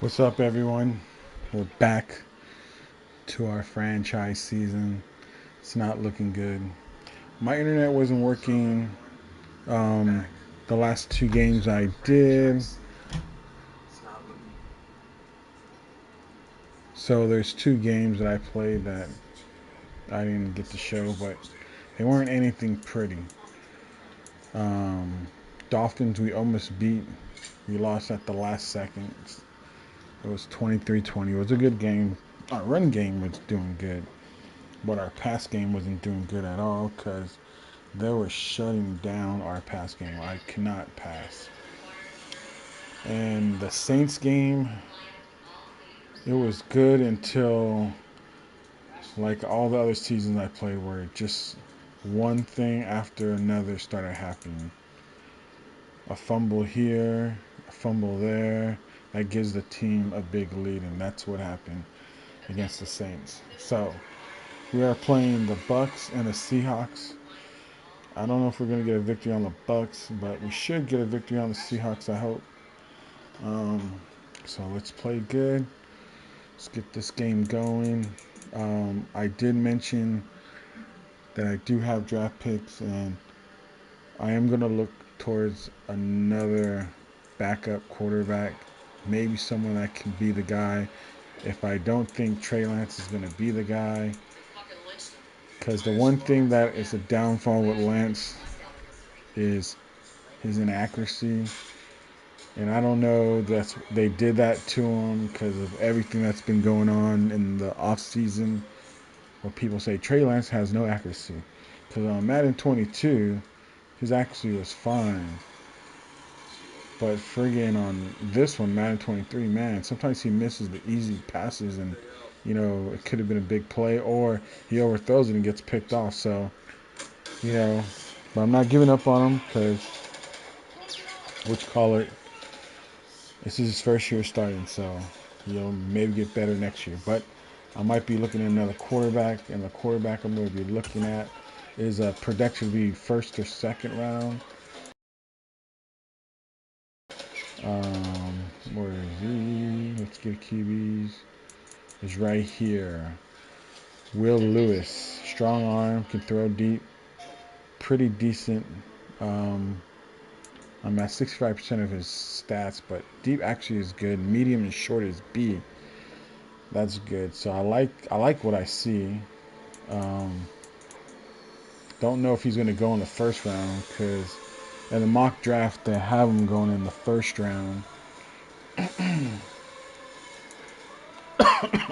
What's up, everyone? We're back to our franchise season. It's not looking good. My internet wasn't working the last two games I did. So there's two games that I played that I didn't get to show, but they weren't anything pretty. Um, Dolphins, we almost beat. We lost at the last second. It was 23-20. It was a good game. Our run game was doing good, but our pass game wasn't doing good at all because they were shutting down our pass game. I cannot pass. And the Saints game, it was good until like all the other seasons I played where just one thing after another started happening. A fumble here, a fumble there. That gives the team a big lead, and that's what happened against the Saints. So we are playing the Bucks and the Seahawks. I don't know if we're going to get a victory on the Bucks, but we should get a victory on the Seahawks, I hope. Um, so let's play good. Let's get this game going. I did mention that I do have draft picks, and I am going to look towards another backup quarterback. Maybe someone that can be the guy. If I don't think Trey Lance is going to be the guy, because the one thing that is a downfall with Lance is his inaccuracy. And I don't know they did that to him because of everything that's been going on in the offseason where people say Trey Lance has no accuracy. Because on Madden 22, his accuracy was fine. But friggin' on this one, Madden 23, man, sometimes he misses the easy passes and, it could have been a big play or he overthrows it and gets picked off. So, you know, but I'm not giving up on him because, this is his first year starting, so he'll maybe get better next year. But I might be looking at another quarterback, and the quarterback I'm going to be looking at is a production to be first or second round. Where is he? Let's get QBs. Is right here. Will Lewis, strong arm, can throw deep, pretty decent. Um, I'm at 65% of his stats, but deep actually is good. Medium and short is B. That's good. So I like what I see. Um, don't know if he's going to go in the first round because in the mock draft they have him going in the first round.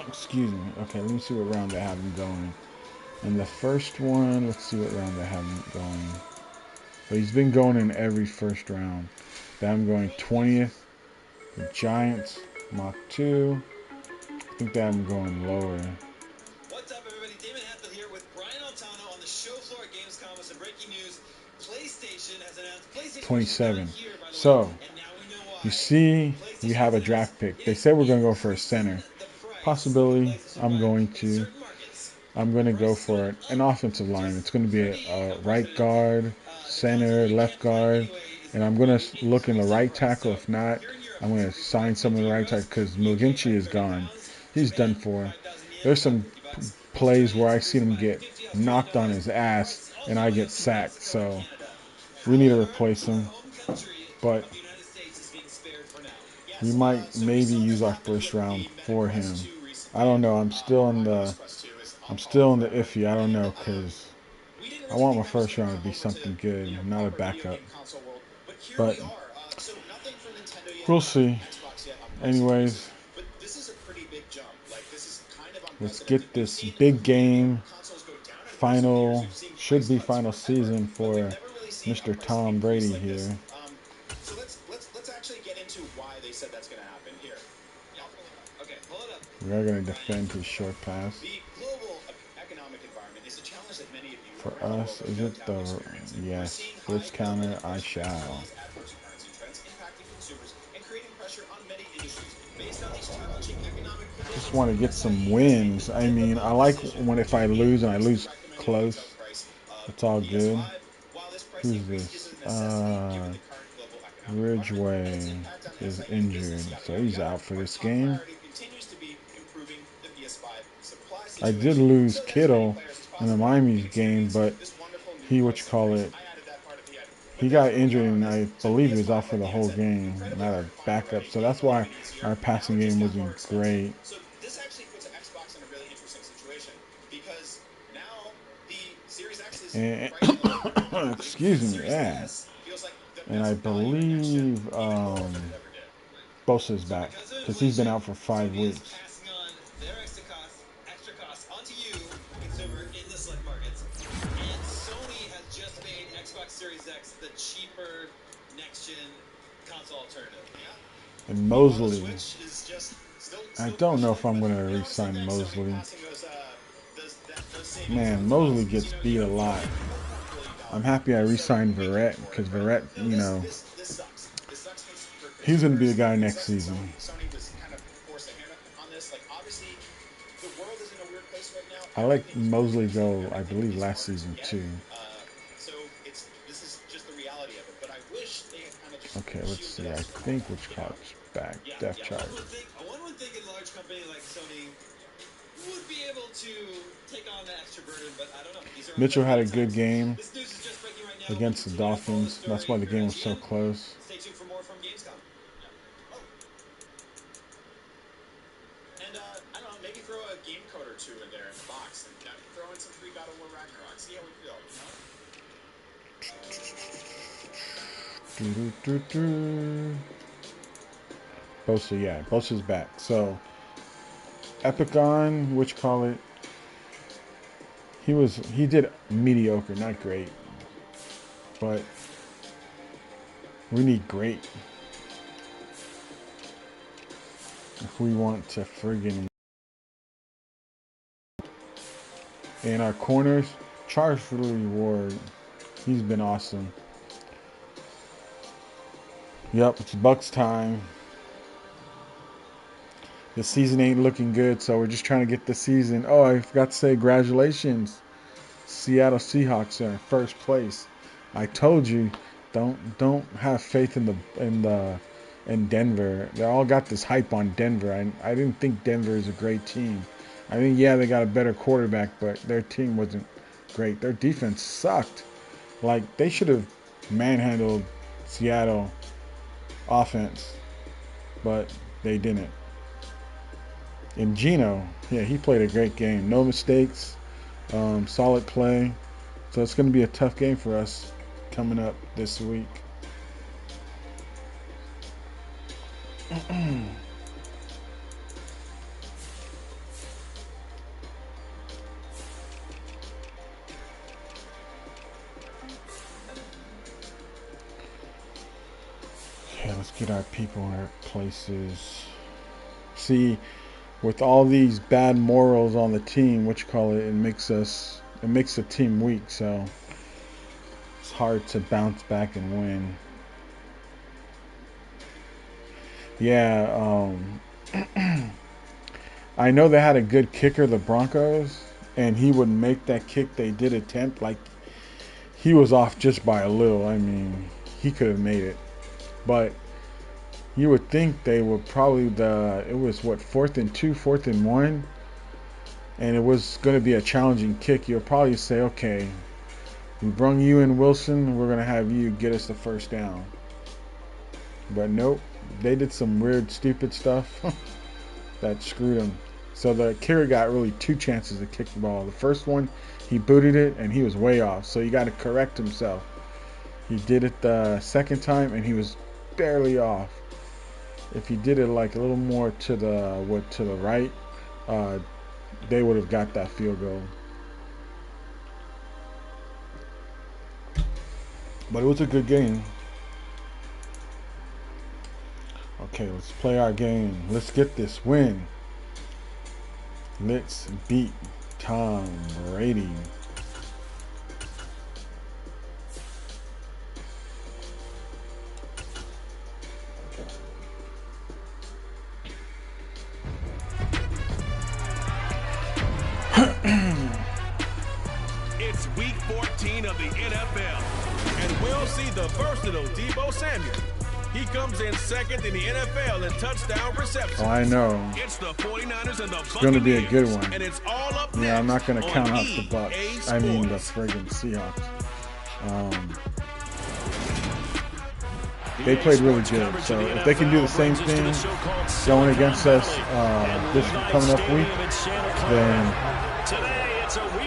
Excuse me. Okay, let me see what round they have him going. In the first one, let's see what round they have him going. But he's been going in every first round. They have him going 20th. The Giants, mock 2. I think they have him going lower. What's up, everybody? Damon Hatfield here with Brian Altano on the show floor at Gamescom with some breaking news. PlayStation has announced PlayStation 27. So, you see, we have a draft pick. They said we're going to go for a center. Possibility, I'm going to go for an offensive line. It's going to be a right guard, center, left guard, and I'm going to look in the right tackle. If not, I'm going to sign someone in the right tackle because Muginchi is gone. He's done for. There's some plays where I see him get knocked on his ass and I get sacked. So we need to replace him. But we might maybe use our first round for him. I don't know. I'm still in the iffy. I don't know because I want my first round to be something good, not a backup. But we'll see. Anyways, let's get this big game. Should be final season for Mr. Tom Brady here. So let's actually get into why they said that's going to happen here. Okay, pull it up. We are going to defend his short pass. The global economic environment is a challenge that many of you for us. Is it the yes? Blitz counter. I shall. Just want to get some wins. I mean, I like when if I lose and I lose close. It's all good. Who's this? Ridgeway is injured, so he's out for this game. I did lose Kittle in the Miami game, but he, what you call it, he got injured, and I believe he was out for the whole game, not a backup. So that's why our passing game wasn't great. And excuse me, yeah. And I believe Bosa's back because he's been out for 5 weeks. And Mosley, I don't know if I'm going to re-sign Mosley. Man, Mosley gets beat a lot. I'm happy I re-signed Verrett because Verrett, you know, he's going to be the guy next season. I like Mosley though, I believe last season too. Okay, let's see. I think which college back depth chart. Mitchell had a good game against the Dolphins. That's why the game was so close. Bosa, yeah, Bosa's back. So Epicon, which call it, he did mediocre, not great, but we need great if we want to friggin'. And our corners, Charles Ward, he's been awesome. Yep, it's Bucks time. The season ain't looking good, so we're just trying to get the season. Oh, I forgot to say congratulations. Seattle Seahawks are in first place. I told you, don't have faith in Denver. They all got this hype on Denver. I didn't think Denver is a great team. I mean, yeah, they got a better quarterback, but their team wasn't great. Their defense sucked. Like, they should have manhandled Seattle offense, but they didn't. And Gino, yeah, he played a great game. No mistakes, solid play. So it's going to be a tough game for us coming up this week. Okay, let's get our people in their places. See, with all these bad morals on the team, what you call it, it makes the team weak. So it's hard to bounce back and win. Yeah, I know they had a good kicker, the Broncos, and he would make that kick they did attempt. Like, he was off just by a little. I mean, he could have made it, but you would think they would probably it was what, 4th and 2, 4th and 1, and it was going to be a challenging kick. You'll probably say, okay, we brung you in, Wilson, we're going to have you get us the first down. But nope, they did some weird, stupid stuff that screwed them. So the kicker got really 2 chances to kick the ball. The first one, he booted it, and he was way off, so you got to correct himself. He did it the second time, and he was barely off. If he did it like a little more to the right, they would have got that field goal. But it was a good game. Okay, let's play our game. Let's get this win. Let's beat Tom Brady. It's week 14 of the NFL, and we'll see the versatile Deebo Samuel He comes in second in the NFL in touchdown receptions. Oh, I know. It's the 49ers and the Buccaneers. It's going to be a good one. And it's all up Yeah, I'm not going to count out the EA Bucs. I mean the Sports. friggin' Seahawks. They played really good. So if they can do the same thing going against us this coming up week, then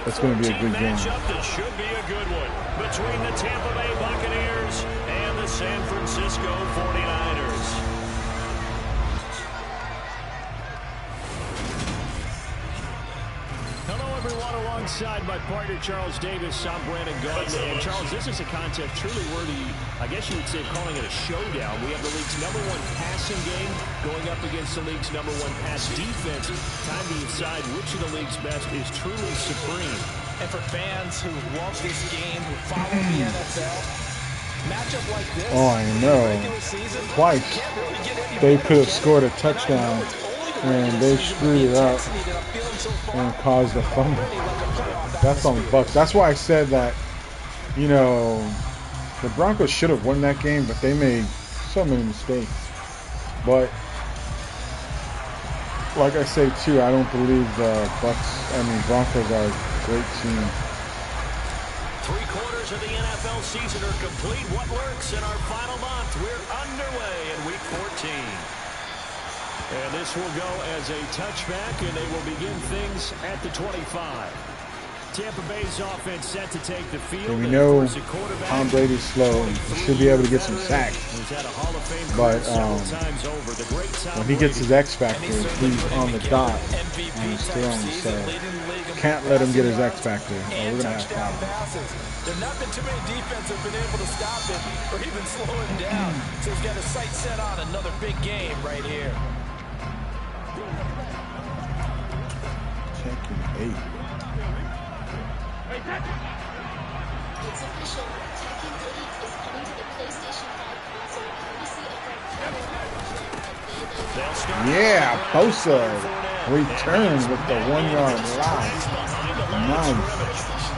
it's going to be a good game. That should be a good one between the Tampa Bay Buccaneers and the San Francisco 49ers. Hello, everyone. Alongside my partner, Charles Davis, I'm Brandon Gardner. And, Charles, this is a contest truly worthy, I guess you would say, calling it a showdown. We have the league's #1 passing game going up against the league's #1 pass defense. Time to decide which of the league's best is truly supreme. And for fans who love this game, who follow the NFL, matchup like this, Oh, I know. Twice. They could have scored a touchdown, and they screwed it up and caused a fumble. That's on the Bucs. That's why I said that, you know, the Broncos should have won that game, but they made so many mistakes. But like I say too, I don't believe the Broncos are a great team. 3/4 of the NFL season are complete. What works in our final month? We're underway in Week 14. And this will go as a touchback, and they will begin things at the 25. Tampa Bay's offense set to take the field. And we know Tom Brady's slow. He should be able to get some sacks. But when he gets his X factor, he's on the dot on his throne. So can't let him get his X factor, or we're gonna have problems. There's not been too many defenses have been able to stop him or even slow him down. So he's got his sights set on another big game right here. Checking 8. It's official. Tekken 8 is coming to the PlayStation 5 console courtesy of Yeah, Bosa returns with the 1-yard line. Nice.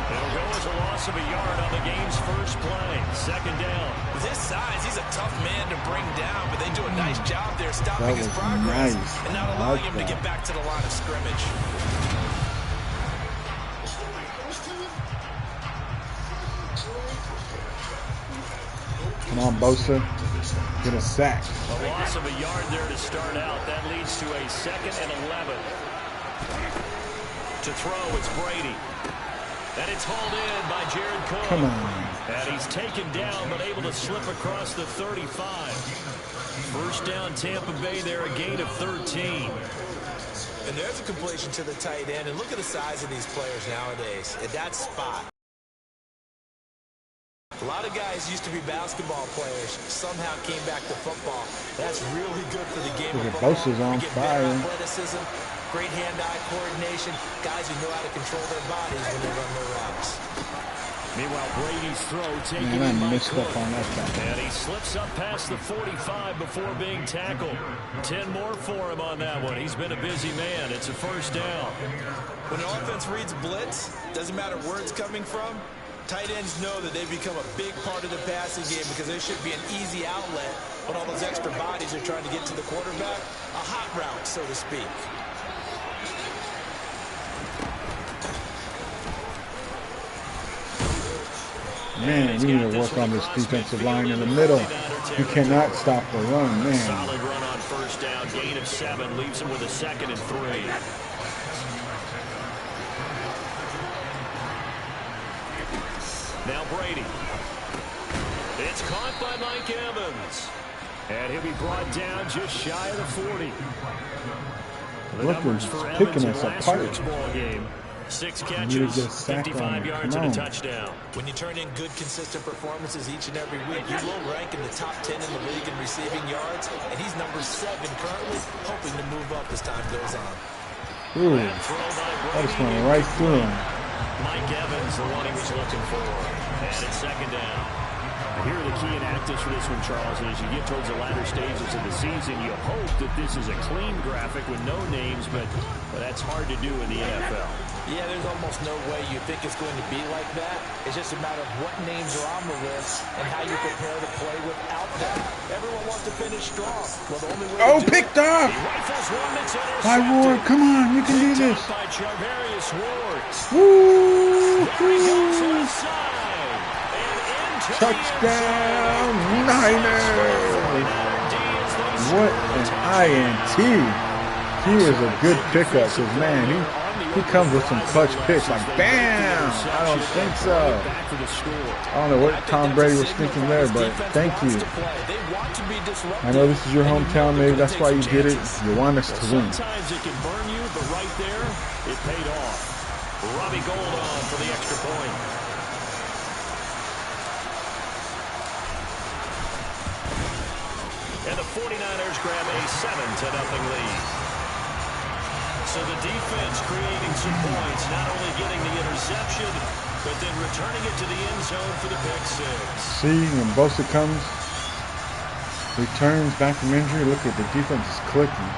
It'll go as a loss of a yard on the game's first play. Second down. With his size, he's a tough man to bring down, but they do a nice job there stopping his progress and not allowing him to get back to the line of scrimmage. Come on, Bosa. Get a sack. A loss of a yard there to start out. That leads to a 2nd and 11. To throw, it's Brady. And it's hauled in by Jared Cook. Come on. And he's taken down, but able to slip across the 35. First down, Tampa Bay there, a gain of 13. And there's a completion to the tight end. And look at the size of these players nowadays at that spot. A lot of guys used to be basketball players, somehow came back to football. That's really good for the game of football. Bosa's on fire. Athleticism, great hand-eye coordination, guys who know how to control their bodies when they run their routes. Meanwhile, Brady's throw taken Man, in I by missed Cook. up on that tackle. And he slips up past the 45 before being tackled. 10 more for him on that one. He's been a busy man. It's a first down. When an offense reads blitz, doesn't matter where it's coming from, tight ends know that they become a big part of the passing game because there should be an easy outlet when all those extra bodies are trying to get to the quarterback. A hot route, so to speak. Man, we need to work on this defensive line in the middle. We cannot stop the run, man. Solid run on first down. Gain of 7 leaves him with a 2nd and 3. Now Brady. It's caught by Mike Evans. And he'll be brought down just shy of the 40. The numbers for Evans in last week's ball game. 6 catches, 55 yards, and a touchdown. When you turn in good, consistent performances each and every week, you will rank in the top 10 in the league in receiving yards, and he's number 7 currently, hoping to move up as time goes on. Ooh, that just went right through him. Mike Evans, the one he was looking for. And it's second down. Here are the key inactives for this one, Charles. And as you get towards the latter stages of the season, you hope that this is a clean graphic with no names, but that's hard to do in the NFL. Yeah, there's almost no way you think it's going to be like that. It's just a matter of what names are on the list and how you prepare to play without them. Everyone wants to finish strong. Well, the only way to do picked off! By Ward, come on, you can do this. Woo! Touchdown, Niners! What an INT! He is a good pickup because, man, he comes with some clutch picks like bam! I don't think so. I don't know what Tom Brady was thinking there, but thank you. I know this is your hometown, maybe that's why you did it. You want us to win. Sometimes it can burn you, but right there, it paid off. Robbie Gould on for the extra point. And the 49ers grab a 7-0 lead. So the defense creating some points, not only getting the interception, but then returning it to the end zone for the pick six. See, when Bosa comes, returns back from injury, look at the defense is clicking.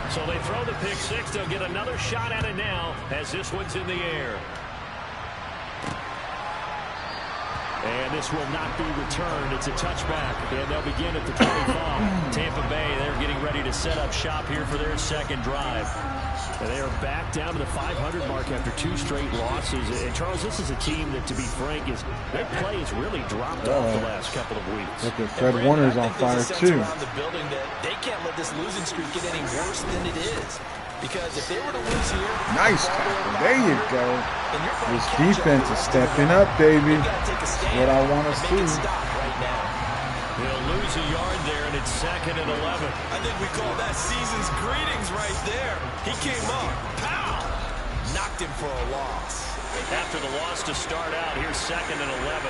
So they throw the pick six. They'll get another shot at it now as this one's in the air. And this will not be returned. It's a touchback, and they'll begin at the 25. Tampa Bay, they're getting ready to set up shop here for their second drive. And they are back down to the 500 mark after 2 straight losses. And, Charles, this is a team that, to be frank, their play has really dropped off the last couple of weeks. Look at Fred Warner's on fire, too. They can't let this losing streak get any worse than it is. Because if they were to lose here... Nice tackle. There you go. This defense is stepping up, baby. That's what I want to see. They'll lose a yard there, and it's 2nd and 11. I think we call that season's greetings right there. He came up. Pow! Knocked him for a loss. After the loss to start out, here's 2nd and 11.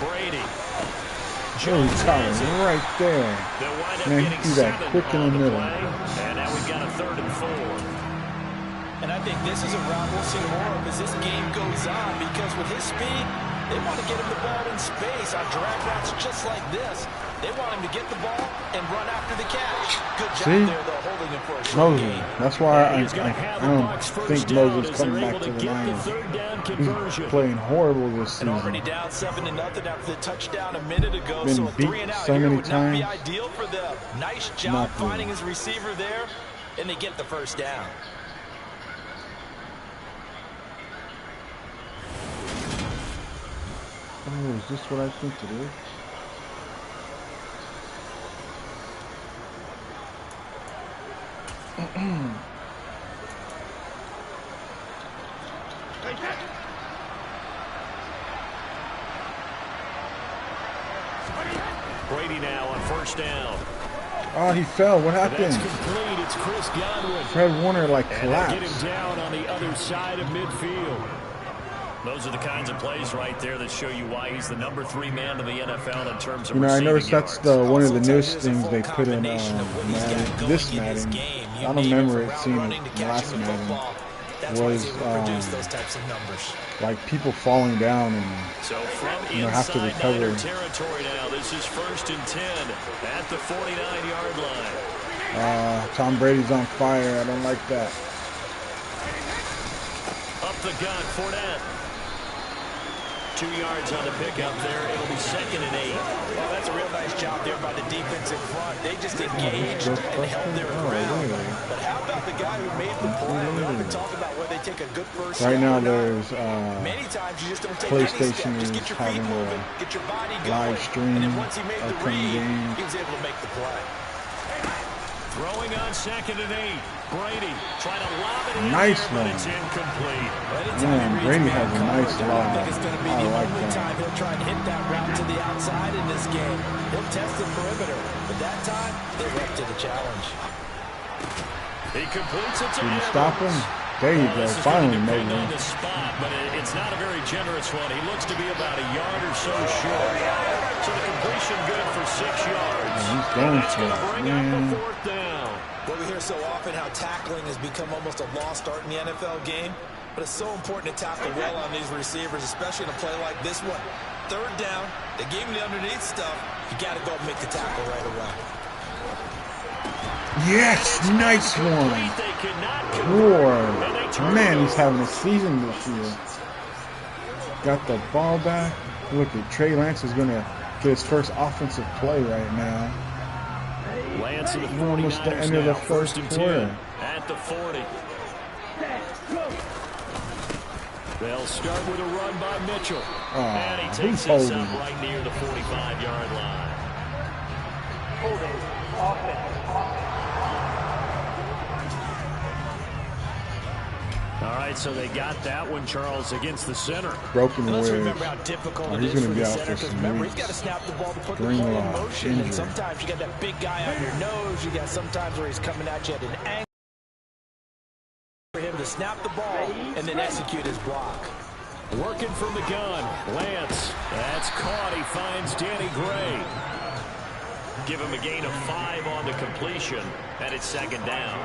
Brady. Joey Tyler right there. Man, he threw that quick in the middle. And now we've got a 3rd and 4. And I think this is a route we'll see more of as this game goes on, because with his speed, they want to get him the ball in space on drag routes just like this. They want him to get the ball and run after the catch. Good job there, though, holding him for a short gain. That's why I don't think Moses coming back to the Niners. He's playing horrible this season. And already down 7-0 after the touchdown a minute ago. Been so a beat 3-and-out so here many would not be times. ideal for them. Nice job finding his receiver there, and they get the first down. Oh, is this what I think it is? Brady now on 1st down. Oh, he fell. What happened? That's complete. It's Chris Godwin. Fred Warner like collapsed. Get him down on the other side of midfield. Those are the kinds of plays right there that show you why he's the number 3 man in the NFL in terms of I noticed yards. that's one of the newest things they put in Madden. This Madden, I don't remember it seeing last Madden, was like people falling down and so from have to recover. Niner territory now. This is 1st and 10 at the 49-yard line. Tom Brady's on fire. I don't like that. Up the gut, Fournette. 2 yards on the pickup there. It'll be 2nd and 8. Well, that's a real nice job there by the defense in front. They just engaged and held their ground. But how about the guy who made the play? We often talk about where they take a good first right now there's many times you just don't take PlayStation any step. Just is get your feet having moving, a get your body going. live stream and then once he made the read, game. he was able to make the play. Throwing on 2nd and 8. Brady trying to lob it in nice there, but one. it's incomplete. Man, Brady has a nice lob. I think it's going to be the only time he'll try and hit that route to the outside in this game. He'll test the perimeter, but that time they're up to the challenge. He completes it to Did you stop him? There you go. Finally made on him. the spot, but it's not a very generous one. He looks to be about a yard or so short. So the completion good for 6 yards. He's going for it. Bring up the 4th down. Well, we hear so often how tackling has become almost a lost art in the NFL game, but it's so important to tackle well on these receivers, especially in a play like this one. 3rd down, they gave him the underneath stuff. You got to go and make the tackle right away. Yes, nice one. Poor man, he's having a season this year. Got the ball back. Look at Trey Lance is gonna get his first offensive play right now. Lance in the 49ers almost the end of the first quarter. At the 40. They'll start with a run by Mitchell. And he takes this up right near the 45-yard line. Holding offense. All right, so they got that one, Charles, against the center. Broken Let's ribs. remember how difficult it He's is going to for be the out center, for because some remember, weeks. he's got to snap the ball to put the Green play in lock, motion. injury. And sometimes you got that big guy on your nose. You got sometimes where he's coming at you at an angle for him to snap the ball and then execute his block. Working from the gun, Lance. That's caught. He finds Danny Gray. Give him a gain of 5 on the completion, and it's second down.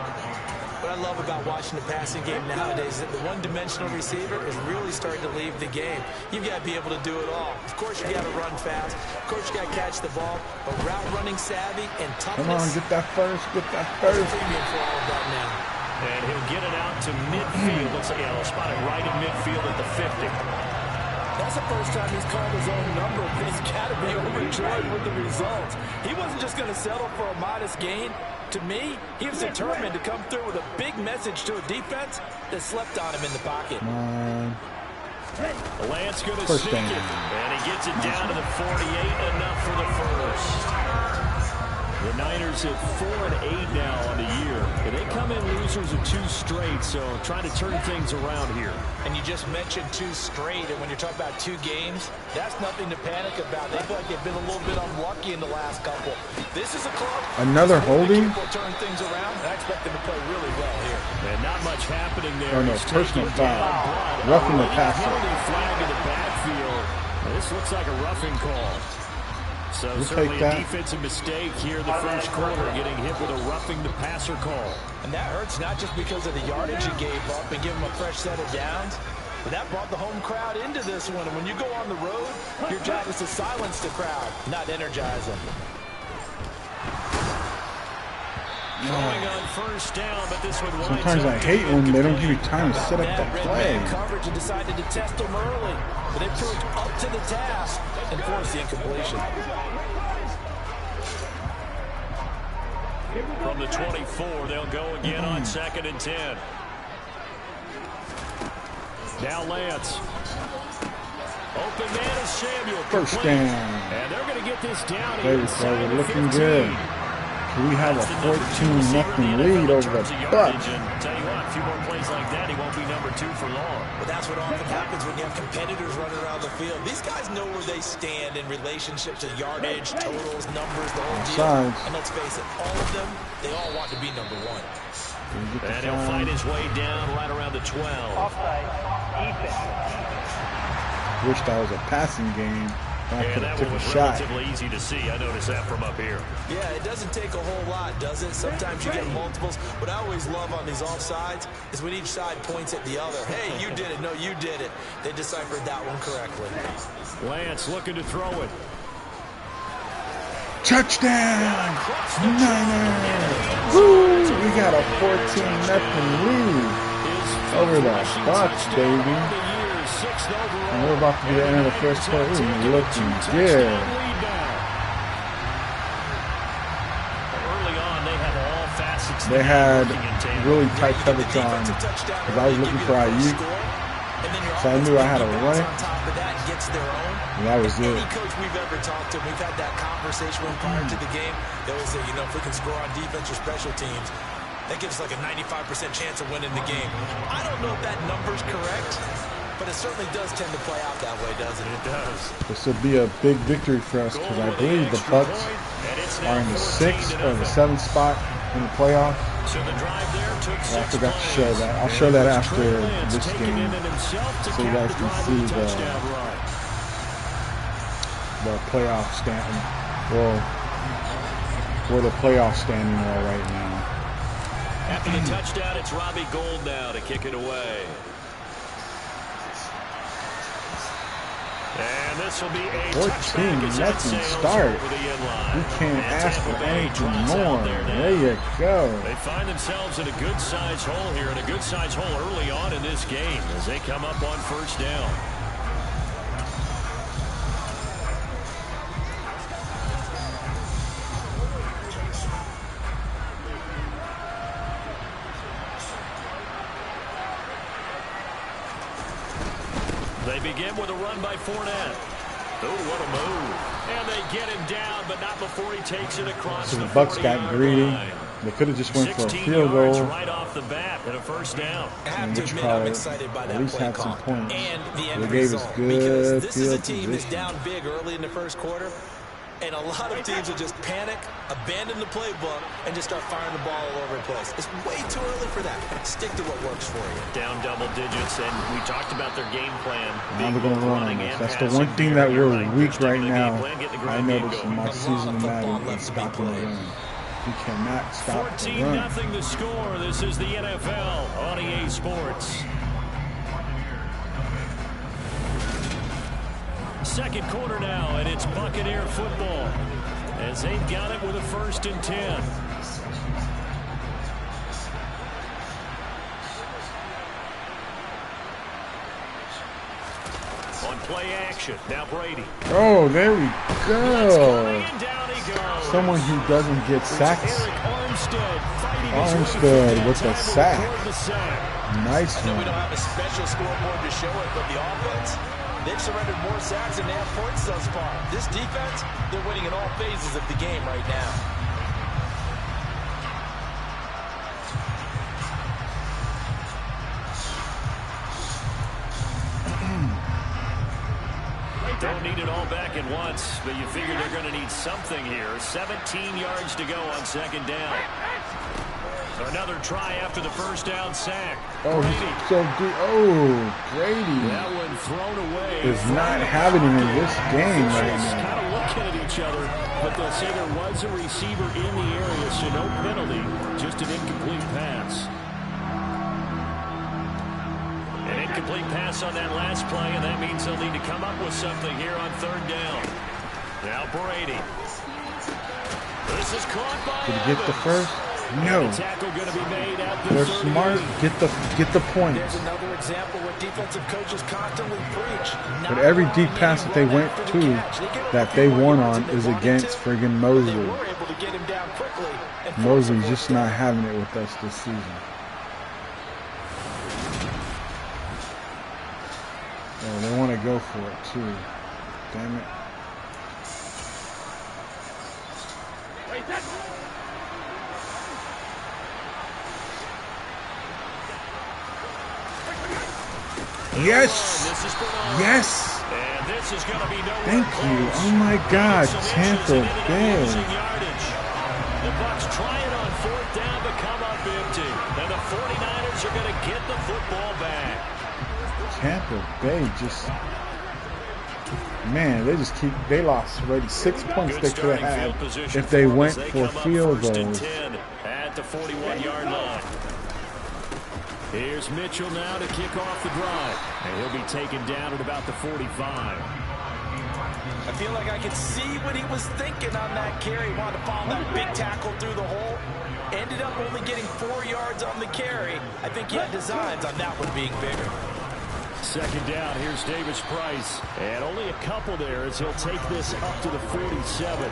What I love about watching the passing game nowadays is that the one-dimensional receiver is really starting to leave the game. You've got to be able to do it all. Of course, you got to run fast. Of course, you got to catch the ball. But route running savvy and toughness. Come on, get that first. Get that There's a first. premium for all of that now. And he'll get it out to midfield. Looks like he'll spot it right in midfield at the 50. That's the first time he's called his own number, but he's got to be overjoyed with the results. He wasn't just going to settle for a modest gain. To me, he was determined to come through with a big message to a defense that slept on him in the pocket. Lance going to sneak it, and he gets it down to the 48, enough for the first. The Niners at 4-8 now on the year. And they come in losers of 2 straight, so trying to turn things around here. And you just mentioned 2 straight, and when you're talking about 2 games, that's nothing to panic about. They feel like they've been a little bit unlucky in the last couple. This is a club. Another holding? Will turn things around, and I expect them to play really well here. And not much happening there. Oh no, personal foul. Roughing the passer. Penalty flag in the backfield. This looks like a roughing call. So We'll certainly a defensive mistake here in the first quarter, getting hit with a roughing the passer call. And that hurts not just because of the yardage you gave up and give them a fresh set of downs, but that brought the home crowd into this one. And when you go on the road, your job is to silence the crowd, not energize them. Throwing on first down, but this one winds Sometimes I hate when they don't give you time to set up the play. Coverage and decided to test them early, but they proved up to the task and forced the incompletion. From the 24, they'll go again on 2nd and 10. Now Lance. Open man is Samuel. First down. And they're going to get this down. There we go. We're looking good. We have a 14-0 lead over the Bucs. Tell you what, a few more plays like that, he won't be number 2 for long. But that's what often happens when you have competitors running around the field. These guys know where they stand in relationship to yardage, totals, numbers, the whole deal. And let's face it, all of them, they all want to be number 1. And he'll find his way down right around the 12. Offside. Defense. Wish that was a passing game. I And could that have one took a was shot. relatively easy to see. I noticed that from up here. Yeah, it doesn't take a whole lot, does it? Sometimes you get multiples. What I always love on these offsides is when each side points at the other. Hey, you did it. No, you did it. They deciphered that one correctly. Lance looking to throw it. Touchdown! Niners! Woo! We got a 14-0 lead over the Bucs, baby. And we're about to be the end of the first quarter. Ooh, looking good. They had really tight coverage on because I was looking for IU. So I knew I had to run it. And that was it. Any coach we've ever talked to, we've had that conversation with prior to the game. They always say, you know, if we can score on defense or special teams, that gives like a 95% chance of winning the game. I don't know if that number's correct, but it certainly does tend to play out that way, doesn't it? It does. This will be a big victory for us because I believe the Bucs are in the 6th or the 7th spot in the playoffs. I forgot to show that. I'll show that after this game so you guys can see the playoff standing. Well, where the playoff standing are right now. After the touchdown, it's Robbie Gould now to kick it away. And this will be a 14, nothing start. You can't ask for anything more. There you go. They find themselves in a good-sized hole here, and a good-sized hole early on in this game as they come up on first down. They begin with a run by Fournette. Oh, what a move. And they get him down, but not before he takes it across So the the Bucks got greedy. line. They could have just went for a 16 field yards goal. right off the bat and a first down. I have to admit, I'm excited by that play call points. and the end They gave us result, good because this is a field team that's position. down big early in the first quarter, and a lot of teams will just panic, abandon the playbook, and just start firing the ball all over the place. It's way too early for that. Stick to what works for you. Down double digits, and we talked about their game plan. Now they're going to run on running us. and That's the passing. one thing that You're we're weak They're right sticking to the now. game plan, get the I ground game noticed in going. my A lot season of Madden football is left to be stopping the played. run. You cannot stop the run. 14-0 the score. This is the NFL on EA Sports. Second quarter now, and it's Buccaneer football as they've got it with a 1st and 10. On play action, now Brady. Oh, there we It's coming, go. and down he goes. Someone who doesn't get sacks. Eric Armstead fighting his way Armstead through with that the time to sack. record the sack. Nice I know we don't one. have a special scoreboard to show it, but the offense, they've surrendered more sacks than they have points thus far. This defense, they're winning in all phases of the game right now. Don't need it all back at once, but you figure they're going to need something here. 17 yards to go on 2nd down. Another try after the 1st down sack. Oh, Brady. he's so good. Oh, Brady That one thrown away. is not having him in this game right Officials now. kind of looking at each other, but they'll say there was a receiver in the area, so no penalty, just an incomplete pass. An incomplete pass on that last play, and that means they'll need to come up with something here on 3rd down. Now Brady. This is caught by Did he get the Evans. first? No. The tackle going to be made at the They're 38. smart. Get the points. There's another example where defensive coaches constantly preach. But every deep pass that they went to, that they won on, is against friggin' Mosley. They were able to get him down quickly and force Mosley's a just not having it with us this season. Oh, they want to go for it too. Damn it. Yes! Yes! And this is going to be nowhere Thank you. close. Oh my God, Gets some Tampa inches and ended up Bay. losing yardage. The Bucs try it on 4th down, but come up empty. And the 49ers are going to get the football back. Tampa Bay just, man, they lost already 6 points Good they could starting have field had position if they for them went as they for come up field 1st and goals. 10 at the 41-yard line. Here's Mitchell now to kick off the drive. And he'll be taken down at about the 45. I feel like I could see what he was thinking on that carry. Wanted to follow that big tackle through the hole. Ended up only getting 4 yards on the carry. I think he had designs on that one being bigger. 2nd down, here's Davis Price. And only a couple there as he'll take this up to the 47.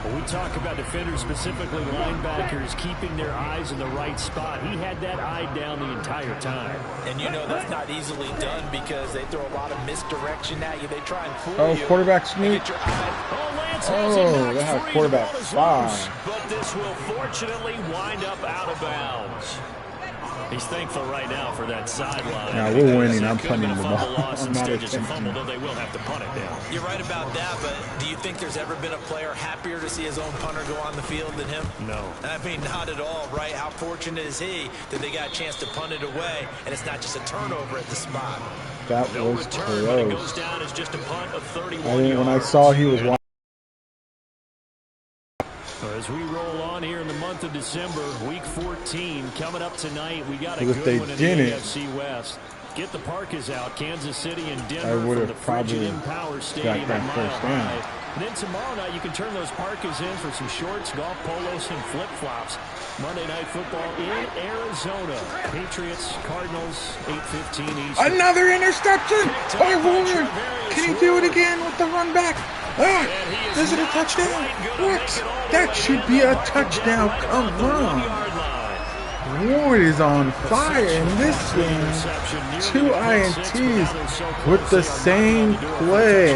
When we talk about defenders, specifically linebackers, keeping their eyes in the right spot, he had that eye down the entire time. And you know that's not easily done because they throw a lot of misdirection at you. They try and fool Oh, you. quarterback They sneak. get your eye. Oh, Lance has him Oh, knocked they have free. quarterback The ball is 5. loose, but this will fortunately wind up out of bounds. He's thankful right now for that sideline. Now we're winning. I'm It could have been punting the a fumble ball. loss, I'm not instead just a fumble, attempting. though they will have to punt it down. You're right about that, but do you think there's ever been a player happier to see his own punter go on the field than him? No. I mean, not at all, right? How fortunate is he that they got a chance to punt it away, and it's not just a turnover at the spot. That No was return, but it goes close. down as just a punt of 31 When I yards. saw he was As we roll on here in the month of December, week 14 coming up tonight. We got a But if good they one in didn't, the AFC West. get the Parkas out. Kansas City and I Denver would from the have Frigid probably Empower Stadium got in that Mile first down. High. And then tomorrow night, you can turn those Parkas in for some shorts, golf polos, and flip-flops. Monday Night Football in Arizona. Patriots, Cardinals, 8:15 Eastern. Another interception by Warren. Can he do it again with the run back? Ah, is it a touchdown? What? That should be a touchdown. Come on. Ward is on fire in this game. 2 INTs with the same play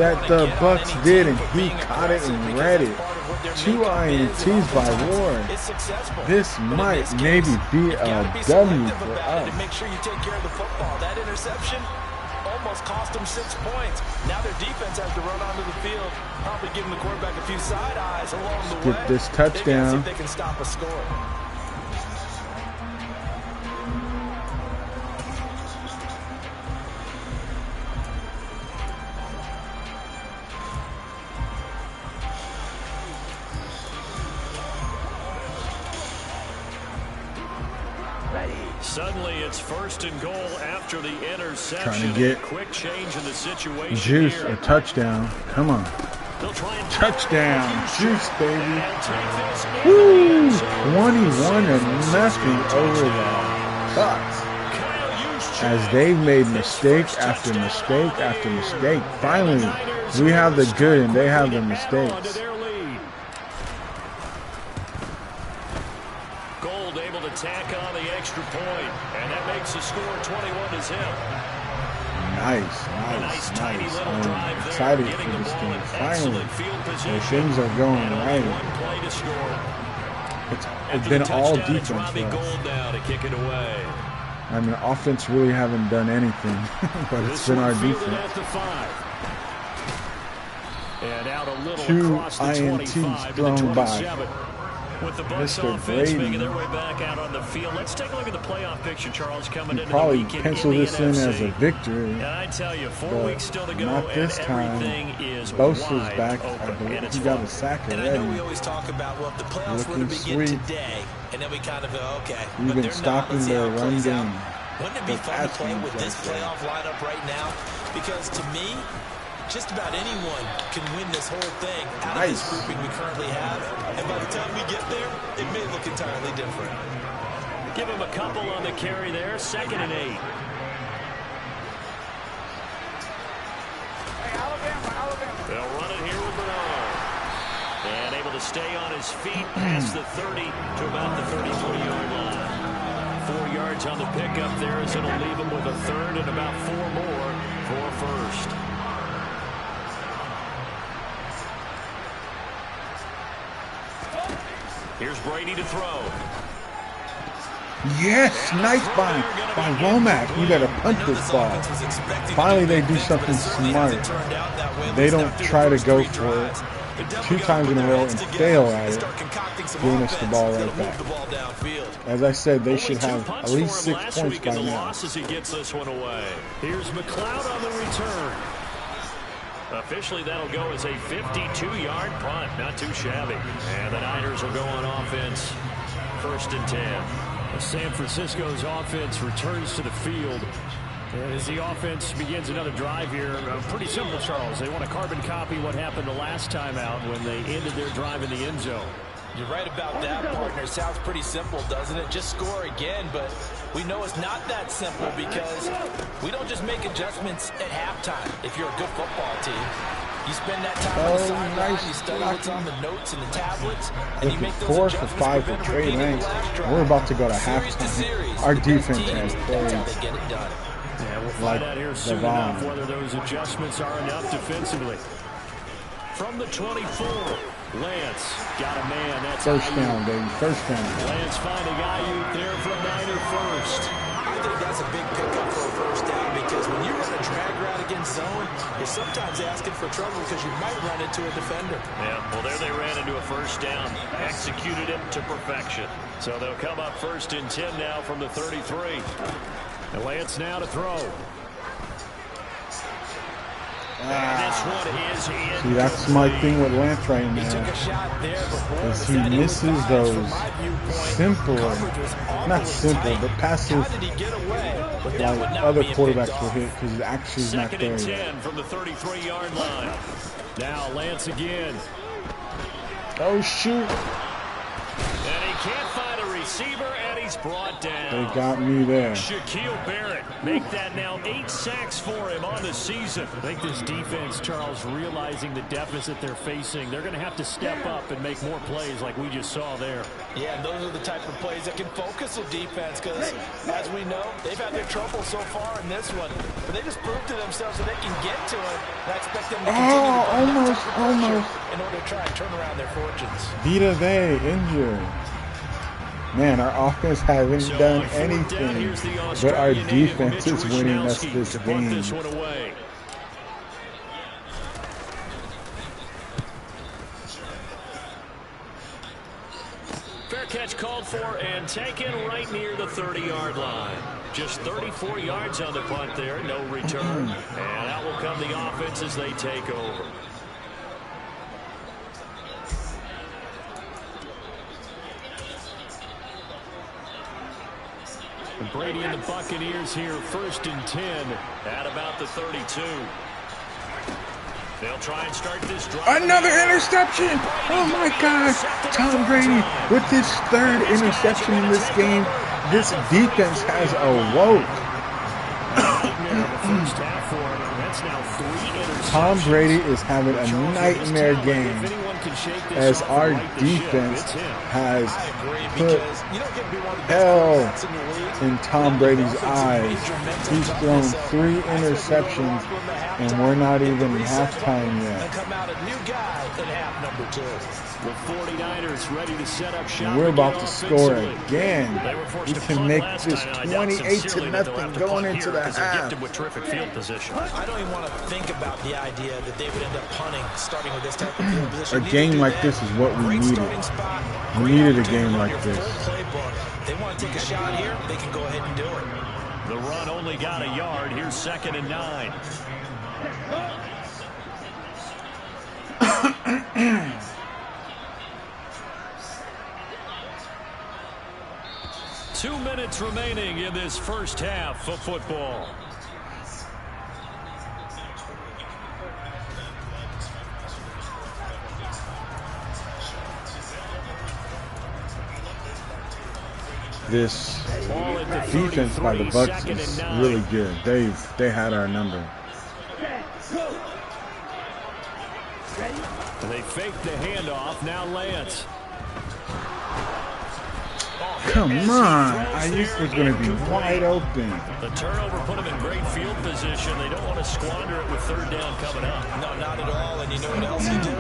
that the Bucs did, and he caught it and read it. 2 INTs by Ward. This might maybe be a W for us. Make sure you take care of the football. That interception almost cost them 6 points. Now their defense has to run onto the field, probably giving the quarterback a few side eyes along the way. Get this touchdown. See if they can stop a score. Suddenly, it's 1st and goal after the interception. Trying to get quick change in the situation. Juice, here. a touchdown. Come on. Touchdown. Juice, baby. Woo! 21-0 over the Bucs. As they've made mistake after mistake after mistake. Finally, we have the good and they have the mistakes. Tack on the extra point, and that makes the score 21-0. Nice. I'm excited for this team. Finally, things are going right. It's been all defense for us. I mean, offense really haven't done anything, but it's been our defense. 2 INTs thrown by with the Bucs offense making their way back out on the field. Let's take a look at the playoff picture, Charles, coming into the weekend. Probably pencil this in as a victory. And I tell you, 4 weeks still to go, not this and time. everything is Bosa's wide back. open. I believe he got a sack already. And I know we always talk about, well, if the playoffs were to begin today, and then we kind of go, okay, we've been stopping their run game. Wouldn't it be fun to play with this playoff lineup right now? Because to me, just about anyone can win this whole thing out of this grouping we currently have. And by the time we get there, it may look entirely different. Give him a couple on the carry there. 2nd and 8. They'll run it here with Bernard. And able to stay on his feet past the 30 to about the 33-yard line. 4 yards on the pickup there as it'll leave him with a 3rd and about 4 more for 1st. Here's Brady to throw. Yes, nice by Womack. We got to punt this ball. Finally, they do something smart. They don't try to go for it 2 times in a row and fail at it, giving us the ball right back. As I said, they should have at least 6 points by now. He gets this one away. Here's McLeod on the return. Officially, that'll go as a 52-yard punt. Not too shabby. And the Niners will go on offense. 1st and 10. San Francisco's offense returns to the field. And as the offense begins another drive here, pretty simple, Charles. They want to carbon copy what happened the last time out when they ended their drive in the end zone. You're right about that, partner. Sounds pretty simple, doesn't it? Just score again, but we know it's not that simple because we don't just make adjustments at halftime. If you're a good football team, you spend that time on the sideline, you study what's on the notes and the tablets, and you make those 4 for adjustments 5 for Trey Lance. We're about to go to halftime. Our defense has played. Yeah, we'll find out here soon enough whether those adjustments are enough defensively. From the 24, Lance got a man. That's 1st down, baby. 1st down. Lance finding Ayuk there from Niner 1st. I think that's a big pickup for a 1st down because when you run a drag route against zone, you're sometimes asking for trouble because you might run into a defender. Yeah, well, there they ran into a 1st down. Executed it to perfection. So they'll come up 1st and 10 now from the 33. And Lance now to throw. See, that's my thing with Lance right now. Is he misses those simple, not simple, but passive, like other quarterbacks will hit because it actually is not there yet. From the 33-yard line. Now Lance again. Oh shoot! And he can't find a receiver, and he's brought down. They got me there. Shaquille Barrett make that now 8 sacks for him on the season. I think this defense, Charles, realizing the deficit they're facing, they're going to have to step up and make more plays like we just saw there. Yeah, and those are the type of plays that can focus a defense because, as we know, they've had their trouble so far in this one. But they just proved to themselves that they can get to it. And I expect them to continue to almost. in order to try and turn around their fortunes. Vita Vey injured. Man, our offense hasn't done anything, but our defense is winning us this game. Fair catch called for and taken right near the 30-yard line. Just 34 yards on the punt there, no return. And out will come the offense as they take over. Brady and the Buccaneers here, 1st and 10 at about the 32. They'll try and start this drive. Another interception! Oh my gosh! Tom Brady with his 3rd interception in this game. This defense has awoke. Tom Brady is having a nightmare game as our defense has put hell in Tom Brady's eyes. He's thrown 3 interceptions and we're not even halftime yet. The 49ers ready to set up shop. We're about to score again. We can make this 28-0 going into the half. With terrific field position. I don't even want to think about the idea that they would end up punting, starting with this type of field position. A game like this is what we needed. We needed a game like this. They want to take a shot here, they can go ahead and do it. The run only got a yard. Here's 2nd and 9. 2 minutes remaining in this first half of football. This defense by the Bucs is really good. They had our number. They faked the handoff. Now Lance. Come on. I used was going to be wide open. The turnover put them in great field position. They don't want to squander it with 3rd down coming up. No, not at all. And you know what else you do?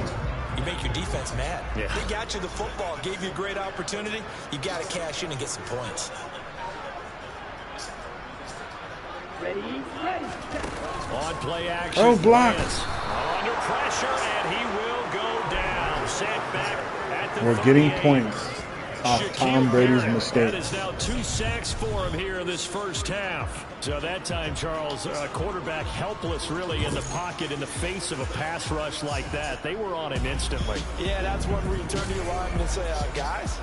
You make your defense mad. Yeah. They got you the football, gave you a great opportunity. You got to cash in and get some points. On play action. Oh, block. Under pressure, and he will go down. Set back at the We're getting points off Tom Brady's mistakes. That is now 2 sacks for him here in this first half. So that time, Charles, quarterback helpless really in the pocket in the face of a pass rush like that. They were on him instantly. Yeah, that's when we turn to your lineman and say, guys,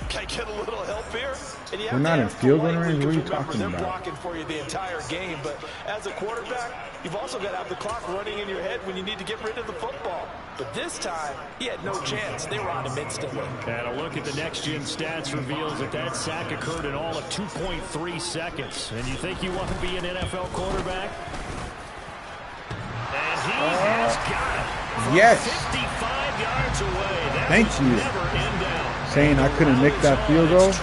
can I get a little help here? And we're not in field goal range. What are you talking about? They're blocking for you the entire game, but as a quarterback, you've also got to have the clock running in your head when you need to get rid of the football. But this time, he had no chance. They were on him instantly. And a look at the next-gen stats reveals that sack occurred in all of 2.3 seconds. And you think you want to be an NFL quarterback? And he has got it. Yes. 55 yards away. That Thank you. Never in doubt. Saying I couldn't make that field goal. 24-0.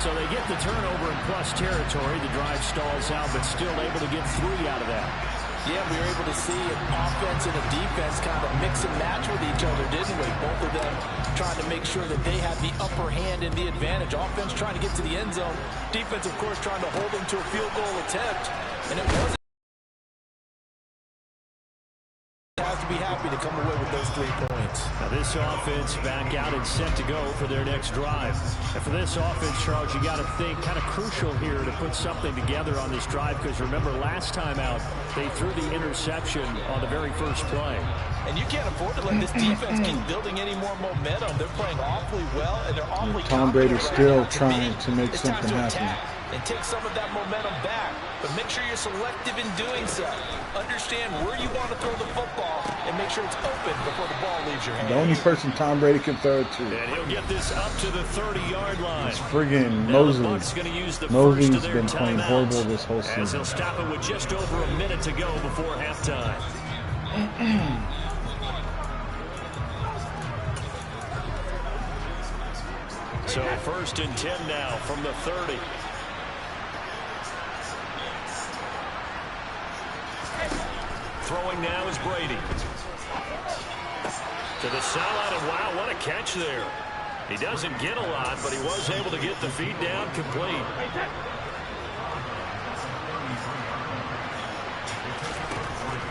So they get the turnover in plus territory. The drive stalls out, but still able to get 3 out of that. Yeah, we were able to see an offense and a defense kind of mix and match with each other, didn't we? Both of them trying to make sure that they had the upper hand and the advantage. Offense trying to get to the end zone. Defense, of course, trying to hold them to a field goal attempt. And it wasn't. Has to be happy to come away with those 3 points. yards. Now this offense back out and set to go for their next drive. And for this offense, Charles, you got to think kind of crucial here to put something together on this drive, because remember last time out they threw the interception on the very first play. And you can't afford to let this defense keep building any more momentum. They're playing awfully well, and they're awfully Tom Brady's still trying to make something happen. And take some of that momentum back, but make sure you're selective in doing so. Understand where you want to throw the football and make sure it's open before the ball leaves your hand. The only person Tom Brady can throw it to. And he'll get this up to the 30-yard line. It's friggin' Mosley. Mosley's been playing horrible this whole season. As he'll stop it with just over a minute to go before halftime. So 1st and 10 now from the 30. Throwing now is Brady. To the sideline, and wow, what a catch there. He doesn't get a lot, but he was able to get the feed down complete.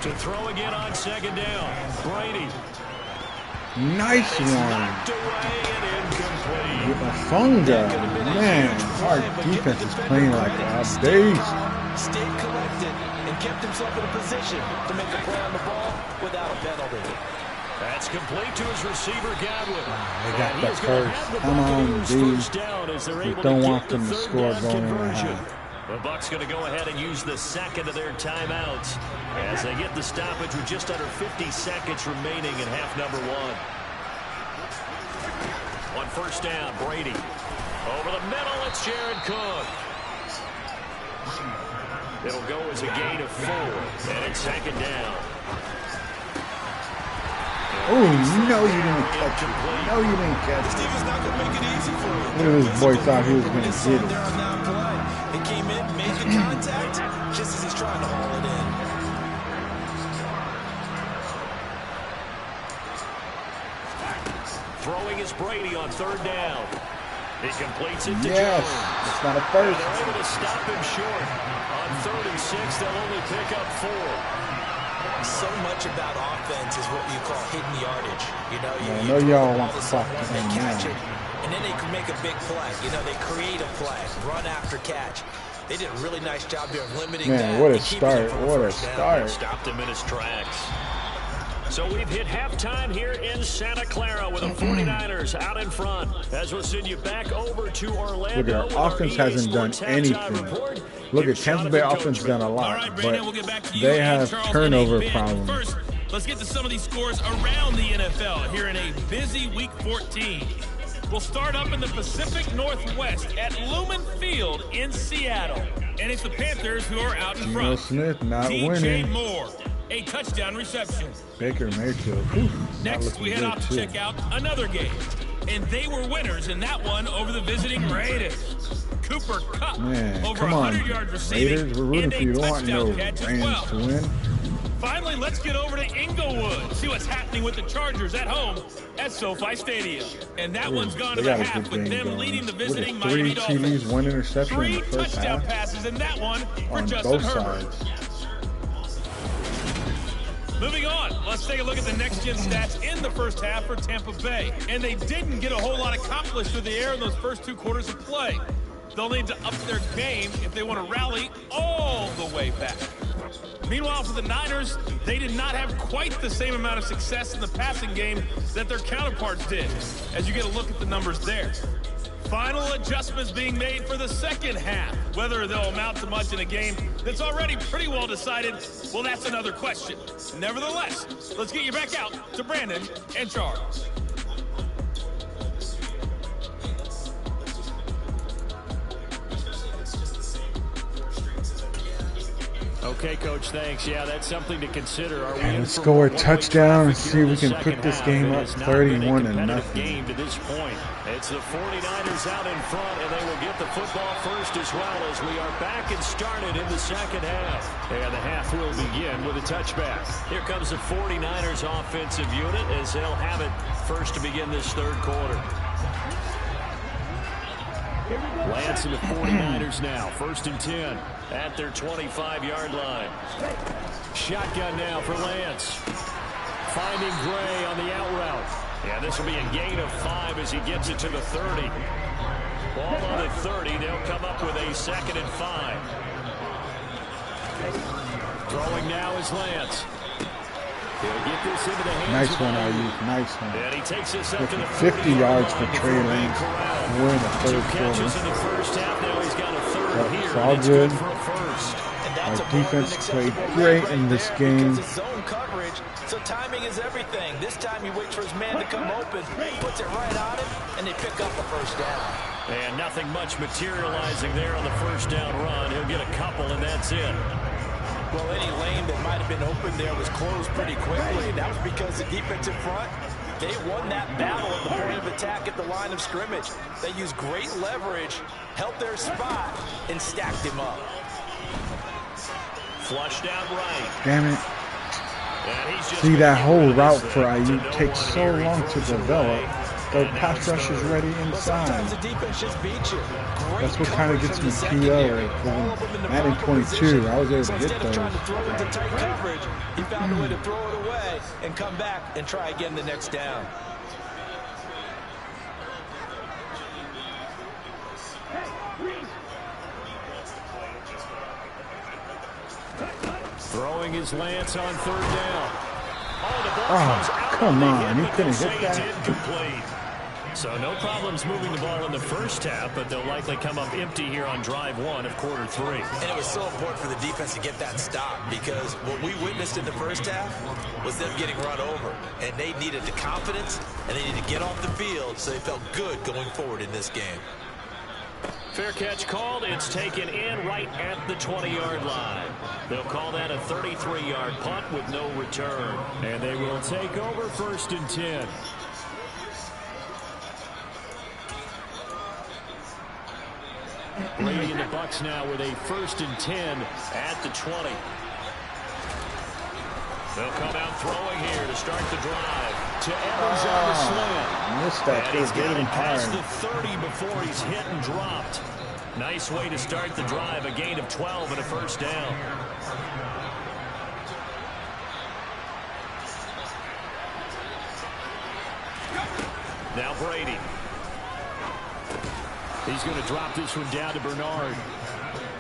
To throw again on 2nd down. Brady. Nice one. Knocked away and incomplete. With a phone guy. Man, our defense is playing like a beast. Stayed collected and kept himself in a position to make a play on the ball without a penalty. That's complete to his receiver, Godwin. They got the first. Come on, dude. We don't want them to score going in. The Bucs going to go ahead and use the second of their timeouts as they get the stoppage with just under 50 seconds remaining in half number 1. On 1st down, Brady. Over the middle, it's Jared Cook. It'll go as a gain of 4, and it's 2nd down. Oh, no, you didn't catch it. No, you didn't catch it. Steven's not going to make it easy for you. Look at this boy thought he was going to get it. He came in, made the contact, just as he's trying to haul it in. Throwing is Brady on 3rd down. He completes it to Yes, Jones. it's not a first. And they're able to stop him short. On 36, they'll only pick up 4. So much about offense is what you call hidden yardage. You know, I know y'all want to talk to they him catch now. it, and then they can make a big play. You know, they create a play, run after catch. They did a really nice job here of limiting that. Man, what a and keeping start. it from the What a first down. start. Stopped him in his tracks. So we've hit halftime here in Santa Clara with the 49ers out in front. As we'll send you back over to Orlando. Look, our offense hasn't done anything. Look at Tampa Bay offense done a lot, but they have turnover problems. First, let's get to some of these scores around the NFL here in a busy Week 14. We'll start up in the Pacific Northwest at Lumen Field in Seattle. And it's the Panthers who are out in Geno front. Smith not DJ winning. Moore, a touchdown reception. Baker Mayfield. Whew, Next, we head off to check out another game. And they were winners in that one over the visiting Raiders. Cooper Kupp, Man, over come on, 100 yards receiving, Raiders. We're rooting and for you. a Don't want no touchdown catch as Rams well. to win. Finally, let's get over to Inglewood. See what's happening with the Chargers at home at SoFi Stadium. And that one's gone to They the got a half good with game them going. leading the Look at visiting 3 Miami Dolphins. TDs, 1 interception in 3 the first touchdown half passes in that one for on Justin both Herbert. sides. Moving on, let's take a look at the next-gen stats in the first half for Tampa Bay. And they didn't get a whole lot accomplished through the air in those first 2 quarters of play. They'll need to up their game if they want to rally all the way back. Meanwhile, for the Niners, they did not have quite the same amount of success in the passing game that their counterparts did, as you get a look at the numbers there. Final adjustments being made for the second half. Whether they'll amount to much in a game that's already pretty well decided, well, that's another question. Nevertheless, let's get you back out to Brandon and Charles. Okay, Coach, thanks. Yeah, that's something to consider. Are we in Let's for score a one-way touchdown and traffic see here if we in the can put second this half? game It up has not been a 31 to competitive nothing. Game to this point. It's the 49ers out in front, and they will get the football first as well as we are back and started in the second half. And the half will begin with a touchback. Here comes the 49ers offensive unit as they'll have it first to begin this third quarter. Lance and the 49ers now, 1st and 10 at their 25-yard line. Shotgun now for Lance. finding Gray on the out route. Yeah, this will be a gain of 5 as he gets it to the 30. Ball on the 30. They'll come up with a 2nd and 5. Throwing now is Lance. He'll get this into the hands Nice one, Ayuk. Nice one. And he takes this up to the 50 yards for Trey Lance. We're in the 3rd quarter. In the first half, now he's got a 3rd here. It's all good. For a first. Our defense played great in this game. Zone coverage, so timing is everything. This time he waits for his man to come open, puts it right on him, and they pick up the first down. And nothing much materializing there on the first down run. He'll get a couple, and that's it. Well, any lane that might have been open there was closed pretty quickly. That was because the defensive front, they won that battle at the point of attack at the line of scrimmage. They used great leverage, held their spot, and stacked him up. Flushed out right. Damn it. See, that whole route for Ayuk takes so long to develop. The pass rush is ready inside. That's what kind of gets me PO. Madden 22, I was able to get those. He found a way to throw it away and come back and try again the next down. Throwing his Lance on 3rd down. Oh, come on. You couldn't hit that? Incomplete. So no problems moving the ball in the first half, but they'll likely come up empty here on drive 1 of quarter 3. And it was so important for the defense to get that stop because what we witnessed in the first half was them getting run over. And they needed the confidence, and they needed to get off the field so they felt good going forward in this game. Fair catch called. It's taken in right at the 20-yard line. They'll call that a 33-yard punt with no return. And they will take over 1st and 10. Leading the Bucs now with a 1st and 10 at the 20. They'll come out throwing here to start the drive. To Evans on the slant. Missed that. And he's got Getting it past hard. the 30 before he's hit and dropped. Nice way to start the drive. A gain of 12 and a 1st down. Now Brady. He's going to drop this one down to Bernard.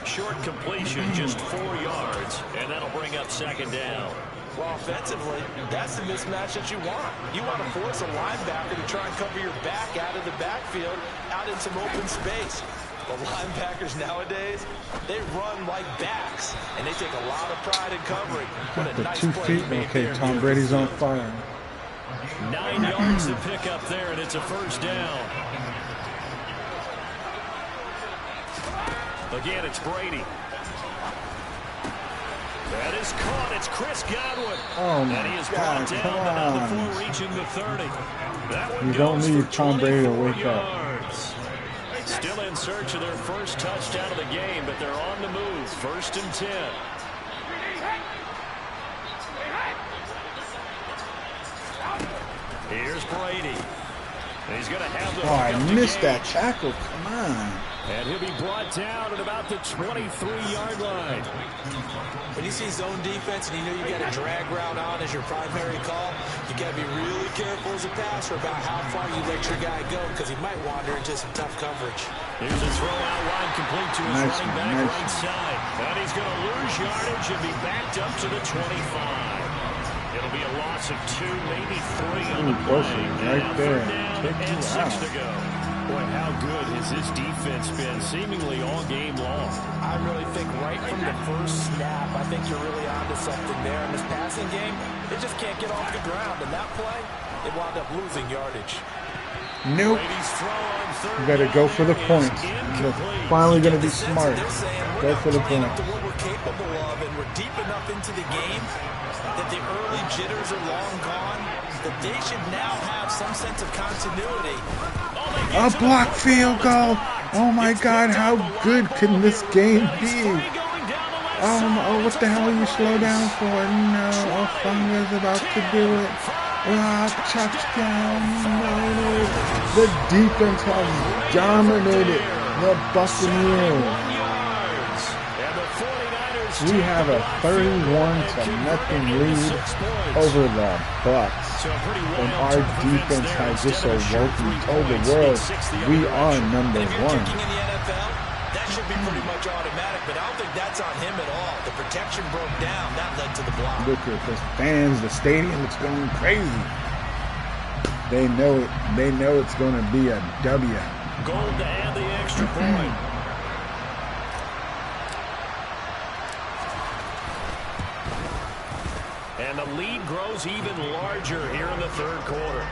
Short completion, just 4 yards, and that'll bring up 2nd down. Well, offensively, that's the mismatch that you want. You want to force a linebacker to try and cover your back out of the backfield, out in some open space. The linebackers nowadays, they run like backs, and they take a lot of pride in covering. What a The nice 2 play feet. he made Okay, there. Tom Brady's on fire. 9 yards to pick up there, and it's a 1st down. Again, it's Brady. That is caught. It's Chris Godwin. Oh, my and he is God, brought come down on. before reaching the 30. That one You don't goes need for Tom Brady to 24 wake up. yards. Still in search of their first touchdown of the game, but they're on the move. 1st and 10. Here's Brady. He's going to have the Oh, I missed that tackle. Come on. And he'll be brought down at about the 23-yard line. When you see zone defense and you know you got a drag route on as your primary call, you got to be really careful as a passer about how far you let your guy go because he might wander into some tough coverage. Here's a throw out wide complete to his running back right side. And he's going to lose yardage and be backed up to the 25. It'll be a loss of 2, maybe 3 on the play. Right there. Down and 6 to go. Boy, how good has this defense been seemingly all game long? I really think right from the first snap, I think you're really onto something there. In this passing game, they just can't get off the ground. And that play, they wound up losing yardage. Nope. You got to go for the points. You're finally going to be smart. Go for the point. What we're capable of, and we're deep enough into the game that the early jitters are long gone, that they should now have some sense of continuity. A block field goal. Oh my God, how good can this game be? Oh, what the hell are you slow down for? No, Ofunga's about to do it. Touchdown. No. The defense has dominated the Buccaneers. And the 49ers We have a 31-0 lead over the Bucs. And our defense has just awoken and told the world we are number one. In the NFL, that should be pretty much automatic, but I don't think that's on him at all. The protection broke down. That led to the block. Look at the fans, the stadium is going crazy. They know it. They know it's going to be a W. Gold to add the extra point. And the lead grows even larger here in the third quarter.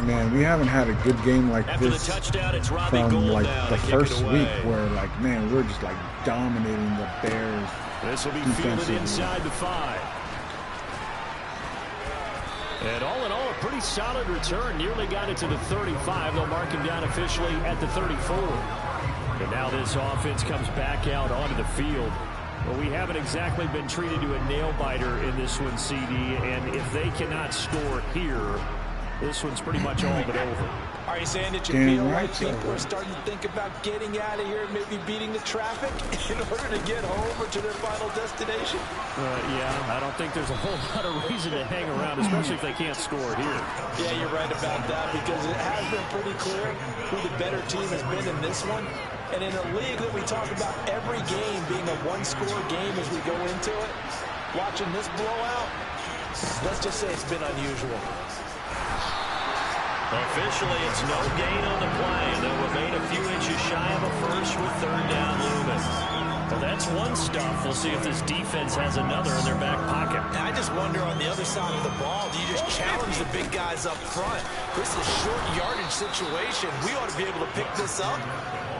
Man, we haven't had a good game like After this the touchdown, it's Robbie from Gould like now the to kick first it away. week where like, man, we're just like dominating the Bears. This will be fielded inside the 5. And all in all, a pretty solid return. Nearly got it to the 35. They'll mark him down officially at the 34. And now this offense comes back out onto the field. Well, we haven't exactly been treated to a nail-biter in this one, CD. And if they cannot score here, this one's pretty much all but over. Are you saying that you Damn feel right, like people are starting to think about getting out of here, maybe beating the traffic in order to get home or to their final destination? Yeah, I don't think there's a whole lot of reason to hang around, especially if they can't score here. Yeah, you're right about that, because it has been pretty clear who the better team has been in this one. And in a league that we talk about every game being a one-score game as we go into it, watching this blowout, let's just say it's been unusual. Officially, it's no gain on the play. They'll remain a few inches shy of a first with third down looming. Well, that's one stuff. We'll see if this defense has another in their back pocket. And I just wonder on the other side of the ball, do you just challenge the big guys up front? This is a short yardage situation. We ought to be able to pick this up.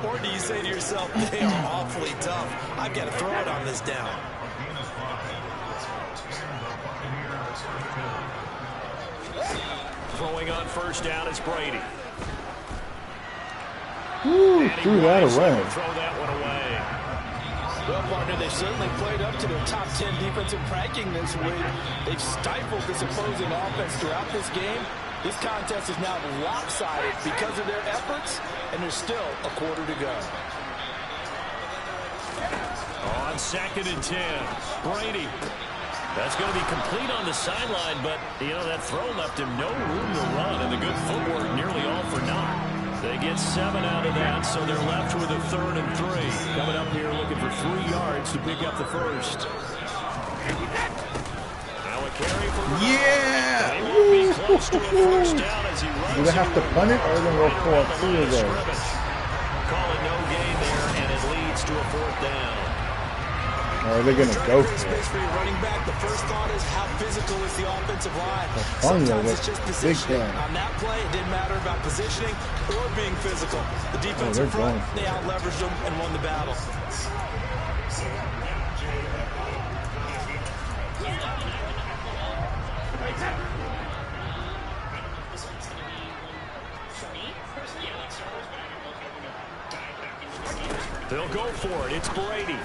Or do you say to yourself, they are awfully tough. I've got to throw it on this down. Throwing on first down is Brady. Woo, threw that away. Throw that one away. Well, partner, they've certainly played up to their top 10 defensive ranking this week. They've stifled this opposing offense throughout this game. This contest is now lopsided because of their efforts, and there's still a quarter to go. On 2nd and 10, Brady. That's going to be complete on the sideline, but, you know, that throw left him no room to run, and the good footwork nearly all for naught. They get 7 out of that, so they're left with a 3rd and 3. Coming up here looking for 3 yards to pick up the first. Now a carry for Yeah! He won't be close to a first down as he runs. Do they have to punt it, or are they going to go for a field goal? Call it no gain there, and it leads to a 4th down. Or are they going to go for it? Space for your running back. The first thought is how physical is the offensive line. Sometimes Sometimes it's just big positioning. play. On that play, it didn't matter about positioning or being physical. The defense they're in front, going for they it. out-leveraged them and won the battle. They'll go for it. It's Brady.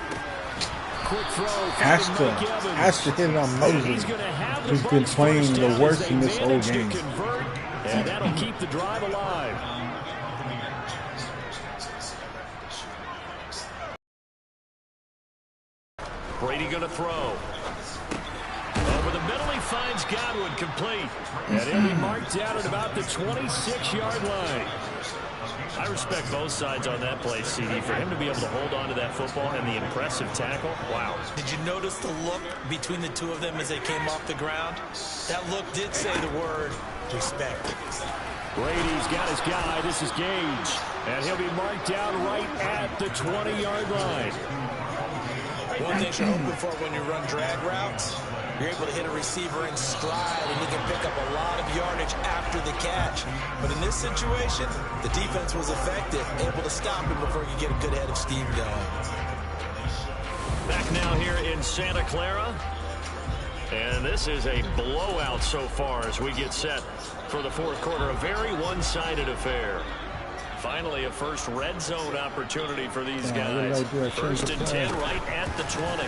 Quick throw. Has to hit it on Moses. He's been playing the worst in this whole game. And that'll keep the drive alive. Brady going to throw. Over the middle, he finds Godwin complete. And he'll be marked down at about the 26-yard line. I respect both sides on that play, CD. For him to be able to hold on to that football and the impressive tackle, wow. Did you notice the look between the two of them as they came off the ground? That look did say the word respect. Brady's got his guy. This is Gage. And he'll be marked down right at the 20-yard line. One thing you're hoping for when you run drag routes, you're able to hit a receiver in stride, and you can pick up a lot of yardage after the catch. But in this situation, the defense was effective, able to stop him before you get a good head of steam going. Back now here in Santa Clara. And this is a blowout so far as we get set for the fourth quarter. A very one-sided affair. Finally, a first red zone opportunity for these guys. First and 10 right at the 20.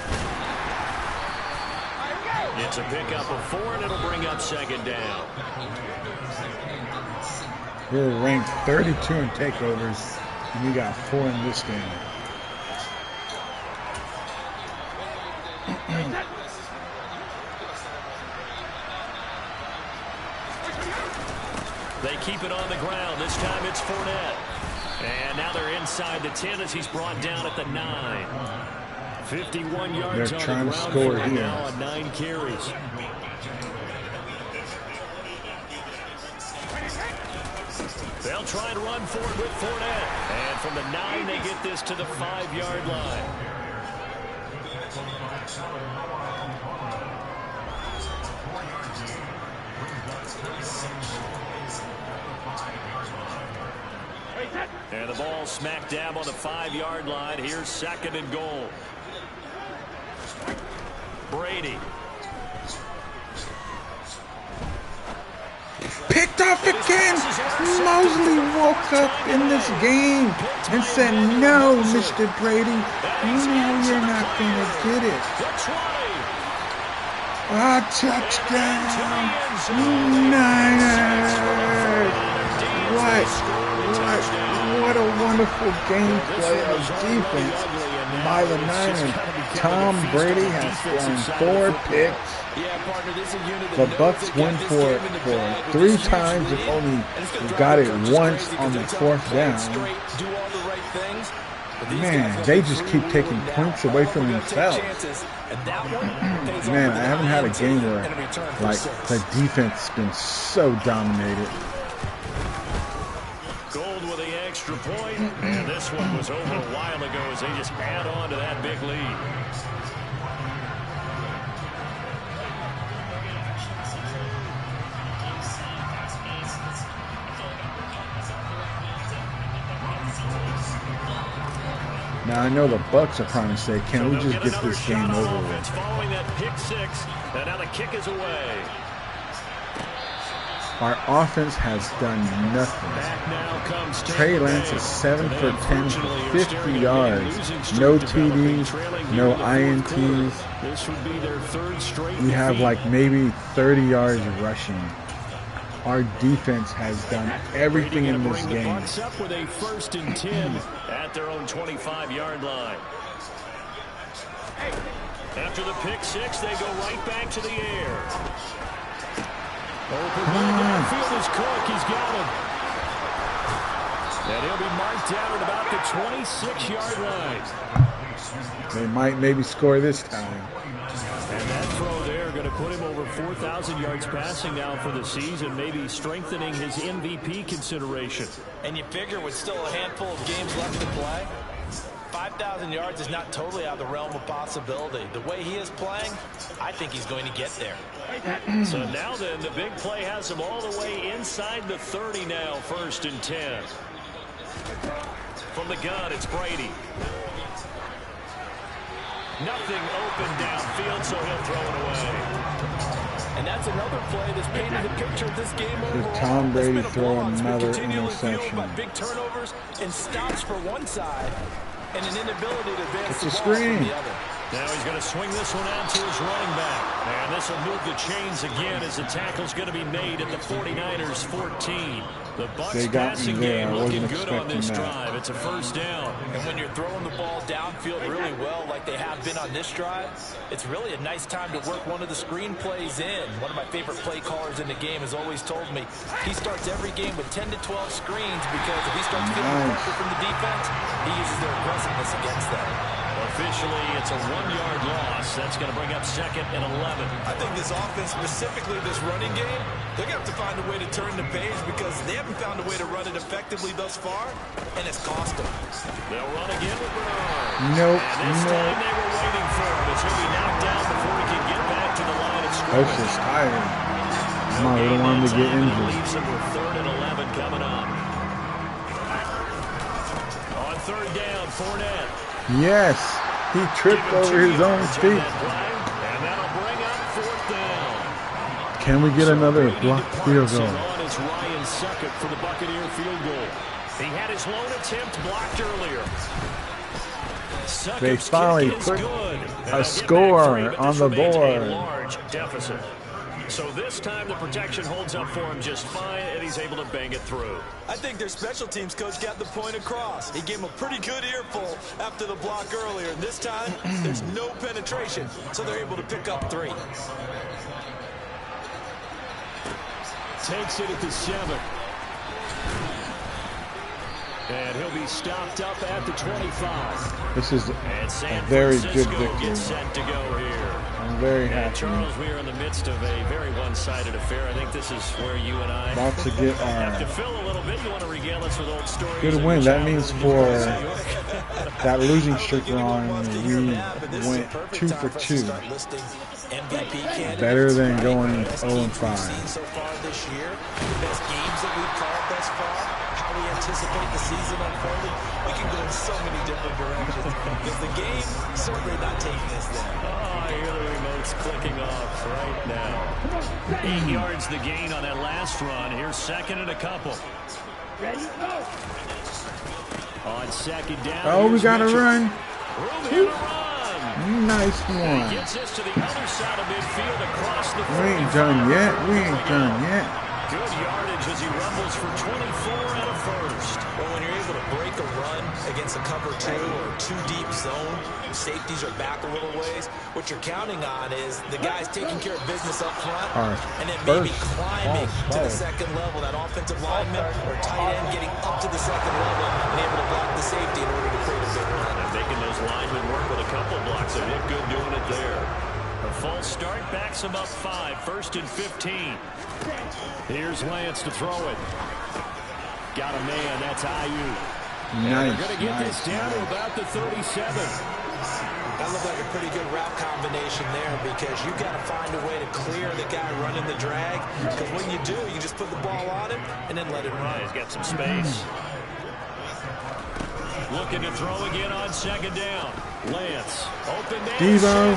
It's a pickup of 4, and it'll bring up second down. We're ranked 32 in takeovers, and we got 4 in this game. They keep it on the ground. This time it's Fournette. And now they're inside the 10 as he's brought down at the 9. 51 yards They're on trying the to ground score for him here. now on 9 carries. They'll try and run forward with Fournette. And from the 9, they get this to the 5-yard line. And the ball smack dab on the 5-yard line. Here's second and goal. Brady. Picked off again. Mosley woke up in this game and said, "No, Mr. Brady, you know you're not going to get it." A touchdown, Niners! What a wonderful gameplay of defense by the Niners. Tom Brady has thrown 4 picks. The Bucs went for 3 times and only got it once on the 4th down. Man, they just keep taking points away from themselves. Man, I haven't had a game where like the defense has been so dominated. Gold with the extra point, and this one was over a while ago as they just add on to that big lead. Now I know the Bucs are trying to say, "Can we just get this game over with?" Following that pick 6, and now the kick is away. Our offense has done nothing. Trey Lance is 7 for 10 for 50 yards. No TDs, no INTs. We have like maybe 30 yards rushing. Our defense has done everything in this game. Up with a 1st and 10 at their own 25-yard line. After the pick 6, they go right back to the air. Open downfield is Cook. He's got him. And he'll be marked down at about the 26-yard line. They might maybe score this time. And that throw there going to put him over 4,000 yards passing now for the season, maybe strengthening his MVP consideration. And you figure with still a handful of games left to play, 5,000 yards is not totally out of the realm of possibility. The way he is playing, I think he's going to get there. So now then, the big play has him all the way inside the 30 now, 1st and 10. From the gun, it's Brady. Nothing open downfield, so he'll throw it away. And that's another play that's painted the picture of this game overall. Tom Brady throw another interception. By big turnovers and stops for one side and an inability to advance it's the a ball screen. from the other. Now he's going to swing this one out to his running back. And this will move the chains again as the tackle's going to be made at the 49ers 14. The Bucs passing game looking good on this drive. It's a 1st down. And when you're throwing the ball downfield really well like they have been on this drive, it's really a nice time to work one of the screen plays in. One of my favorite play callers in the game has always told me he starts every game with 10 to 12 screens because if he starts feeling pressure from the defense, he uses their aggressiveness against them. Officially, it's a 1-yard loss. That's going to bring up 2nd and 11. I think this offense, specifically this running game, they're going to have to find a way to turn the page because they haven't found a way to run it effectively thus far, and it's cost them. They'll run again with Bernard. Nope. And this time they were waiting for him as he'll be knocked down before he can get back to the line of scrimmage. Coach is tired. Come on, we don't want him to get injured. Leaves him with 3rd and 11 coming up. On 3rd down, Fournette. Yes, he tripped over his own feet. And that'll bring up 4th down. Can we get another blocked field goal? On is Ryan Suckett for the Buccaneer field goal. He had his lone attempt blocked earlier. They finally put a score on the board. Large deficit. So this time the protection holds up for him just fine, and he's able to bang it through. I think their special teams coach got the point across. He gave him a pretty good earful after the block earlier. And this time, there's no penetration, so they're able to pick up 3. Takes it at the 7. And he'll be stopped up at the 25. This is a very good victory. Set to go here. I'm very happy. Charles, we are in the midst of a very one-sided affair. I think this is where you and I about to get have to fill a little bit. You want to regale us with old stories. Good win. That means for that losing streak we're on, we went 2 for 2. Better than going 0-5. So far this year, the best games that we've called thus far, how we anticipate the season unfolding, we can go in so many different directions. Because the game certainly not taking us there. Oh, I hear the remote's clicking off right now. 8 yards the gain on that last run. Here's 2nd and a couple. Ready, go. On 2nd down. Oh, we got to run. Room here to run. Nice one. Gets this to the other side of midfield across the 45. We ain't done yet. We ain't done yet. Good yardage as he rumbles for 24 and a first. Well, when you're able to break a run against a cover 2 or 2 deep zone, safeties are back a little ways. What you're counting on is the guys taking care of business up front, and then maybe climbing to the 2nd level. That offensive lineman or tight end getting up to the 2nd level and able to block the safety in order to create a big run. And making those linemen work with a couple blocks. They look good doing it there. A false start backs him up 5. 1st and 15. Here's Lance to throw it. Got a man. That's Ayuk. Nice. They're going to get this down to about the 37. That looked like a pretty good route combination there because you got to find a way to clear the guy running the drag. Because when you do, you just put the ball on him and then let him run. He's got some space. Looking to throw again on 2nd down. Lance. Open man. Devo.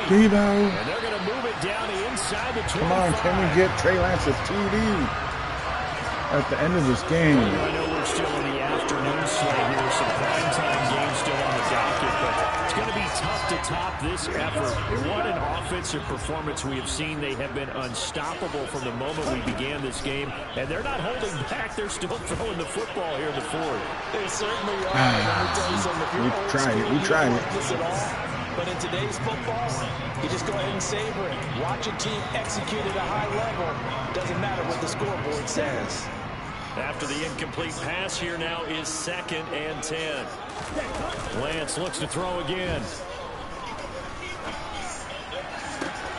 Devo. And they're going to move it down to inside the 25. Come on, can we get Trey Lance a TD at the end of this game? I know we're still in the afternoon slate here. Some primetime games still on the docket, but it's going to be tough to top this effort. What an offensive performance we have seen. They have been unstoppable from the moment we began this game, and they're not holding back. They're still throwing the football here in the 4th. They certainly are. Let me tell you something. We tried it. We tried it. But in today's football, you just go ahead and savor it. Watch a team execute at a high level. Doesn't matter what the scoreboard says. After the incomplete pass here now is 2nd and 10. Lance looks to throw again.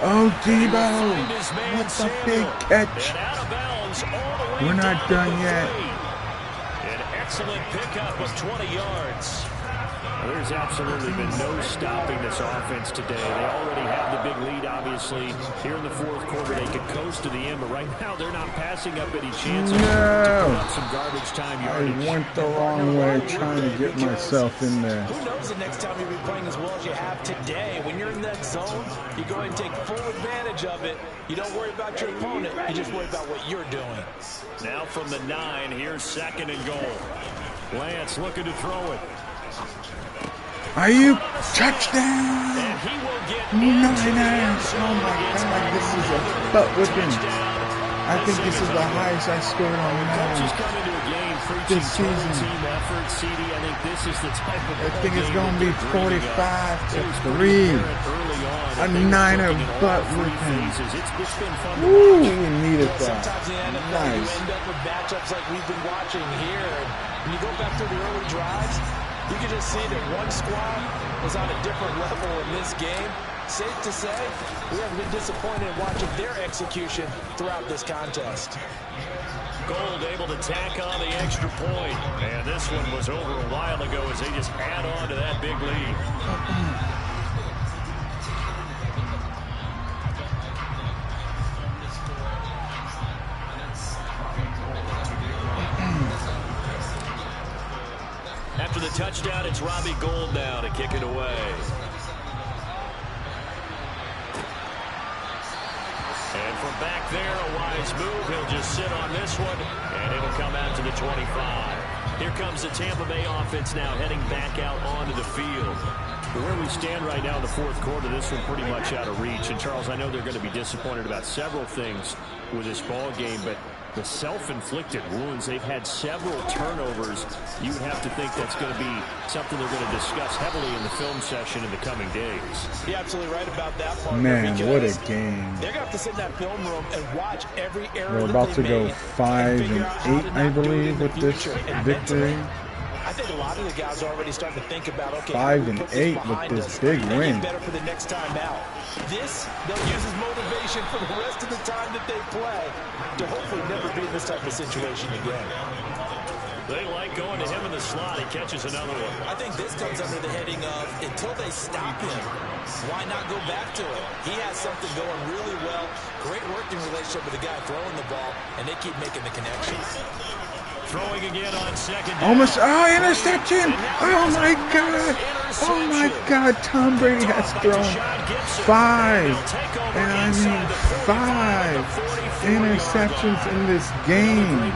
Oh, Devo. What a big catch. We're not done yet. An excellent pickup of 20 yards. There's absolutely been no stopping this offense today. They already have the big lead, obviously. Here in the 4th quarter, they could coast to the end, but right now they're not passing up any chances to put up some garbage time yardage. I went the wrong way trying to get myself in there. Who knows the next time you'll be playing as well as you have today. When you're in that zone, you go ahead and take full advantage of it. You don't worry about your opponent. You just worry about what you're doing. Now from the 9, here's 2nd and goal. Lance looking to throw it. Ayuk, touchdown! And he will get Niners! Oh my God, this is a butt whipping. I think this is the highest I scored on Madden this season. I think it's going to be 45-3. A Niner butt whipping. Woo, we needed that. Nice. You end up with matchups like we've been watching here. When you go back through the early drives, you can just see that one squad is on a different level in this game. Safe to say, we haven't been disappointed in watching their execution throughout this contest. Gold able to tack on the extra point. And this one was over a while ago as they just add on to that big lead. After the touchdown, it's Robbie Gould now to kick it away. And from back there, a wise move. He'll just sit on this one, and it'll come out to the 25. Here comes the Tampa Bay offense now heading back out onto the field. Where we stand right now in the fourth quarter, this one pretty much out of reach. And, Charles, I know they're going to be disappointed about several things with this ball game, but the self-inflicted wounds, they've had several turnovers. You would have to think that's going to be something they're going to discuss heavily in the film session in the coming days. You're absolutely right about that part. Man, what a game. They're going to have to sit in that film room and watch every error. We're about to go 5-8, I believe, with this victory. I think a lot of the guys are already starting to think about, okay, 5-8 with this big win. Better for the next time out. This, they'll use as motivation for the rest of the time that they play to hopefully never be in this type of situation again. They like going to him in the slot. He catches another one. I think this comes under the heading of, until they stop him, why not go back to it? He has something going really well. Great working relationship with the guy throwing the ball, and they keep making the connections. Throwing again on second down. Almost, interception! Oh my God! Oh my God! Tom Brady has thrown 5 interceptions in this game.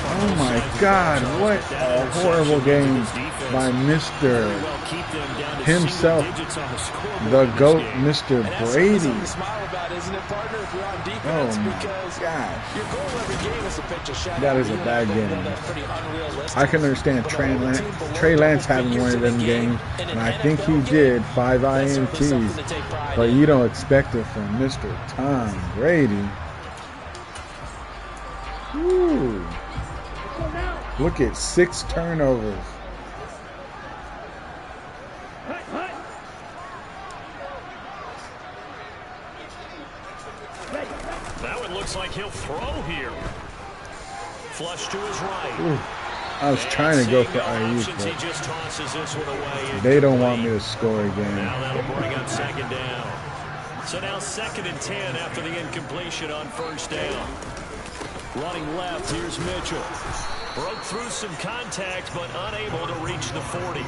Oh my God! What a horrible game by Mr. himself, the GOAT, Mr. Brady. Oh my gosh. That is a bad game. I can understand Trey Lance having one of them games, and I think he did 5 INTs, but you don't expect it from Mr. Tom Brady. Woo. Look at 6 turnovers. That one looks like he'll throw here. Flush to his right. Ooh, I was trying to go for IU, but they don't want me to score again. Now that'll bring up second down. So now 2nd and 10 after the incompletion on first down. Running left, here's Mitchell. Broke through some contact, but unable to reach the 40.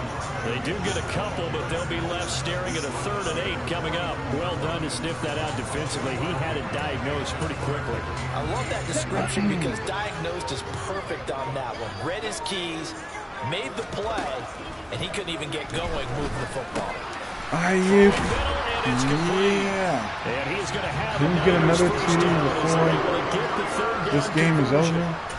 They do get a couple, but they'll be left staring at a 3rd and 8 coming up. Well done to sniff that out defensively. He had it diagnosed pretty quickly. I love that description because diagnosed is perfect on that one. Read his keys, made the play, and he couldn't even get going moving the football. IU, yeah. And he's going to have Can you get another TD before this game is over?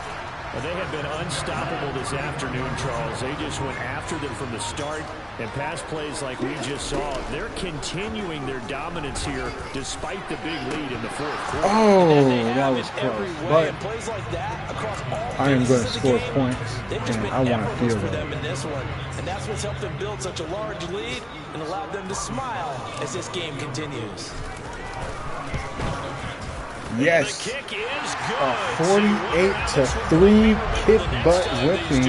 Well, they have been unstoppable this afternoon, Charles. They just went after them from the start, and pass plays like we just saw. They're continuing their dominance here despite the big lead in the fourth quarter. Oh, that was close. But I am going to score points, and I want to feel that. And that's what's helped them build such a large lead and allowed them to smile as this game continues. Yes, a 48-3 kick butt whipping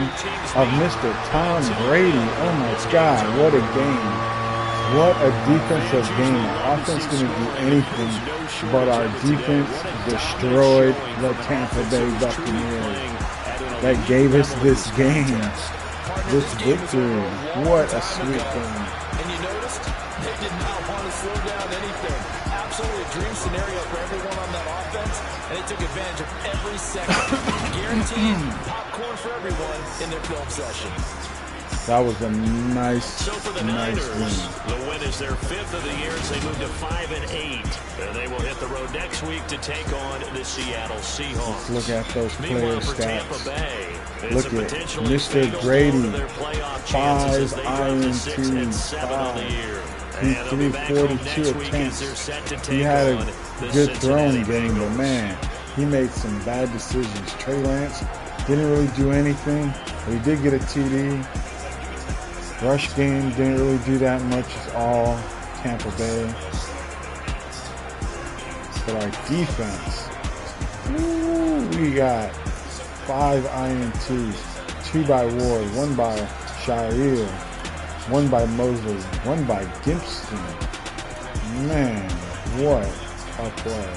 of Mr. Tom Brady. Oh my God, what a game. What a defensive game. Our offense didn't do anything, but our defense destroyed the Tampa Bay Buccaneers. That gave us this game, this victory. What a sweet game. And you noticed they did not want to slow down anything. Absolutely a dream scenario for everyone on that offense, and they took advantage of every second. Guaranteed popcorn for everyone in their film session. That was a nice win. The win is their 5th of the year as they move to 5-8. And they will hit the road next week to take on the Seattle Seahawks. Let's look at those player stats. Look at Mr. Brady, 5 INTs, 5. He threw 42 attempts. He had a good throwing game, but man, he made some bad decisions. Trey Lance didn't really do anything, but he did get a TD. Rush game didn't really do that much. It's all Tampa Bay. But our defense, we got 5 INTs, 2 by Ward, 1 by Shair, 1 by Mosley, 1 by Gibson. Man, what a play.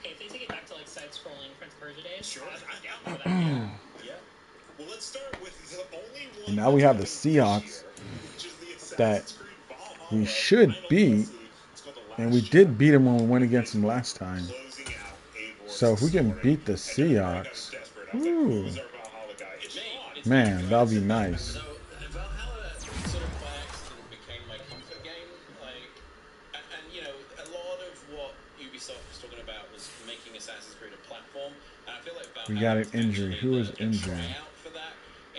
If they take it back to like side-scrolling Prince Persia days, sure, I'm down for that. Yeah. Well, let's start with the only one. And now we have the Seahawks that we should beat, And we did beat them when we went against them last time. So if we can beat the Seahawks, ooh, man, that'll be nice. So Valhalla sort of by accident became my comfort game. Like, and you know, a lot of what Ubisoft was talking about was making Assassin's Creed a platform, and I feel like We Valhalla got an was injury. actually Who is the injured? tryout for that.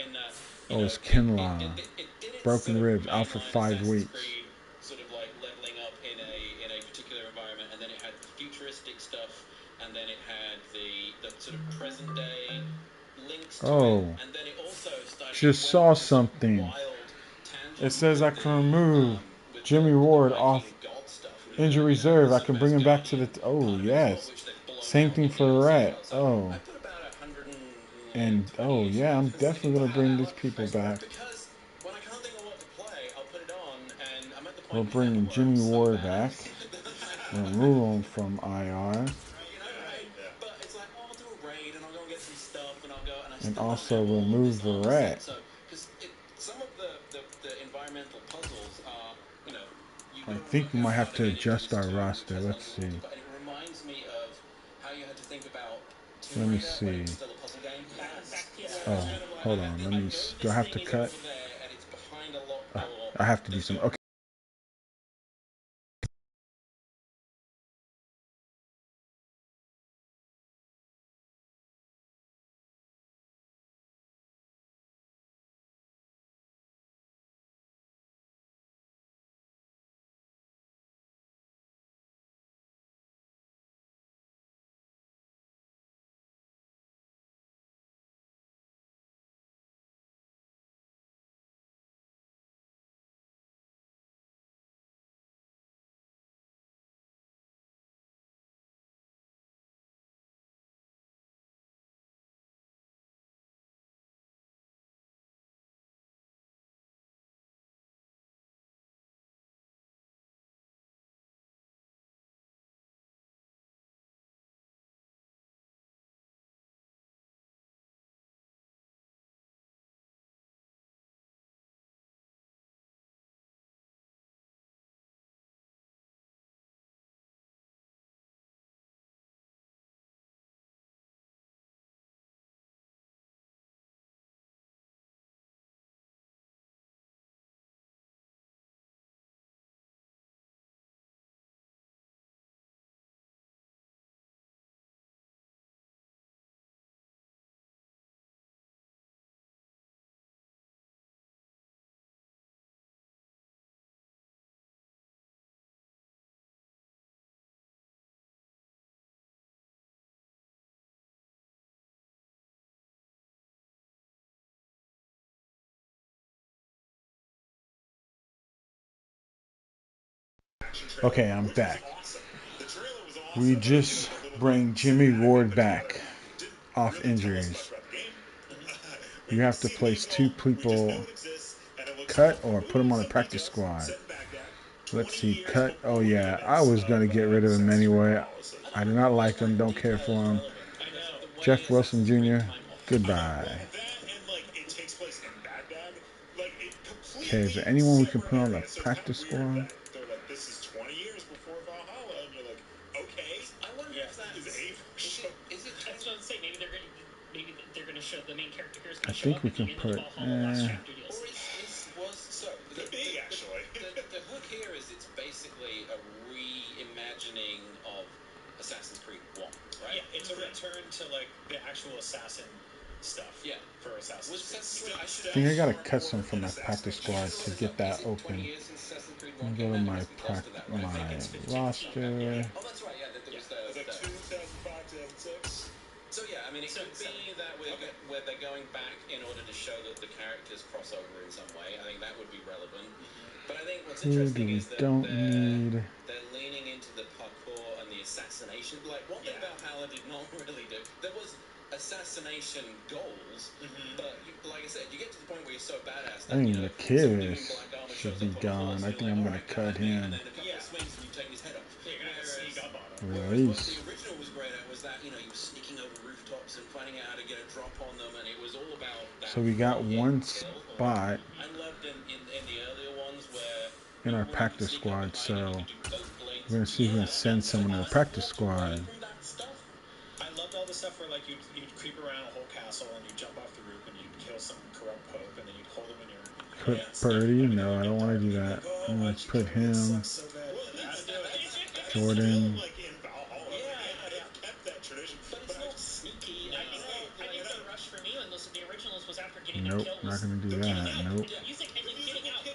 In that, you Oh, know, it's Kinlaw. it did its Broken sort of ribs, out for mainline 5 Assassin's weeks. Creed, sort of like leveling up in a particular environment, and then it had the futuristic stuff, and then it had the sort of present day links to Oh, it, and then it also started. just It went saw on some something. wild tangent It says I with can remove with Jimmy Ward Viking off god stuff. injury reserve. I can bring him back to the. Oh, yes. Same thing for Rat. Oh. I put about 100 And, oh, yeah, I'm definitely going to bring these people back. because when I can't think of what to play, I'll put it on, and I'm at the We'll point bring now Jimmy where I'm Ward so back. bad. Remove him from IR. You know, but it's like, oh, I'll do a raid and I'll go and get some stuff and I'll go and I And still also don't have all remove this the armor rat. set. So, because some of the environmental puzzles are, you know, you I go think work we out might how have to to get into adjust this our tomb, roster. which has Let's see. underwater, but it reminds me of how you had to think about Tomb Let me Raider when it see. was still a puzzle game. Oh, hold on. Let me. Do I have to cut? Over there and it's behind a locked door. I have to do some. Okay. Okay, I'm back. We just bring Jimmy Ward back off injuries. You have to place 2 people cut or put them on a practice squad. Let's see, cut. Oh yeah, I was gonna get rid of him anyway. I do not like him. Don't care for him. Jeff Wilson Jr. Goodbye. Okay, is there anyone we can put on the practice squad? This is 20 years before Valhalla, and you're like, okay. I wonder if that is it. That's what I'm saying. Maybe they're gonna show the main character here is I gonna show think up we at the can end put. of the Valhalla last chapter DLC. Or was so Could be, actually. the hook here is it's basically a reimagining of Assassin's Creed 1, right? Yeah, it's a return to like the actual assassin stuff. Yeah. For Assassin's Creed. I think I gotta cut some from my practice squad to get that open. Let me go to my roster. Oh, that's right. Yeah, there was Was that 2005, 2006? So yeah, I mean, it could be that where they're going back in order to show that the characters cross over in some way. I think that would be relevant. But I think what's interesting is that they're leaning into the parkour and the assassination. Like one thing Valhalla did not really do. There was assassination goals, but like I said, you get to the point where you're so badass that I think the kid should be gone. I think I'm gonna cut him. Release. The original was great at was that, you know, you were sneaking over rooftops and finding out how to get a drop on them, and it was all about that. So we got one spot I loved in the earlier ones where in our practice squad, so We're gonna see if we can send someone to the practice squad. I loved all the stuff where like you'd creep around a whole castle and you'd jump off the roof and you'd kill some corrupt pope and then you'd hold him in your Put hands. Birdie? No, I don't want to do that. I'm gonna put him. Jordan. Like in Valhalla, they kept that tradition. But it's not sneaky. I think the rush for me in those the originals was after getting Nope, kills. not gonna do that. Nope. You think getting out?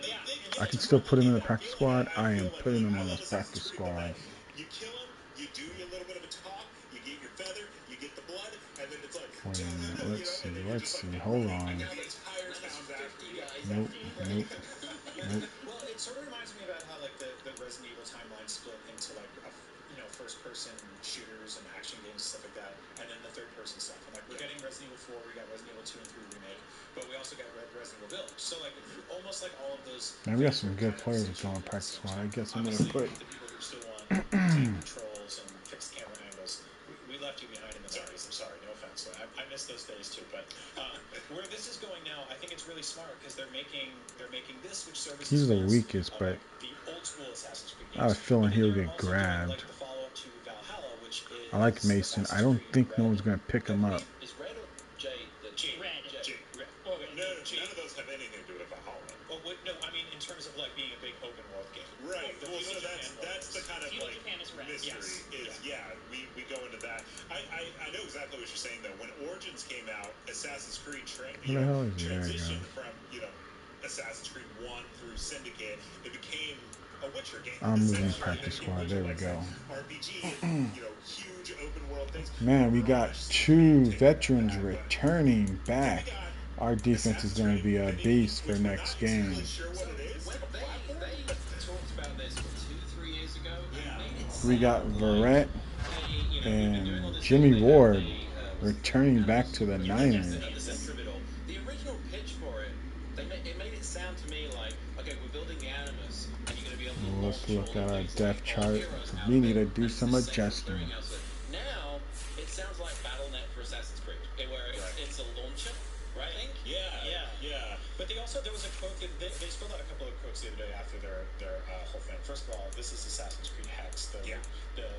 Yeah. I can still put him in the practice squad. I am putting him on the practice squad. You kill him, you do a little bit of a talk, you get your feather, you get the blood, and then it's like. Wait a minute. Let's see. Hold on. Nope. Well, it sort of reminds me about how like the Resident Evil timeline split into like first-person shooters and action games and stuff like that, and then the third-person stuff. And like we're getting Resident Evil 4, we got Resident Evil 2 and 3 remake, but we also got Resident Evil Village. So like almost like all of those. Man, we got some good players to go on practice squad. I guess I'm gonna put. The people who still want take controls and fix camera angles. We left you behind in the 90s. I'm sorry, no offense. I miss those days too. But where this is going now, I think it's really smart because they're making this, which services. He's the weakest, but the old school Assassin's Creed games. I have a feeling he'll get grabbed. I like Mason. I don't think no one's gonna pick him up. Is Red or J? Red. Well, none of those have anything to do with Valhalla. Oh, no, I mean in terms of like being a big open world game. Right. Well, so that's the kind of like mystery. We go into that. I know exactly what you're saying though. When Origins came out, Assassin's Creed transitioned from Assassin's Creed 1 through Syndicate. It became a Witcher game. I'm moving practice squad. There we go. RPG, huge open world things. Man, we got 2 veterans returning back. Our defense is going to be a beast for next game. They talked about this 2-3 years ago. We got Verrett and Jimmy Ward returning back to the Niners. The original pitch for it, it made it sound to me like, okay, we're building the Animus, and you're going to be able to Let's look at our depth chart. We need to do some adjusting. Now, it sounds like Battle.net for Assassin's Creed, where it's a launcher, right? Yeah. But there was a quote, they spilled out a couple of quotes the other day after their whole thing. First of all, this is Assassin's Creed Hex, the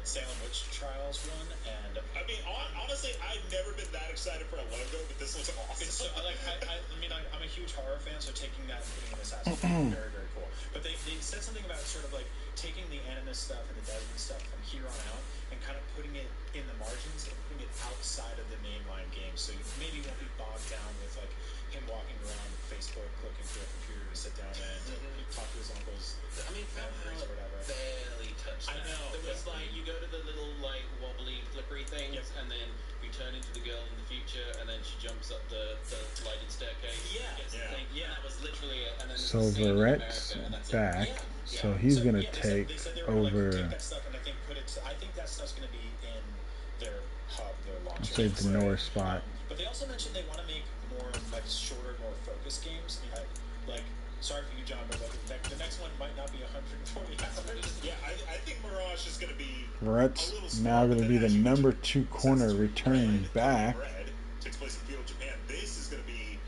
Salem Witch Trials one, and I mean, honestly, I've never been that excited for a logo, but this looks awesome. So, I'm a huge horror fan, so taking that and putting it in Assassin's Creed is very, very cool. But they said something about sort of like taking the Animus stuff and the Desmond stuff from here on out and kind of putting it in the margins and putting it outside of the mainline game, so you maybe won't be bogged down with like him walking around Facebook looking for a computer to sit down and talk to his uncles. I mean, Valhalla barely touched that. I know. There was like, you go to the little like wobbly, flippery things, and then you turn into the girl in the future, and then she jumps up the lighted staircase. That was literally it. And then So Verrett's back, so he's going to take over. I think that stuff's going to be in their hub, their launcher. Say the North spot. But they also mentioned they want to make more like shorter, more focused games. Like, sorry for you, John, but like, the next one might not be 140 hours. Yeah, I think Mirage is going to be. Verrett's now going to be the number 2 corner returning back. Takes place in Field, Japan. This is going to be.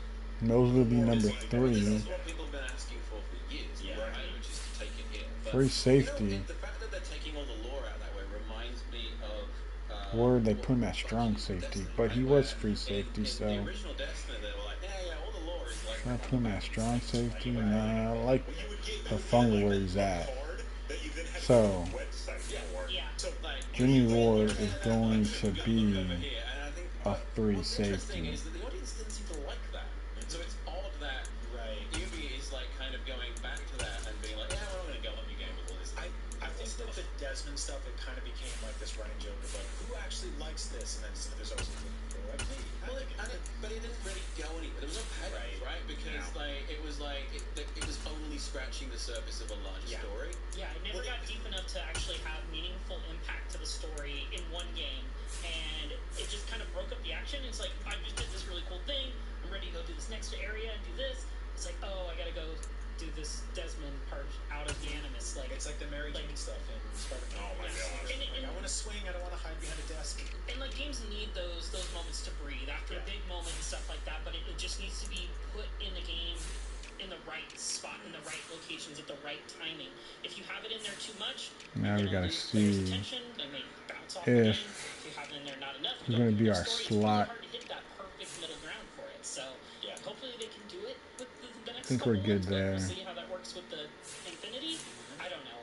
Those will be number 3. This is what people have been asking for years, right? Which is to take it here. But, Free safety. The fact that they're taking all the lore out that way reminds me of. Or they put him at strong safety, but he was free safety, so. In the original Destiny, they were like, all the lore is like. Should I put him at strong safety? Nah, I like the fungal where he's at. So, Jimmy Ward is going to be a free safety. The audience didn't seem to like that. So it's odd that Yubi is like kind of going back to that and being like, we're not going to go on your game with all this. I think that the Desmond stuff, it kind of became like this running joke of like, who actually likes this? And then there's always people like me. But it didn't really go anywhere. There was no payoff, right? Because it was only scratching the surface of a larger story. Yeah, it never got deep enough to actually have meaningful impact to the story in one game, and it just kind of broke up the action. It's like, I just did this really cool thing, I'm ready to go do this next area and do this. It's like, oh, I gotta go do this Desmond part out of the Animus. Like, it's like the Mary Jane stuff in Spider-Man. Oh my gosh. And I want to swing, I don't want to hide behind a desk. And like, games need those moments to breathe after a big moment and stuff like that, but it just needs to be put in the game in the right spot, in the right locations, at the right timing. If you have it in there too much, now we gotta see attention, they may bounce off if you have it in there not enough, he's gonna be our story, slot. It's really hard to hit that perfect middle ground for it. So yeah, hopefully they can do it with the next I think we're good there. We'll see how that works with the Infinity. I don't know.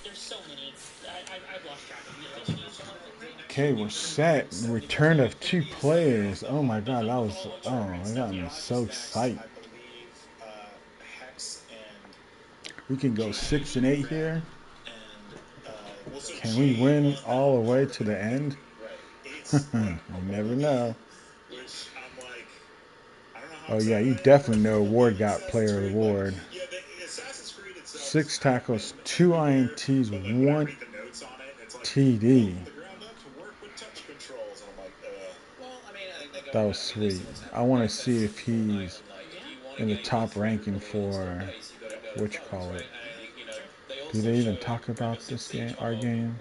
There's so many. I've lost track of the Okay, we're set. Return of 2 players. Oh my god, that was that got me so excited. We can go 6 and 8 here. Can we win all the way to the end? You never know. Oh yeah, you definitely know Ward got player of the award. 6 tackles, 2 INTs, 1 TD. That was sweet. I want to see if he's in the top ranking for what you call it. Do they even talk about this game, our game?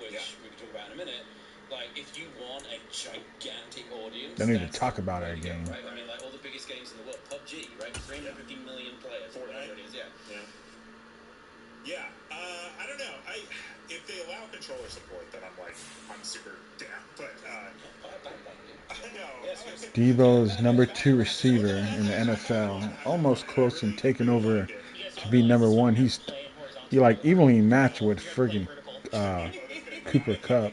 They don't even talk about our game. I mean, like all the biggest games in the world, PUBG, right? 350 million players. Yeah, I don't know. If they allow controller support, then I'm super down. But I know. Debo's number 2 receiver in the NFL, almost close and taking over to be number 1. He like evenly matched with friggin' Cooper Kupp.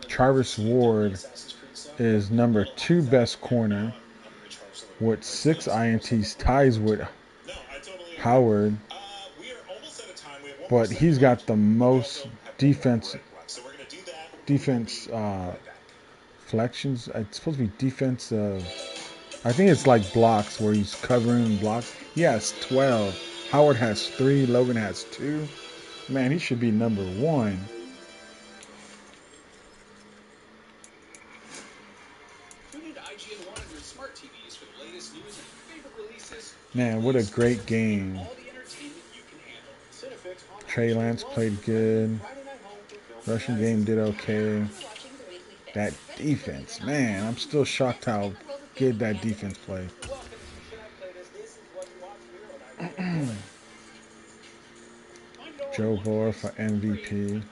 Travis Ward is number 2 best corner with 6 INTs, ties with Howard, but he's got the most defense flexions. It's supposed to be defensive. I think it's like blocks where he's covering blocks. He has 12. Howard has 3. Logan has 2. Man, he should be number 1. Man, what a great game. Trey Lance played good. Rushing game did okay. That defense, man, I'm still shocked how good that defense played. Joe Burrow for MVP.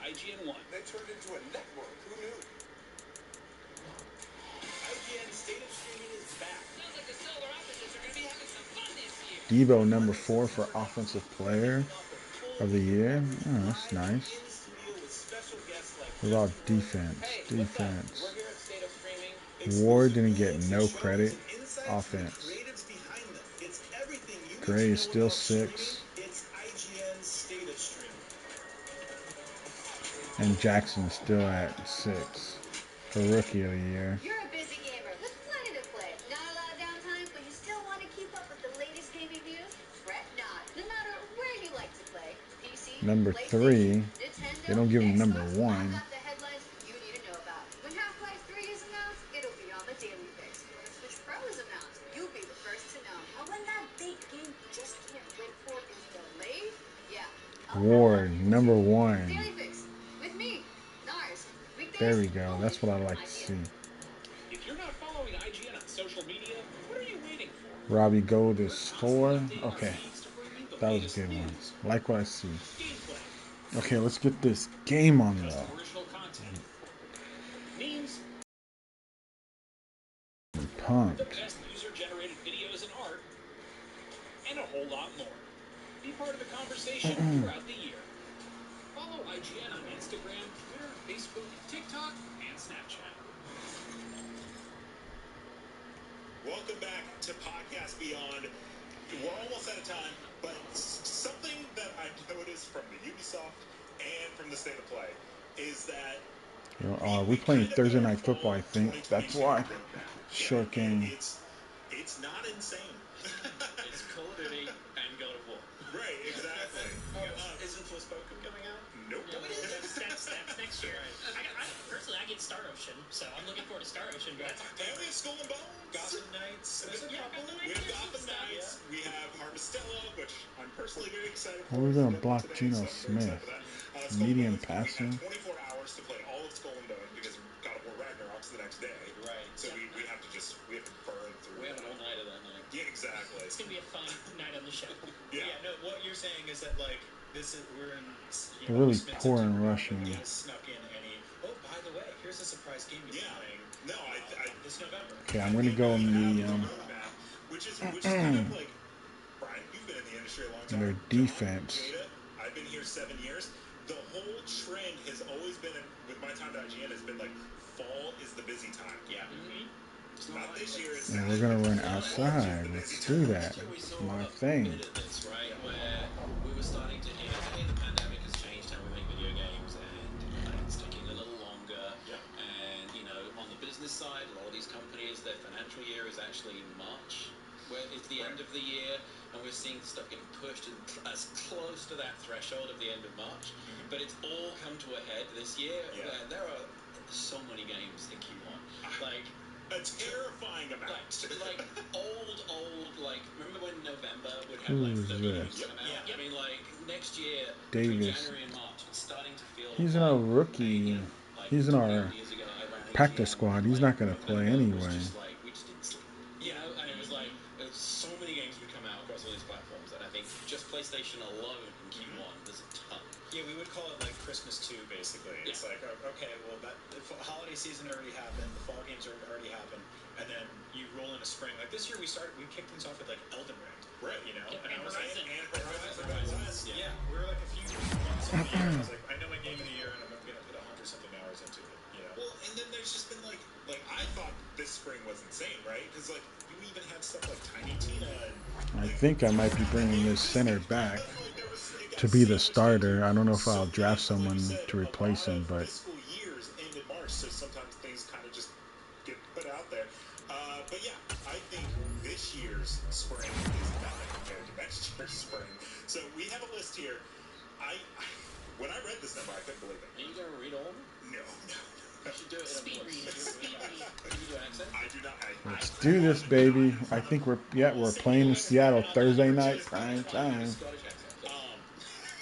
Debo number 4 for offensive player of the year. Oh, that's nice. What about defense? Ward didn't get no credit. Offense. Gray is still 6. And Jackson is still at 6 for Rookie of the Year. You're a busy gamer with plenty to play. Not a lot of downtime, but you still want to keep up with the latest gaming news? Fret not. No matter where you like to play. PC, number 3. They don't give him number 1. The headlines you need to know about. When Half-Life 3 is announced, it'll be on the Daily Fix. When Switch Pro is announced, you'll be the first to know. And when that big game you just can't wait for is delayed, yeah. Ward number 1. Daily Fix with me, Nars. There we go. That's what I like to see. If you're not following IGN on social media, what are you waiting for? Robbie Gold is 4. Okay. That was a good one. Like what I see. Okay, let's get this game on though. I'm pumped. The best user-generated videos and art, and a whole lot more. Be part of the conversation throughout the year. Follow IGN on Instagram, Twitter, Facebook, TikTok, and Snapchat. Welcome back to Podcast Beyond. We're almost out of time, but something that I noticed from the Ubisoft and from the State of Play is that we're playing Thursday Night Football, I think. That's why. Short game. It's not insane. It's Call of Duty and God of War. Right, exactly. Isn't Forspoken coming out? Nope. No, it is. That's next year. Personally, I get Star Ocean, so I'm looking forward to Star Ocean. But that's And we have Skull and Bones. Gotham Knights. We have Gotham Knights. We have Harvestella, which I'm personally very excited for. We're going to block Geno Smith. Medium passing. 24 hours to play all of Skull and Bones because God of War Ragnarok's the next day. Right. So we have to just we have to burn through. We have an all-nighter that night. Yeah, exactly. It's gonna be a fun night on the show. Yeah. No, what you're saying is that like we're in. They're really poor in rushing. Snuck in any. Oh, by the way, here's a surprise game you're playing. No, this November. Okay, I'm gonna go medium. Which is kind of like, Brian, you've been in the industry a long time. Their defense. I've been here 7 years. The whole trend has always been, with my time at IGN, has been like, fall is the busy time. Yeah. Not this year. It's And we're gonna run outside. Let's do that. It's my thing. Right, where we were starting to hear, the pandemic has changed how we make video games, and it's taking a little longer. And on the business side, a lot of these companies, their financial year is actually March, where it's the end of the year, and we're seeing stuff getting pushed as close to that threshold of the end of March. But it's all come to a head this year. There are so many games in Q1, like a terrifying amount. Like old, remember when November would have like 30 games come out? I mean, like next year, between January and March, it's starting to feel. He's in our rookie. He's in our practice squad. He's not gonna play anyway. We just didn't sleep. And it was like so many games would come out across all these platforms, and I think just PlayStation alone in Q1, there's a ton. Yeah, we would call it like Christmas 2, basically. It's like, okay, well, the holiday season already happened, the fall games already happened, and then you roll into spring. Like this year, we kicked things off with like Elden Ring, right? And Horizon. Yeah, we were like a few months in the year. I was like, I know my game of the year, and I'm gonna put 100-something hours into it. Well, and then there's just been like I thought this spring was insane, right? Because like you even had stuff like Tiny Tina. I think I might be bringing this center back to be the starter. I don't know if I'll draft someone to replace him, but years end in March, so sometimes things kind of just get put out there. But yeah, I think this year's spring is nothing compared to next year's spring. So we have a list here. When I read this number, I couldn't believe it. Are you gonna read all of them? No. You should do it in a voice. Can you do accent? I do not. let's do this, baby. I think we're playing in Seattle Thursday night, prime time.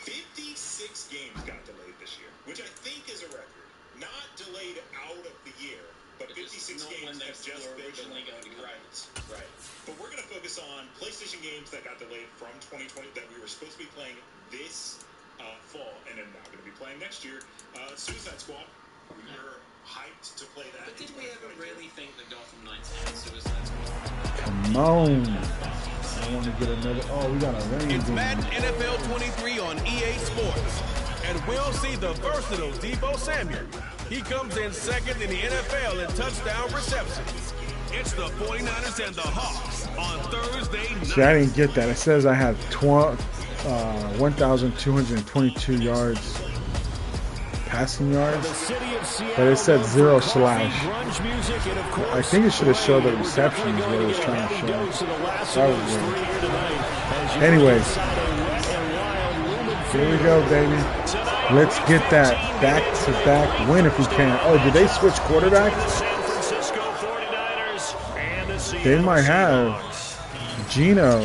56 games got delayed this year, which I think is a record. Not delayed out of the year, but 56 games have just been originally going to come. Right. But we're going to focus on PlayStation games that got delayed from 2020 that we were supposed to be playing this fall and are now going to be playing next year. Suicide Squad. We were hyped to play that. But did we ever really think that Gotham Knights had Suicide Squad? Come on. I want to get another. Oh, we got a range. It's Madden NFL 23 on EA Sports. And we'll see the versatile Deebo Samuel. He comes in second in the NFL in touchdown receptions. It's the 49ers and the Hawks on Thursday night. See, I didn't get that. It says I had 1,222 yards passing yards, but it said 0 slash. I think it should have showed the receptions what it was trying to show. That was weird. Anyways, here we go, baby. Let's get that back-to-back win if we can. Oh, did they switch quarterbacks? They might have. Gino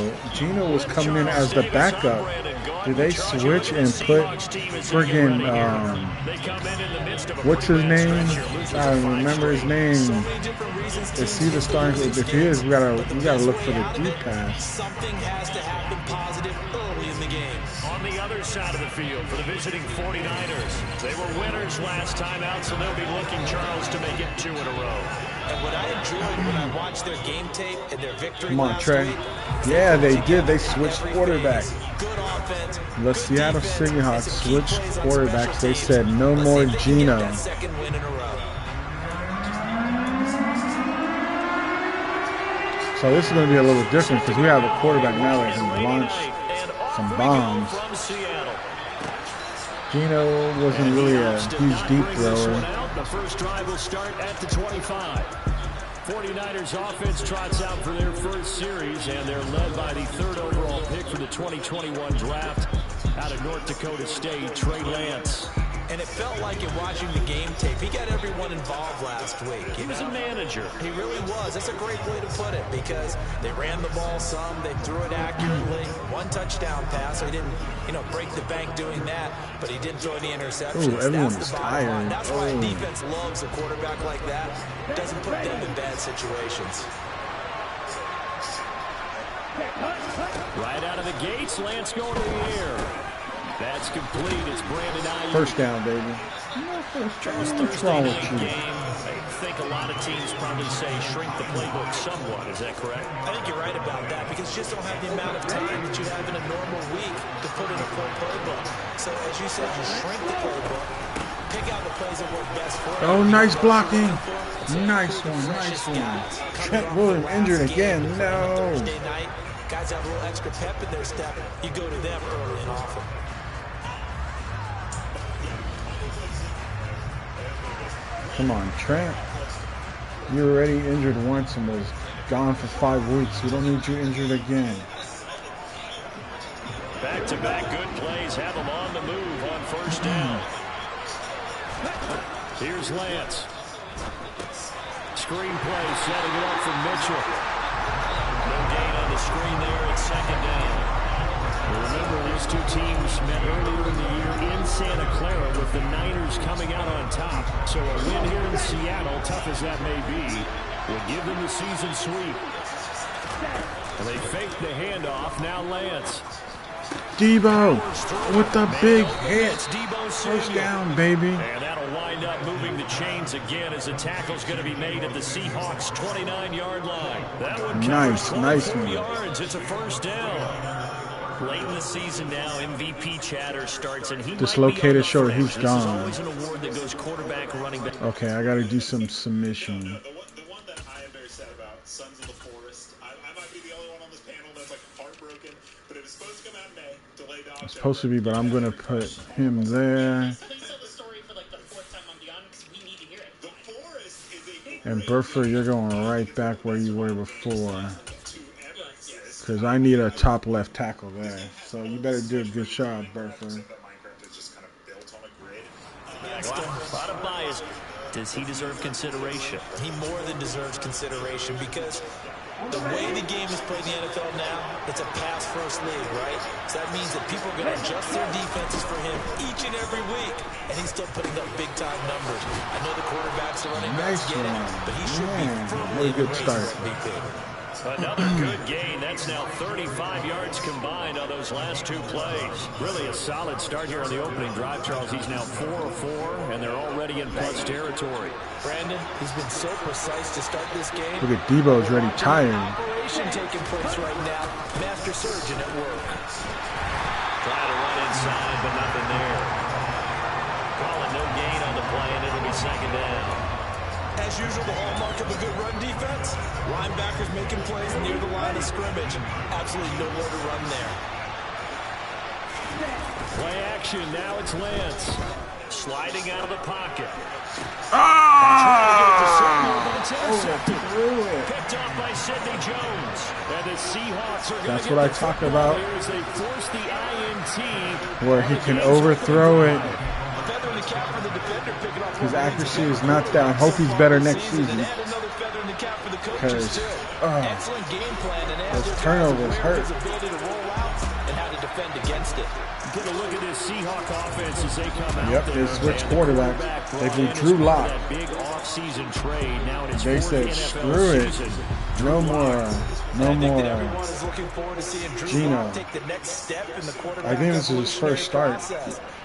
was coming in as the backup. Did they switch and put friggin' what's his name? I don't remember his name. Is he the starting? If he is, we gotta look for the deep pass. Something has to happen positive early in the game. On the other side of the field for the visiting 49ers, they were winners last time out, so they'll be looking, Charles, to make it 2 in a row. And what I enjoyed when I watched their game tape and their victory Come on, last Trey. week, Yeah, they did. They switched quarterback. good offense, The Seattle Seahawks switched quarterbacks. They said no more Gino. that second win in a row. So this is going to be a little different because we have a quarterback now that can launch some bombs. Gino wasn't really a huge deep thrower. The first drive will start at the 25. 49ers offense trots out for their first series, and they're led by the 3rd overall pick for the 2021 draft out of North Dakota State, Trey Lance. And it felt like in watching the game tape, he got everyone involved last week. He was a manager. He really was. That's a great way to put it because they ran the ball some, they threw it accurately. One touchdown pass, so he didn't, break the bank doing that, but he didn't throw any interceptions. Ooh, everyone's tired. That's why defense loves a quarterback like that. Doesn't put them in bad situations. Right out of the gates, Lance going to the air. That's complete. It's Brandon Ayuk. First down, baby. Charles, Thursday night game. I think a lot of teams probably say shrink the playbook somewhat. Is that correct? I think you're right about that because you just don't have the amount of time that you have in a normal week to put in a full playbook. So as you said, you shrink the playbook, pick out the plays that work best for you. Oh, nice blocking. Nice one, nice one. Trent Williams injured again. No. Thursday night, guys have a little extra pep in their step. You go to them early and often. Come on, Trent. You were already injured once and was gone for 5 weeks. We don't need you injured again. Back-to-back good plays have them on the move on first down. Here's Lance. Screen play, setting it up for Mitchell. No gain on the screen there at second down. Remember, these two teams met earlier in the year in Santa Clara with the Niners coming out on top. So a win here in Seattle, tough as that may be, will give them the season sweep. And they fake the handoff. Now Lance. Debo with the big hit. First down, baby. And that'll wind up moving the chains again as the tackle's going to be made at the Seahawks' 29-yard line. That one covers 24 yards. It's a first down. Late in the season now, MVP chatter starts, and he dislocated shoulder. He's gone. Always an award that goes quarterback, running back. Okay, I got to do some submission. The one that I am very sad about, Sons of the Forest. I might be the only one on this panel that's like heartbroken, but it was supposed to come out in May. Delayed out. It's supposed to be, but I'm going to put him there. And Burford, you're going right back where you were before. Because I need a top left tackle there. So you better do a good job, Burford. Wow, lot of bias. Does he deserve consideration? He more than deserves consideration because the way the game is played in the NFL now, it's a pass-first league, right? So that means that people are going to adjust their defenses for him each and every week, and he's still putting up big-time numbers. I know the quarterbacks are running backs get it, but he should be firmly in the race for MVP. Another good gain. That's now 35 yards combined on those last two plays. Really a solid start here on the opening drive, Charles. He's now 4 of 4, and they're already in plus territory. Brandon, he's been so precise to start this game. Look at Debo's already tired. Operation taking place right now. Master surgeon at work. Trying to run inside, but nothing there. Calling no gain on the play, and it'll be second down. As usual, the hallmark of a good run defense, linebackers making plays near the line of scrimmage. Absolutely nowhere to run there. Play action, now it's Lance. Sliding out of the pocket. Picked off by Sidney Jones. And the Seahawks are That's what I talk about. As they force the INT. Where he can overthrow it. His accuracy is not that. I hope he's better next season. Because those turnovers hurt. Get a look at this Seahawk offense as they come out. Yep, they switched quarterbacks. They did Drew Lock. Big offseason trade. Now in its they said, screw it. No more Gino. I think this is his first start.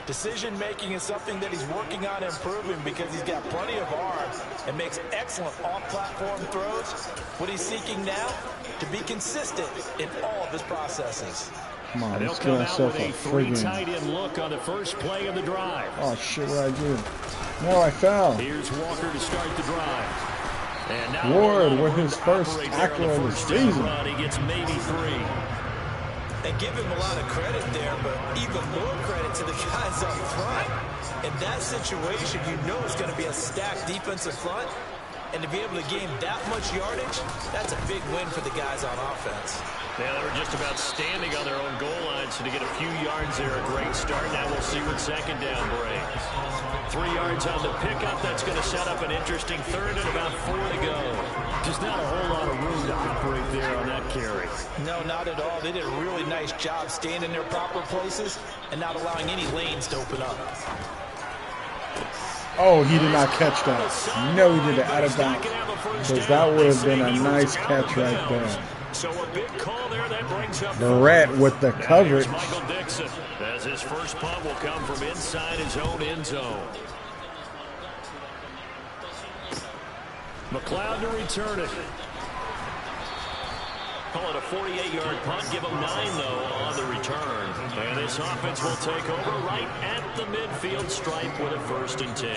Decision making is something that he's working on improving because he's got plenty of arm and makes excellent off-platform throws. What he's seeking now, to be consistent in all of his processes. Come on, let's get ourselves a friggin' tight end look on the first play of the drive. Oh shit, what I do? No, I fell. Here's Walker to start the drive. And now Ward with his first tackle of the season. He gets maybe 3. And give him a lot of credit there, but even more credit to the guys up front. In that situation, you know it's going to be a stacked defensive front. And to be able to gain that much yardage, that's a big win for the guys on offense. Yeah, they were just about standing on their own goal line, so to get a few yards there, a great start. Now we'll see what second down brings. 3 yards on the pickup. That's going to set up an interesting third and about 4 to go. Just not a whole lot of room to operate there on that carry. No, not at all. They did a really nice job staying in their proper places and not allowing any lanes to open up. Oh, he did not catch that. No, he did it out of bounds. Because that would have been a nice catch right there. So a big call there that brings up Barrett with the coverage. Michael Dixon, as his first punt will come from inside his own end zone. McLeod to return it. Call it a 48-yard punt. Give him 9, though, on the return. And this offense will take over right at the midfield stripe with a 1st and 10.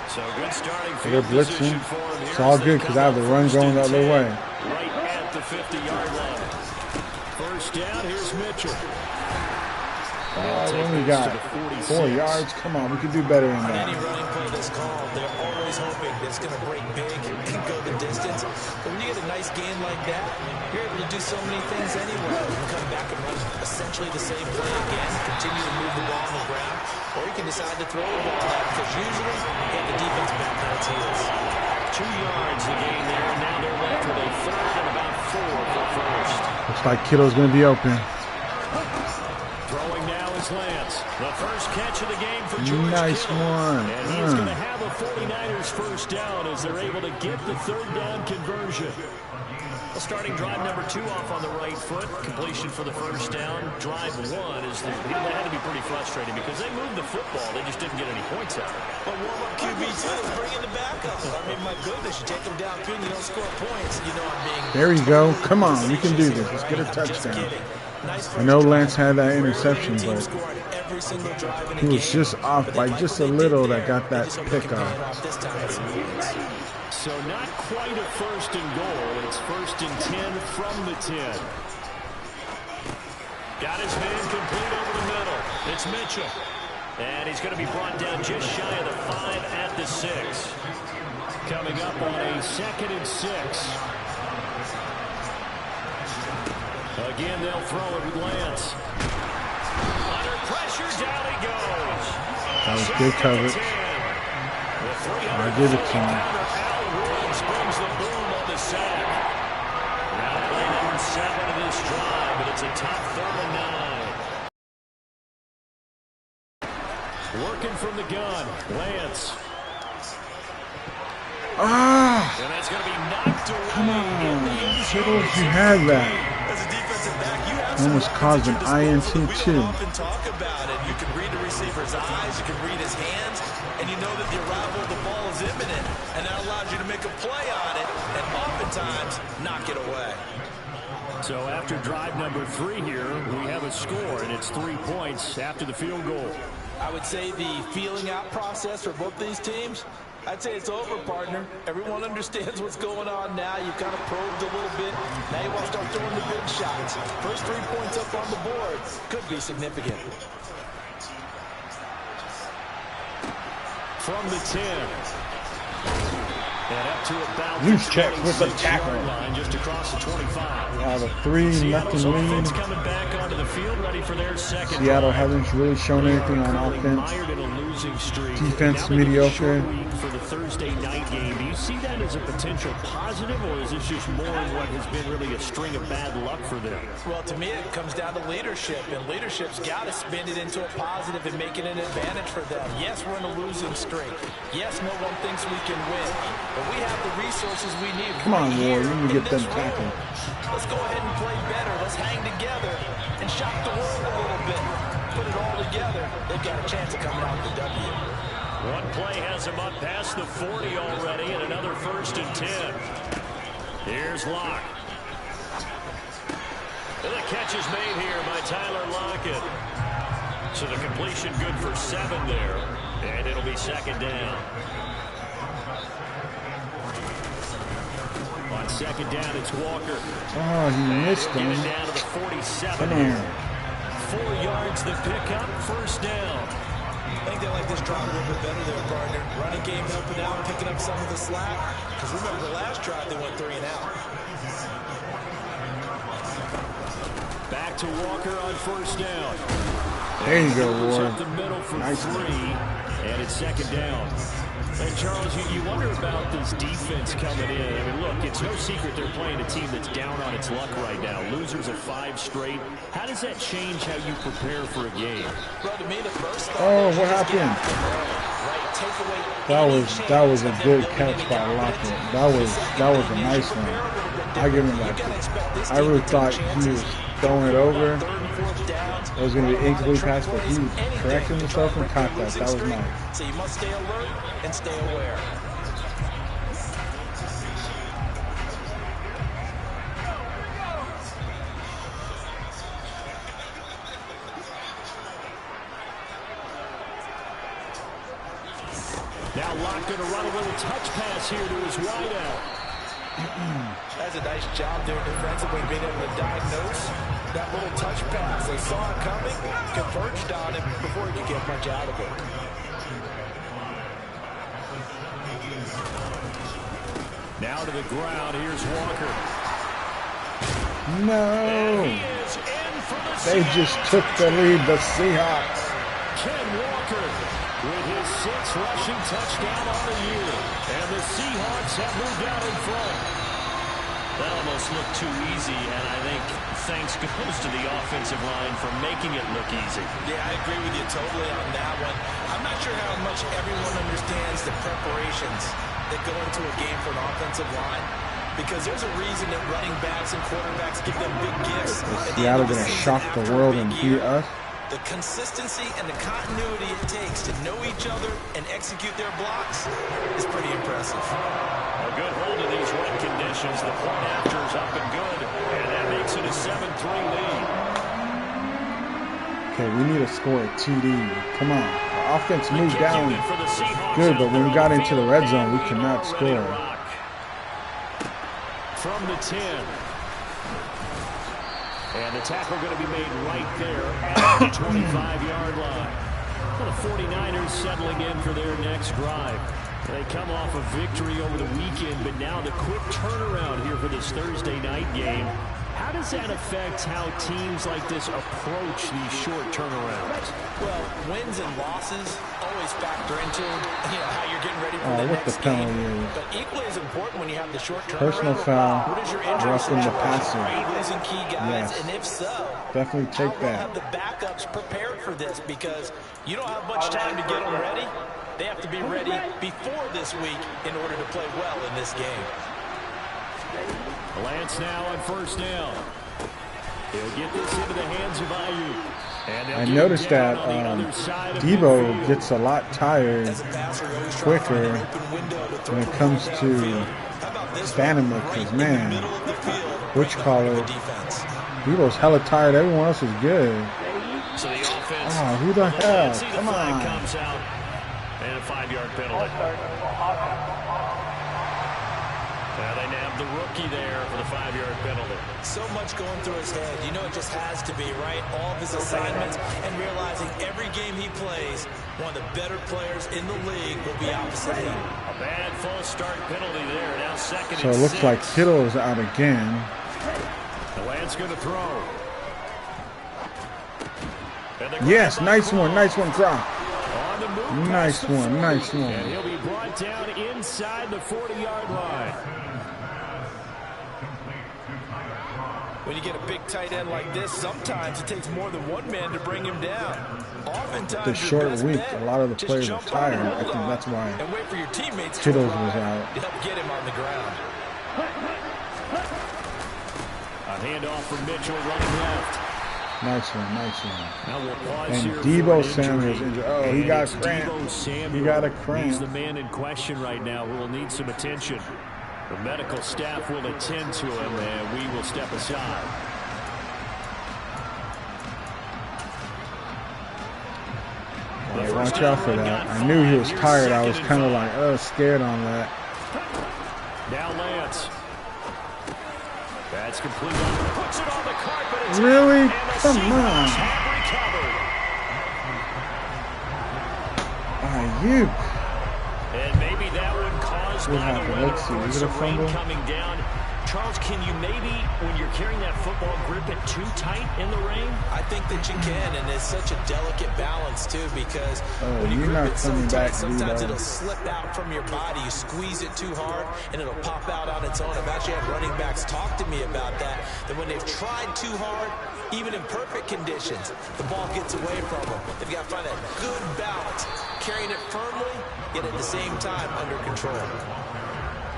So good starting field position for him. It's all good because I have the run going the other way. Right at the 50-yard line. 1st down, here's Mitchell. What do we got? 4 yards? Come on, we can do better than that. Any running play that's called, they're always hoping it's going to break big and go the distance. But when you get a nice gain like that, you're able to do so many things anyway. You can come back and run essentially the same play again, continue to move the ball on the ground, or you can decide to throw the ball out because usually you have the defense back on its heels. 2 yards the gain there, and now they're left with a 3rd and about 4 for 1st. Looks like Kittle's going to be open. Throwing now is Lance. The first catch of the game for George Nice Kittle. one. And he's going to have a 49ers 1st down as they're able to get the 3rd down conversion. Well, starting drive number 2 off on the right foot. Completion for the 1st down. Drive 1 is that had to be pretty frustrating because they moved the football. They just didn't get any points out of it. But warm-up QB2 is bringing the backup. I mean, my goodness, you take them downfield and you don't score points. You know I'm being... There you go. Come on, we can do this. Let's get a touchdown. I know Lance had that interception, but he was just off by just a little that got that pick off. So not quite a 1st and goal. It's 1st and 10 from the 10. Got his man complete over the middle. It's Mitchell. And he's going to be brought down just shy of the 5 at the 6. Coming up on a 2nd and 6. Again, they'll throw it with Lance. Under pressure, down he goes. That was good coverage. I give it to him. Brings the boom on the sack. Now play number 7 of this drive, but it's a tough 3rd and 9. Working from the gun, Lance. Ah! And that's going to be knocked away. Come on, Kittles, you had that. Almost caused an INT too. Talk about it. You can read the receiver's eyes, you can read his hands, and you know that the arrival of the ball is imminent, and that allows you to make a play on it, and oftentimes knock it away. So after drive number 3 here, we have a score, and it's 3 points after the field goal. I would say the feeling out process for both these teams, I'd say it's over, partner. Everyone understands what's going on now. You kind of probed a little bit. Now you want to start throwing the big shots. First 3 points up on the board could be significant. From the 10. And up to about Loose check with the tackle. Line just across the 25. We have a 3-0 lead. Coming back onto the field, ready for their second Seattle drive. hasn't really shown anything on offense. Defense mediocre. For the Thursday night game, do you see that as a potential positive, or is this just more of what has been really a string of bad luck for them? Well, to me, it comes down to leadership, and leadership's got to spin it into a positive and make it an advantage for them. Yes, we're in a losing streak. Yes, no one thinks we can win, but we have the resources we need. Come on, Ward, you can get them tackled. Let's go ahead and play better. Let's hang together and shock the world a little bit. Put it all together. They've got a chance of coming out with the W. One play has him up past the 40 already, and another 1st and 10. Here's Locke. And the catch is made here by Tyler Lockett. So the completion good for 7 there, and it'll be 2nd down. On 2nd down, it's Walker. Oh, he missed him. Get it down to the 47 Come here. on. 4 yards the pickup, 1st down. I think they like this drive a little bit better there, partner. Running game helping out, picking up some of the slack. Because remember, the last drive they went 3 and out. Back to Walker on first down. There you go, Ward. Up the middle for nice 3, and it's second down. And Charles, you wonder about this defense coming in. I mean, look, it's no secret they're playing a team that's down on its luck right now. Losers of 5 straight. How does that change how you prepare for a game? Oh, what happened? That was a good catch by Lockett. That was a nice one. I give him that. I really thought he was throwing it over. It was going to be an incomplete pass, but he corrected himself and caught that. That was nice. So you must stay alert and stay aware. Now Locke going to run a little touch pass here to his wideout. That's a nice job there defensively, being able to diagnose that little touch pass. They saw it coming, converged on him before he could get much out of it. Now to the ground. Here's Walker. No. They just took the lead, the Seahawks. Ken Walker with his 6th rushing touchdown on the year. And the Seahawks have moved out in front. That almost looked too easy, and I think thanks goes to the offensive line for making it look easy. Yeah, I agree with you totally on that one. I'm not sure how much everyone understands the preparations that go into a game for an offensive line, because there's a reason that running backs and quarterbacks give them big gifts. Seattle going to shock the world and beat us. The consistency and the continuity it takes to know each other and execute their blocks is pretty impressive. A good hold in these wet conditions. The point after is up and good, and that makes it a 7-3 lead. Okay, we need to score a TD. Come on. Our offense moved down good, but when we got into the red zone, we could not score. From the 10. And the tackle going to be made right there at the 25-yard line. Well, the 49ers settling in for their next drive. They come off a victory over the weekend, but now the quick turnaround here for this Thursday night game. How does that affect how teams like this approach these short turnarounds? Well, wins and losses always factor into how you're getting ready for the next game. But equally as important when you have the short turnaround. Personal foul, what is your injury roughing the situation? passer. Are you losing key guys? Yes. And if so, definitely take how that. have the backups prepared for this? Because you don't have much time to get them ready. They have to be ready before this week in order to play well in this game. Lance now on first down. He'll get this into the hands of Ayuk. I noticed that Debo gets a lot tired quicker when it comes to standing with his man. Debo's hella tired. Everyone else is good. So the offense. Oh, who the hell? Come on. Comes out and a 5-yard penalty. They nabbed the rookie there for the 5-yard penalty. So much going through his head. You know it just has to be, right? All of his assignments and realizing every game he plays, one of the better players in the league will be opposite him. A bad false start penalty there. Now second So and it looks 6. like Kittle is out again. The Lance going to throw. Yes, nice one, Gronk. Nice one. And he'll be brought down inside the 40-yard line. When you get a big tight end like this, sometimes it takes more than one man to bring him down. Oftentimes, The short week, a lot of the players are tired. I think that's why Kittles was out. To help get him on the ground. A handoff from Mitchell running left. Nice one. Now we'll pause And here Debo for an Samuel's injured. Oh, he got a cramp. He got a cramp. He's the man in question right now who will need some attention. The medical staff will attend to him, and we will step aside. Yeah, watch out for that. I knew he was tired. I was kind of like, scared on that. Now Lance. That's complete. Puts it on the carpet. It's Really? out, and the Come Seahawks on. have You. And maybe that would cause what happened? Let's see. Is it a fumble? Coming down. Charles, can you maybe, when you're carrying that football, grip it too tight in the rain? I think that you can, and it's such a delicate balance, too, because when you grip it so tight, sometimes it'll slip out from your body. You squeeze it too hard, and it'll pop out on its own. I've actually had running backs talk to me about that when they've tried too hard, even in perfect conditions, the ball gets away from them. They've got to find that good balance, carrying it firmly, yet at the same time under control.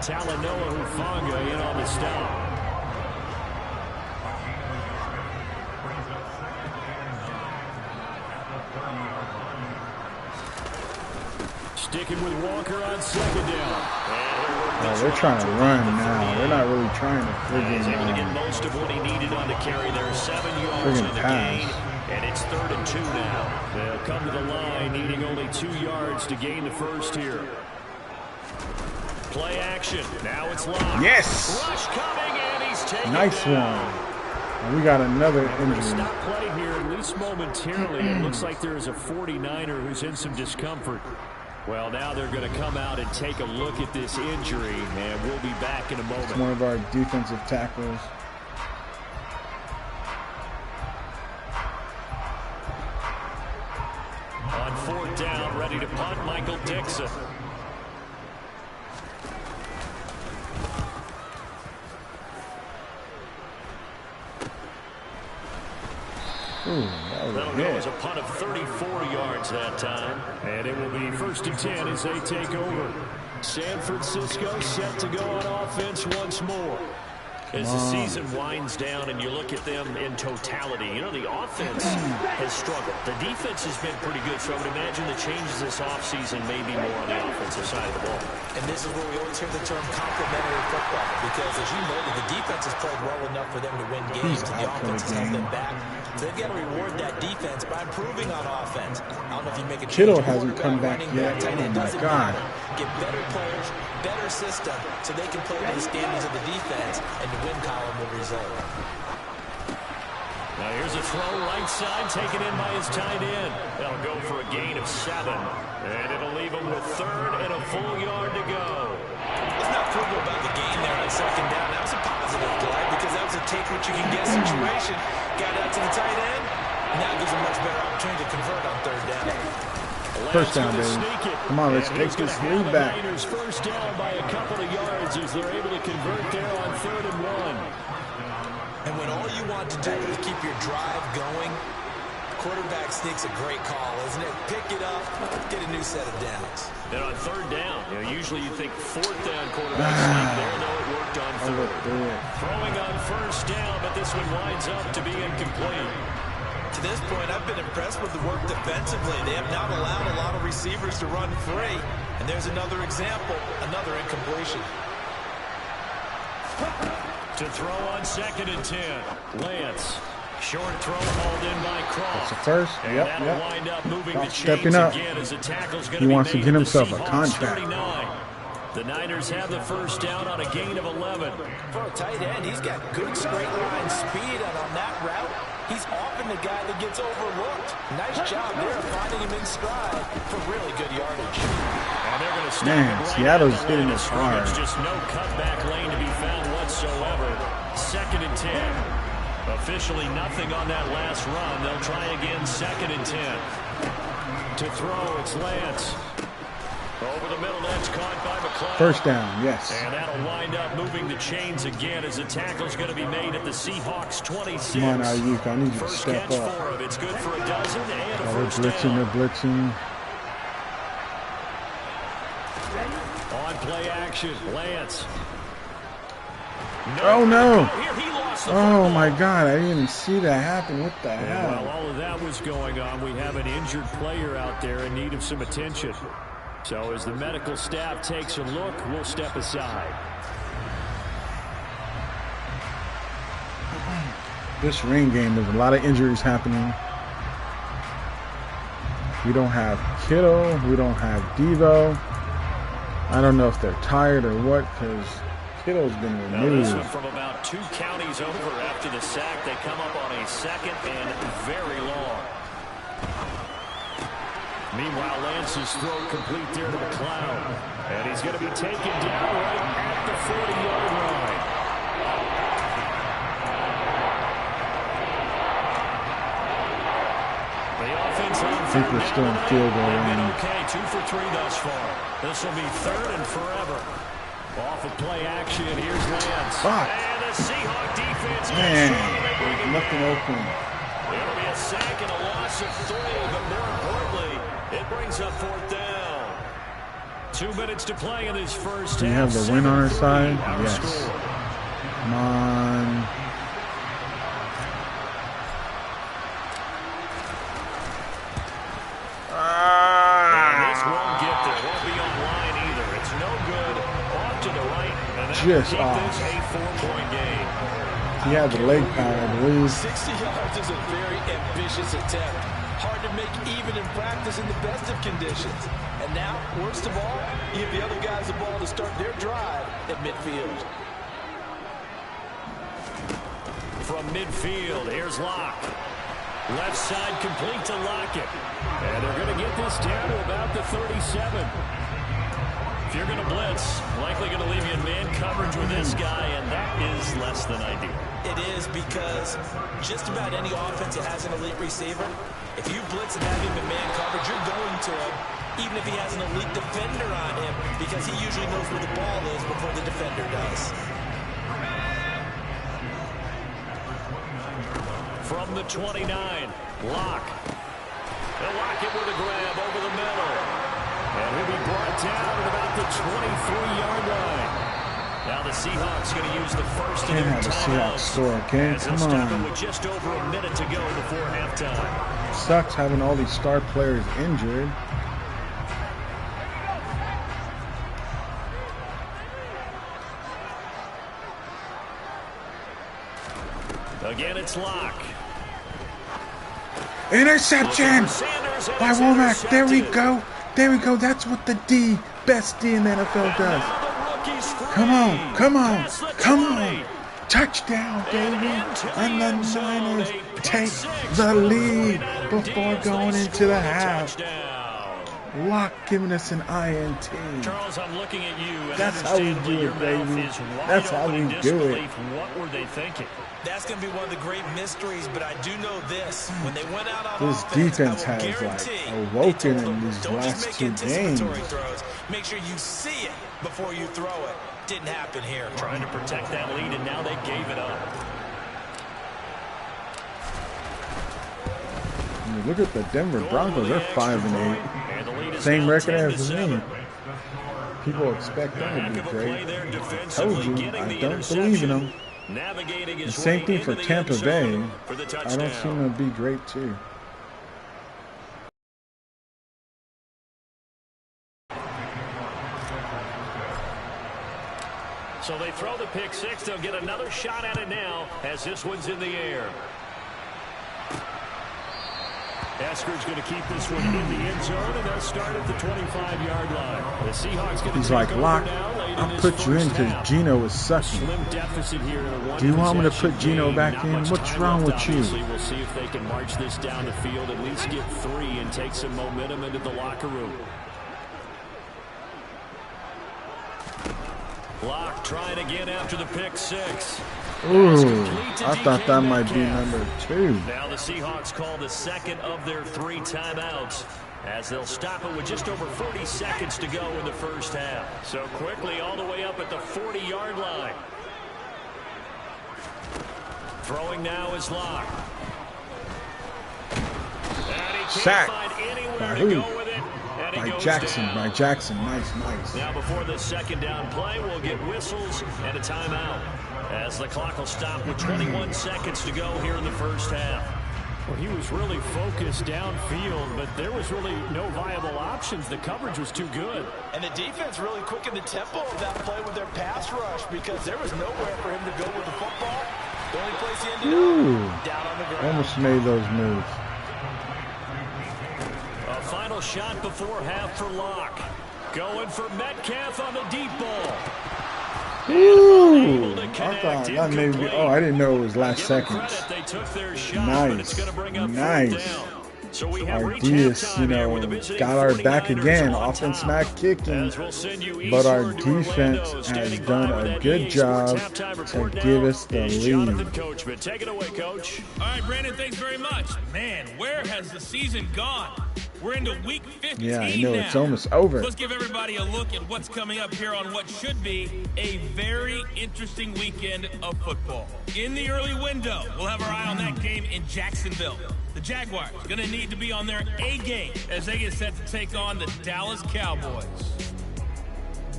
Talanoa Hufanga in on the stop. Sticking with Walker on second down. Oh, they're trying to run now. They're not really trying to He's able to get most of what he needed on the carry there. 7 yards in the gain. And it's 3rd and 2 now. They'll come to the line needing only 2 yards to gain the first here. Play action. Now it's locked. Yes. Rush coming, and he's taken nice down. one. And we got another injury. Stop play here, at least momentarily. It looks like there is a 49er who's in some discomfort. Well, now they're going to come out and take a look at this injury, and we'll be back in a moment. It's one of our defensive tackles. On 4th down, ready to punt, Michael Dixon. Ooh, that'll go as a punt of 34 yards that time. And it will be 1st and 10 as they take over. San Francisco set to go on offense once more. As the season winds down and you look at them in totality, you know, the offense has struggled. The defense has been pretty good, so I would imagine the changes this offseason may be more on the offensive side of the ball. And this is where we always hear the term complementary football, because as you noted, the defense has played well enough for them to win games, and the offense has held them back. So they've got to reward that defense by improving on offense. I don't know if you make a Kittle hasn't come back yet. Oh my God. Get better players, better system, so they can play to the standards of the defense, and the win column will result. Now here's a throw right side, taken in by his tight end. They'll go for a gain of 7, and it'll leave him with 3rd and a full yard to go. Let's not frugal about the gain there on 2nd down. That was a positive play because that was a take-what-you-can-get situation. Got out to the tight end, and that gives him a much better opportunity to convert on 3rd down. 1st down, baby. Come on, let's take this lead back. Niners 1st down by a couple of yards as they're able to convert there on 3rd and 1. And when all you want to do is keep your drive going, quarterback sneak's a great call, isn't it? Pick it up, get a new set of downs. Then on 3rd down, you know, usually you think 4th down quarterback sneak there, though it worked on 3rd. Throwing on 1st down, but this one winds up to be incomplete. To this point, I've been impressed with the work defensively. They have not allowed a lot of receivers to run free. And there's another example, another incompletion. To throw on 2nd and 10, Lance. Short throw hauled in by Croft. That's the first. And Yep. wind up moving the Stepping chains up. again as the tackle's going He to be wants to made get at himself the a Seahawks contract. 39. The Niners have the 1st down on a gain of 11. For a tight end, he's got good straight line speed, and on that route, he's often the guy that gets overlooked. Nice job there finding him in stride for really good yardage. And they're going to stop Man, right Seattle's at the hitting line of us hard. scrimmage. Just no cutback lane to be found whatsoever. 2nd and 10. Officially nothing on that last run. They'll try again 2nd and 10. To throw, it's Lance. Over the middle, that's caught by McCloud. 1st down, yes. And that'll wind up moving the chains again as the tackle's going to be made at the Seahawks 26. Come on, Ayuk, I need you to First step catch up. for him. It's good for a dozen and a They're first blitzing, down. they're blitzing. On play action, Lance. Oh, no. Here he lost the Oh, football. my God, I didn't even see that happen. What the And hell? while all of that was going on, we have an injured player out there in need of some attention. So as the medical staff takes a look, we'll step aside. This rain game, there's a lot of injuries happening. We don't have Kittle. We don't have Devo. I don't know if they're tired or what, because Kittle's been Now this one removed. from about 2 counties over after the sack. They come up on a 2nd and very long. Meanwhile, Lance's throw complete there to McLeod. And he's going to be taken down right at the 40-yard line. The offense on I think we're still in field goal line. Okay, 2 for 3 thus far. This will be 3rd and forever. Off of play action, here's Lance. Fuck. And the Seahawk defense. Man, there's nothing open. It'll be a sack and a loss of 3, but more importantly, it brings up 4th down. 2 minutes to play in this first half. Do you have the win on our side? Yes. Score. Come on. This won't get there. Won't be online either. It's no good. Off to the right. And that Just keep off. this a 4-point game. He had the leg power, I believe. 60 yards is a very ambitious attempt. Hard to make even in practice in the best of conditions. And now, worst of all, you give the other guys the ball to start their drive at midfield. From midfield, here's Locke. Left side complete to Lockett. And they're going to get this down to about the 37. If you're going to blitz, likely going to leave you in man coverage with this guy, and that is less than ideal. It is because just about any offense that has an elite receiver, if you blitz and have him in man coverage, you're going to him, even if he has an elite defender on him, because he usually knows where the ball is before the defender does. From the 29, Locke. They'll lock it with a grab over the middle. And he'll be brought down at about the 23-yard line. Now the Seahawks going to use the first of their timeouts. Score, okay? Come on. With just over a minute to go before halftime. Sucks having all these star players injured. Again, it's Locke. Interception by Womack. There we go. There we go. That's what the best D in the NFL does. Come on. Come on. Come on. Touchdown, baby. And the Niners take the lead before going into the half. Locke giving us an INT. Charles, I'm looking at you. And that's how we do it, baby. That's how we do it. What were they thinking? That's going to be one of the great mysteries, but I do know this. When they went out on this offense, defense has like awoken in these last 2 games. Throws. Make sure you see it before you throw it. Didn't happen here. Trying to protect that lead, and now they gave it up. Look at the Denver Broncos. They're 5-8. Same record as me. People expect them to be great. I told you, I don't believe in them. The same thing for Tampa Bay. I don't see them to be great too. So they throw the pick six. They'll get another shot at it now as this one's in the air. Esker's going to keep this one in the end zone, and they'll start at the 25-yard line. The Seahawks going to He's like, Locke, I'll put you in because Geno is sucking. Do you want me to put Geno back in? What's wrong with you? We'll see if they can march this down the field, at least get 3 and take some momentum into the locker room. Locke trying again after the pick six. Ooh, I thought that might be number 2. Now the Seahawks call the second of their 3 timeouts as they'll stop it with just over 40 seconds to go in the first half. So quickly all the way up at the 40-yard line. Throwing now is Locke. Sack. By who? By Jackson. By Jackson. Nice. Now before the second down play, we'll get whistles and a timeout as the clock will stop with 21 seconds to go here in the first half. Well, he was really focused downfield, but there was really no viable options. The coverage was too good. And the defense really quickened the tempo of that play with their pass rush because there was nowhere for him to go with the football. The only place he ended up, down on the ground. Almost made those moves. A final shot before half for Locke. Going for Metcalf on the deep ball. Ooh, I thought that maybe. Oh, I didn't know it was last second. Nice. Our defense, you know, got our back again. Offense not kicking, but our defense has done a good job to give us the lead. Take it away, Coach. All right, Brandon, thanks very much. Man, where has the season gone? We're into week 15 Yeah, I know, now. it's almost over. Let's give everybody a look at what's coming up here on what should be a very interesting weekend of football. In the early window, we'll have our eye on that game in Jacksonville. The Jaguars going to need to be on their A game as they get set to take on the Dallas Cowboys.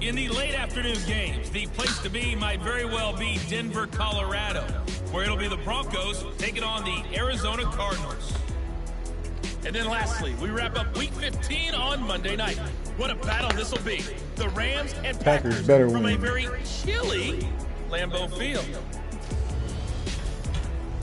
In the late afternoon games, the place to be might very well be Denver, Colorado, where it'll be the Broncos taking on the Arizona Cardinals. And then lastly, we wrap up week 15 on Monday night. What a battle this will be. The Rams and Packers better from win. a very chilly Lambeau Field.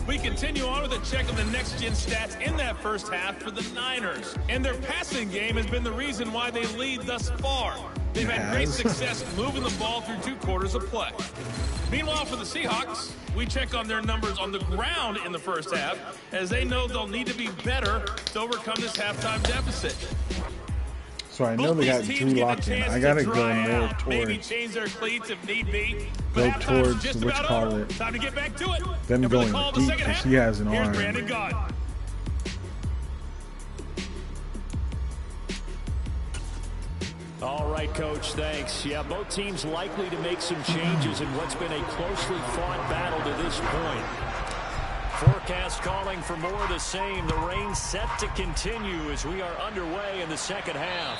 We continue on with a check of the next-gen stats in that first half for the Niners. And their passing game has been the reason why they lead thus far. They've had great success moving the ball through 2 quarters of play. Meanwhile, for the Seahawks, we check on their numbers on the ground in the first half, as they know they'll need to be better to overcome this halftime deficit. So I know they got Drew locked in. I gotta go more towards change their cleats if need be. go towards which call it. Time to get back to it. Them going deep because he has an arm. All right, Coach, thanks. Yeah, both teams likely to make some changes in what's been a closely fought battle to this point. Forecast calling for more of the same. The rain set to continue as we are underway in the second half.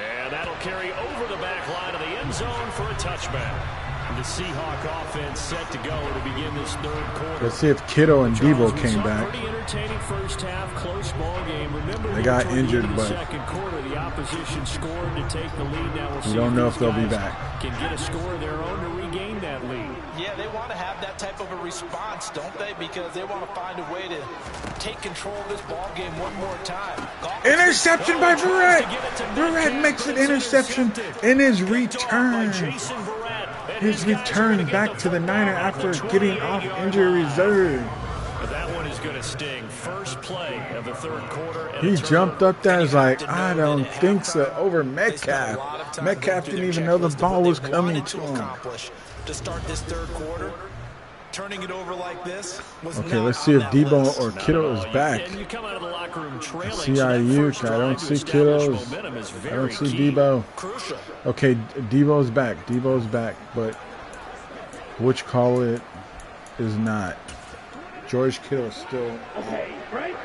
And that'll carry over the back line of the end zone for a touchback. The Seahawk offense set to go to begin this third quarter. Let's see if Kittle and Debo came back. Pretty entertaining first half, close ball game. Remember, They got injured, but second quarter, the opposition scored to take the lead. Now we'll see we don't know if they'll be guys back. Can get a score of their own to regain that lead. Yeah, they want to have that type of a response, don't they? Because they want to find a way to take control of this ball game one more time. Interception by Verrett. Verrett makes an interception in his return. His return back to the Niner after getting off injury reserve. But that one is going to sting. First play of the third quarter. He jumped up there and was like, I don't think so, over Metcalf. Metcalf didn't even know the ball was coming to him. To start this third quarter, turning it over like this was Okay, let's see if Debo or Kittle is back. And you come out of the locker room trailing. I see Ayuk. I don't see Kittle. I don't see Debo. Okay, Debo's back. Debo's back, but which call it is not. George Kittle is still. Okay, right.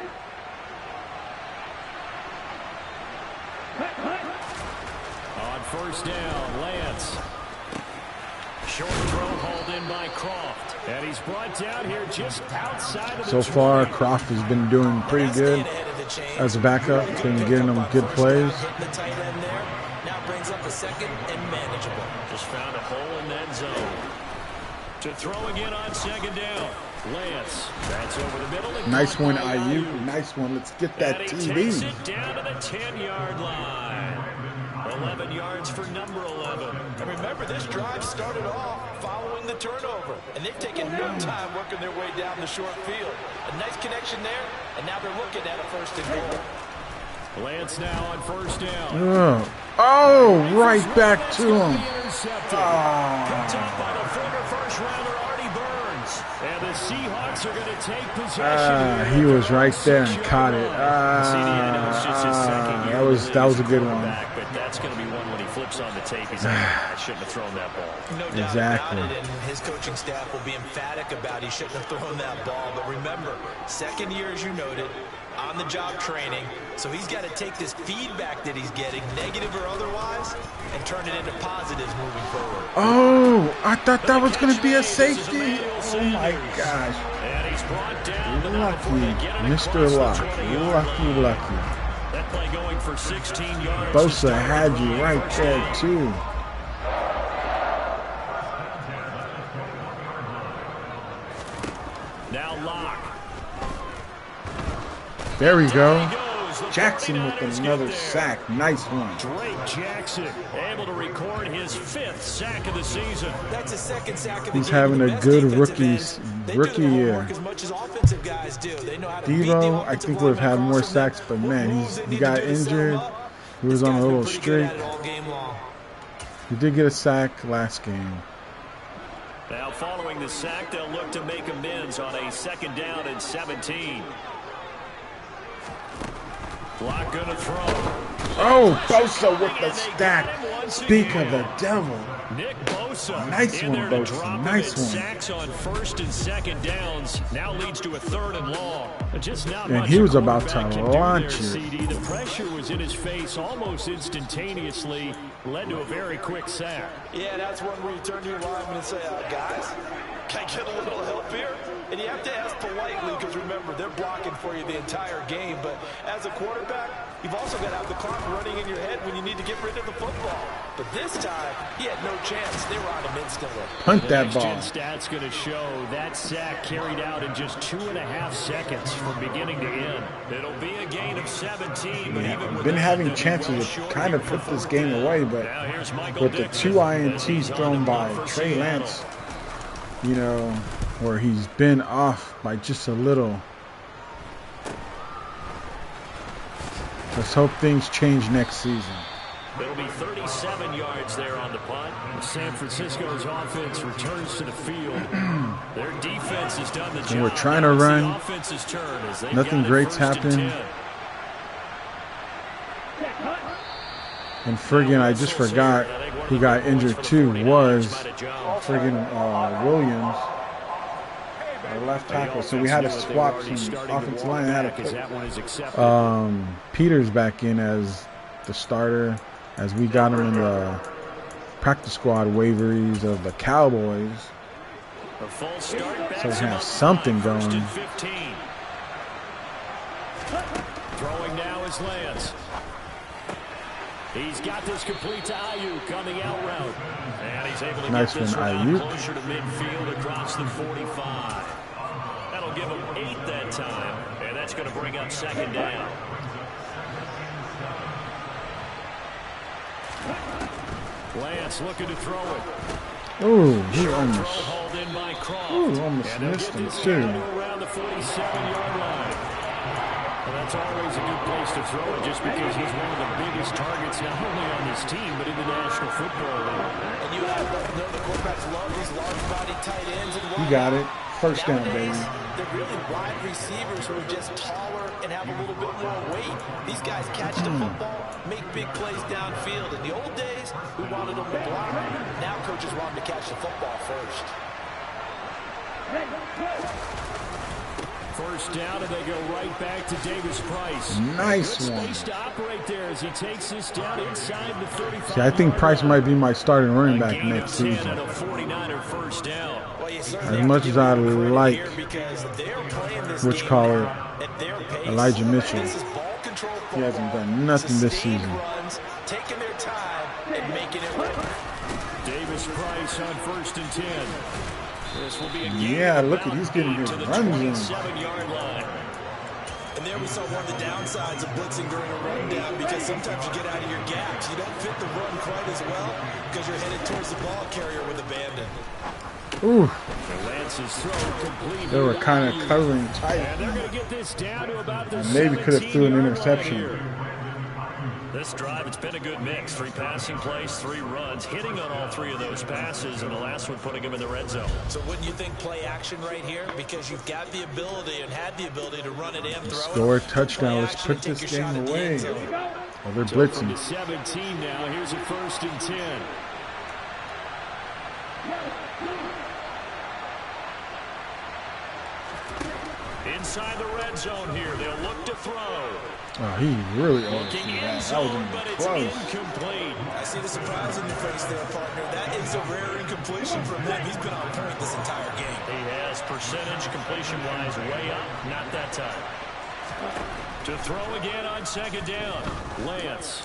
On first down, Lance. Short throw hauled in by Croft. And he's brought down here just outside of the So far, Croft has been doing pretty good as a backup. Been getting them good plays. The tight end there now brings up a second and manageable. Just found a hole in that zone. To throw again on second down. Lance. That's over the middle. Nice one, Ayuk. Nice one. Let's get that And he takes TD. it down to the 10-yard line. 11 yards for number 11. And remember, this drive started off following the turnover. And they've taken no time working their way down the short field. A nice connection there, and now they're looking at a first and goal. Lance now on first down. Oh, right back to him. Picked up by the former first-rounder Artie Burns. And the Seahawks are going to take possession. He was right there and caught it. That was a good one. But that's going to be one when he flips on the tape. He's like, I shouldn't have thrown that ball. No doubt about it, and his coaching staff will be emphatic about he shouldn't have thrown that ball. But remember, second year, as you noted, on-the-job training. So he's got to take this feedback that he's getting, negative or otherwise, and turn it into positives moving forward. Oh, I thought that was going to be a safety. Oh, my gosh. Lucky, Mr. Lucky. Lucky. That play going for 16 yards. Bosa had you right there, too. Now Locke. There we go. Jackson with another sack. Nice one. Drake Jackson able to record his 5th sack of the season. That's a second sack of the He's having a good rookie year. As much as offensive guys do. They know how to beat the Devo, I think, would have had more sacks, but man, he got injured. He was on a little streak. He did get a sack last game. Now following the sack, they'll look to make amends on a 2nd down and 17. Block gonna throw. Oh, Bosa with the stack. Speak of the devil. Nick Bosa. Nice one, Bosa. Nice one. Sacks on 1st and 2nd downs. Now leads to a 3rd and long. Just not and much he was about to launch it. CD. The pressure was in his face almost instantaneously. Led to a very quick sack. Yeah, that's one where you turn to your lineman and say, guys, can I get a little help here? And you have to ask politely because, remember, they're blocking for you the entire game. But as a quarterback, you've also got to have the clock running in your head when you need to get rid of the football. But this time, he had no chance. They were on him instantly. Punt that ball. Next gen stats going to show that sack carried out in just 2.5 seconds from beginning to end. It'll be a gain of 17. But Yeah, we've been having chances to kind of put this game away, but with the 2 INTs thrown by Trey Lance, you know, where he's been off by just a little. Let's hope things change next season. It'll be 37 yards there on the punt. San Francisco's offense returns to the field. Their defense has done the job. And we're trying to run. Nothing great's happened. And friggin', I just forgot who got injured too was friggin' Williams, our left tackle. So we had to swap some offensive line. I had to put Peters back in as the starter, as we got him in the practice squad waivers of the Cowboys. So we have something going. Throwing now is Lance. He's got this complete to Ayuk on the out route. And he's able to nice get this one, one Ayuk. closer to midfield across the 45. That'll give him 8 that time. And that's going to bring up 2nd down. Lance looking to throw it. Ooh, he almost missed him too. Around the 47-yard line. Well, that's always a good place to throw it just because he's one of the biggest targets not only on this team but in the National Football League. And you have the quarterbacks love these large-body tight ends. And You got it. First down, baby. They're really wide receivers who are just taller and have a little bit more weight. These guys catch the football, make big plays downfield. In the old days, we wanted them to block. Now coaches want them to catch the football first. First down, and they go right back to Davis Price. Nice one. Space to operate there as he takes this down inside the 35. See, I think Price might be my starting running back next season. As much as I like Elijah Mitchell, he hasn't done nothing this season. Taking their time and making it work. Davis Price on 1st and 10. This will be a yeah, look at he's getting his runs in. 7-yard line. And there we saw one of the downsides of blitzing during a run down because sometimes you get out of your gaps. You don't fit the run quite as well because you're headed towards the ball carrier with abandon. Ooh. Lance's throw complete. They were kind of covering tight. And they're going to get this down to about the maybe could have threw an interception. This drive, it's been a good mix. 3 passing plays, 3 runs, hitting on all 3 of those passes, and the last one putting him in the red zone. So wouldn't you think play action right here? Because you've got the ability and had the ability to run it in, throw Score a it. touchdown. Let's put this game away. Oh, they're blitzing. 17 now. Here's a 1st and 10. Inside the red zone here, they'll look to throw. Oh, he really overthrew that. That was close. I see the surprise in your face there, partner. That is a rare incompletion from him. He's been on point this entire game. He has percentage completion-wise way up. Not that time. To throw again on 2nd down. Lance.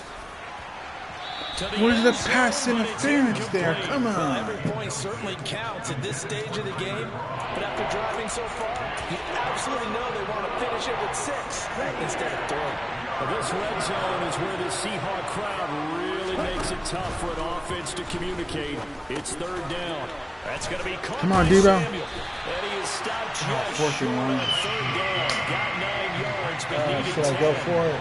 Where's the pass interference there? Come on. Well, every point certainly counts at this stage of the game. But after driving so far, you absolutely know they want to finish it with 6 instead of 3. Well, this red zone is where the Seahawks crowd really really makes it tough for an offense to communicate. It's third down. That's going to be caught. Come on, Debo. And he is stopped just Fourth and one. third down. Got 9 yards, but needed Should I 10. go for it?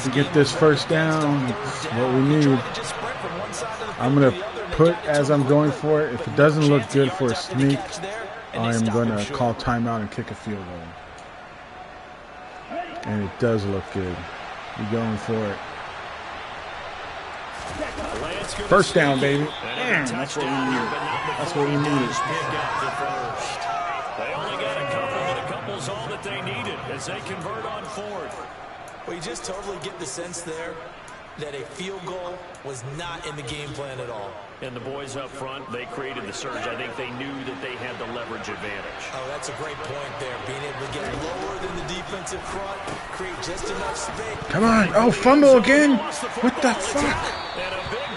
To get this first down, it's what we need. I'm going to put as I'm going for it. If it doesn't look good for a sneak, I am going to call timeout and kick a field goal. And it does look good. We're going for it. First down, baby. That's what we need. That's what we needed. They only got a couple, but a couple's all that they needed as they convert on fourth. Well, you just totally get the sense there that a field goal was not in the game plan at all. And the boys up front, they created the surge. I think they knew that they had the leverage advantage. Oh, that's a great point there. Being able to get lower than the defensive front, create just enough space. Come on. Oh, fumble again. What the fuck?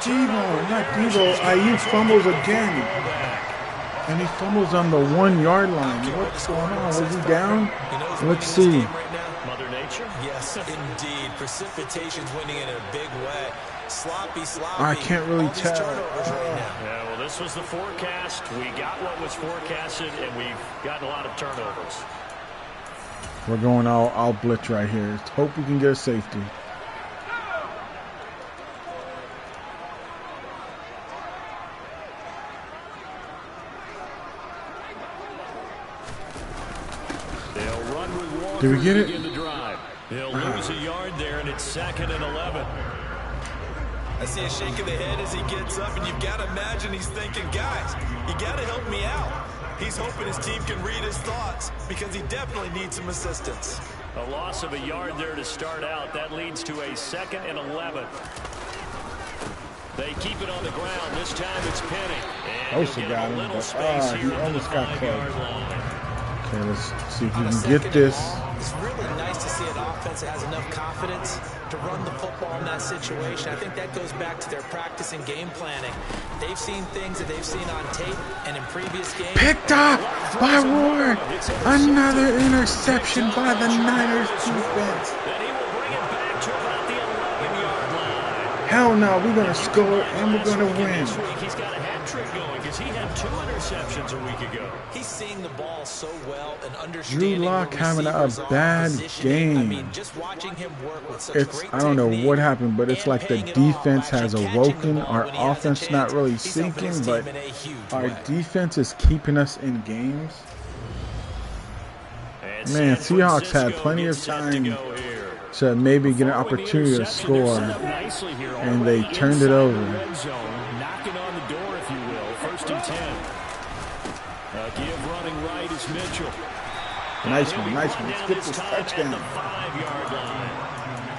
Debo, not Debo. Ayuk fumbles again. And he fumbles on the 1 yard line. What's going on? Was he down? Let's see. Mother Nature? Yes, indeed. Precipitation's winning in a big way. Sloppy. I can't really tell. Yeah, well, this was the forecast. We got what was forecasted, and we've gotten a lot of turnovers. We're going all blitz right here. Let's hope we can get a safety. Did we get it? They'll lose a yard there, and it's 2nd and 11. I see a shake of the head as he gets up, and you've got to imagine he's thinking, guys, you got to help me out. He's hoping his team can read his thoughts because he definitely needs some assistance. A loss of a yard there to start out. That leads to a 2nd and 11. They keep it on the ground. This time it's Penny. Also got him, but he almost got close. Okay, let's see if we can get this. It's really nice to see an offense that has enough confidence to run the football in that situation. I think that goes back to their practice and game planning. They've seen things that they've seen on tape and in previous games. Picked up by Ward. Another interception by the Niners defense. Hell no, we're going to score and we're going to win. He's got a hat trick going because he had 2 interceptions a week ago. He's seeing the ball so well and Drew understanding Lock having a bad game. I mean, just watching him work with such great I don't know what happened, but it's like the defense has awoken. Our offense not really sinking, but our defense is keeping us in games. Man, Seahawks had plenty of time to maybe get an opportunity to score, and they turned it over. Knocking on the door, if you will. 1st and 10. Give running right is Mitchell. Nice one. Let's get this touchdown. 5-yard line.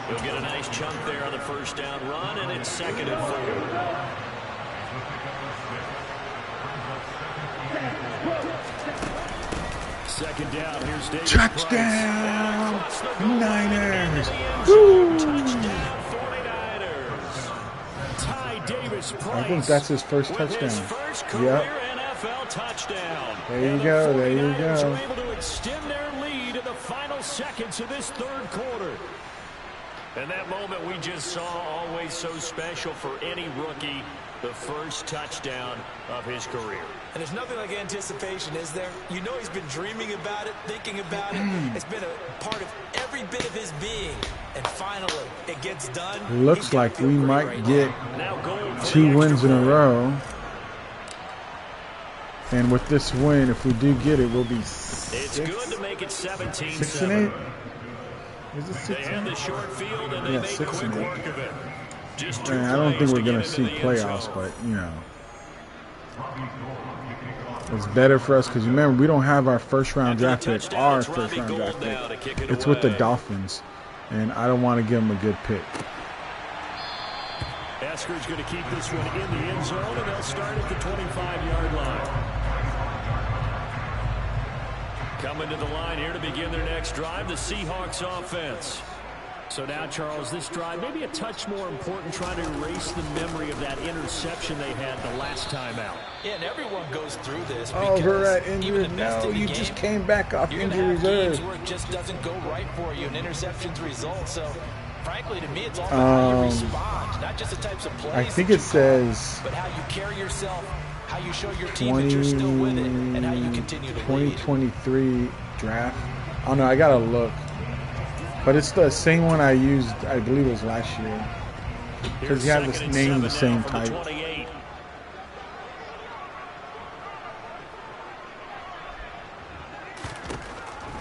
He'll get a nice chunk there on the first down run, and it's 2nd and 4. Second down. Here's Davis. Touchdown, Niners. Woo. I think that's his first touchdown. Yep. There you go. There you go. Able to extend their lead in the final seconds of this 3rd quarter. And that moment we just saw, always so special for any rookie, the first touchdown of his career. And there's nothing like anticipation, is there? You know he's been dreaming about it, thinking about it. It's been a part of every bit of his being. And finally, it gets done. Looks like we might get 2 wins in a row. And with this win, if we do get it, we'll be 6. It's good to make it 17-7. 6 and 8. Is it 6 They have the short field and they yeah, made 6 quick and 8. work of it. Just 2 Man, I don't think we're going to get see into the end playoffs, zone. but, you know. It's better for us because, remember, we don't have our first-round draft pick. Our first-round draft pick. It's with the Dolphins, and I don't want to give them a good pick. Esker's going to keep this one in the end zone, and they'll start at the 25-yard line. Coming to the line here to begin their next drive, the Seahawks offense. So now, Charles, this drive maybe a touch more important, trying to erase the memory of that interception they had the last time out. Yeah, and everyone goes through this. Oh, we're at injury. No, you just came back off injury reserve. Where it just doesn't go right for you, and interceptions result. So Frankly, to me, it's all about how you respond, not just the types of plays. I think it says, but how you carry yourself, how you show your team that you're still with it, and how you continue to lead. 2023 draft. Oh no, I gotta look. But it's the same one I used, I believe it was last year. Because you have the name the same type.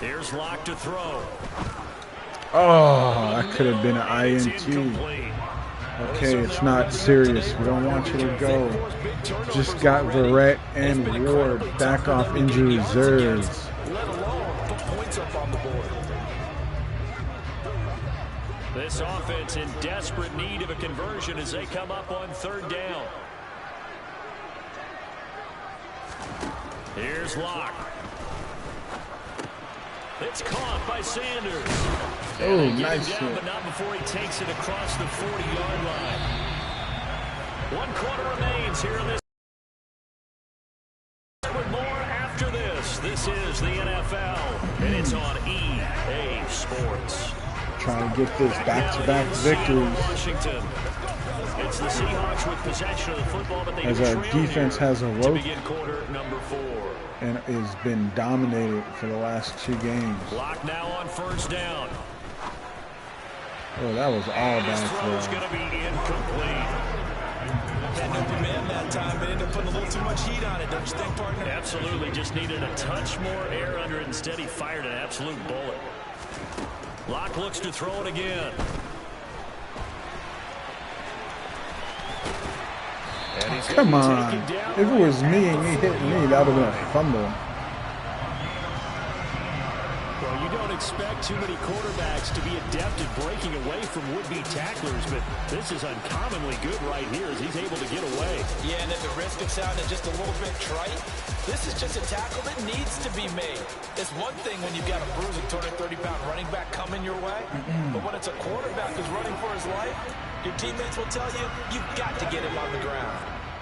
Here's Locke to throw. Oh, that could have been an INT. Okay, it's not serious. We don't want you to go. Just got Verrett and Ward back off injury reserves. This offense in desperate need of a conversion as they come up on 3rd down. Here's Locke. It's caught by Sanders. Oh, nice hit. But not before he takes it across the 40-yard line. 1 quarter remains here in this. With more after this. This is the NFL, and it's on EA Sports. Trying to get this back-to-back victories. Washington. It's the Seahawks with possession of the football, but they as our defense has a rope quarter number 4. and has been dominated for the last 2 games. Lock now on 1st down. Oh, that was all downfield. Going to be incomplete. Had no command that time, but ended up putting a little too much heat on it, don't you think, partner? Absolutely, just needed a touch more air under it. Instead, he fired an absolute bullet. Locke looks to throw it again. Come on. If it was me and he hit me, that would have been a fumble. Well, you don't expect too many quarterbacks to be adept at breaking away from would-be tacklers, but this is uncommonly good right here as he's able to get away. Yeah, and at the risk of sounding just a little bit trite, this is just a tackle that needs to be made. It's one thing when you've got a bruising 230-pound running back coming your way, but when it's a quarterback who's running for his life, your teammates will tell you, you've got to get him on the ground.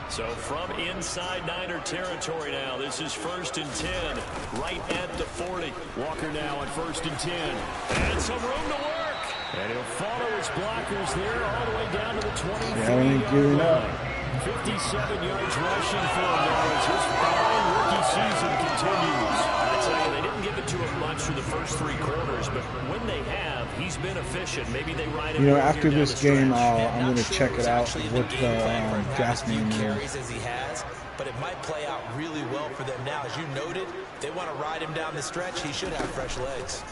So from inside Niner territory now, this is 1st and 10, right at the 40. Walker now on 1st and 10. And some room to work. And he'll follow his blockers there all the way down to the 23-yard line. 57 yards rushing for him now as his fine rookie season continues. I tell you, they didn't give it to him much through the first 3 quarters, but when they have, he's been efficient. Maybe they ride him. You know, after this game, I'm going to check it out what the draft name is. As he has, but it might play out really well for them now. As you noted, they want to ride him down the stretch. He should have fresh legs.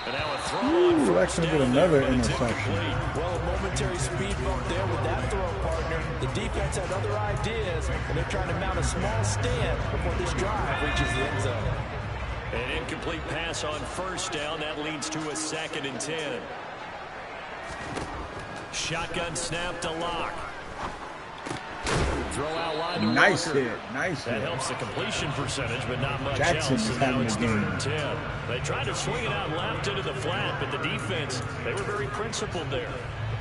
And now a throw. Ooh, that's going to get another interception. Well, a momentary speed bump there with that throw, partner. The defense had other ideas, and they're trying to mount a small stand before this drive reaches the end zone. An incomplete pass on 1st down. That leads to a 2nd and 10. Shotgun snap to Locke. Throw out wide to nice Walker. hit, nice that hit. helps the completion percentage, but not much Jackson else. is And now having it's a 3rd game. and 10. They tried to swing it out left into the flat, but the defense, they were very principled there.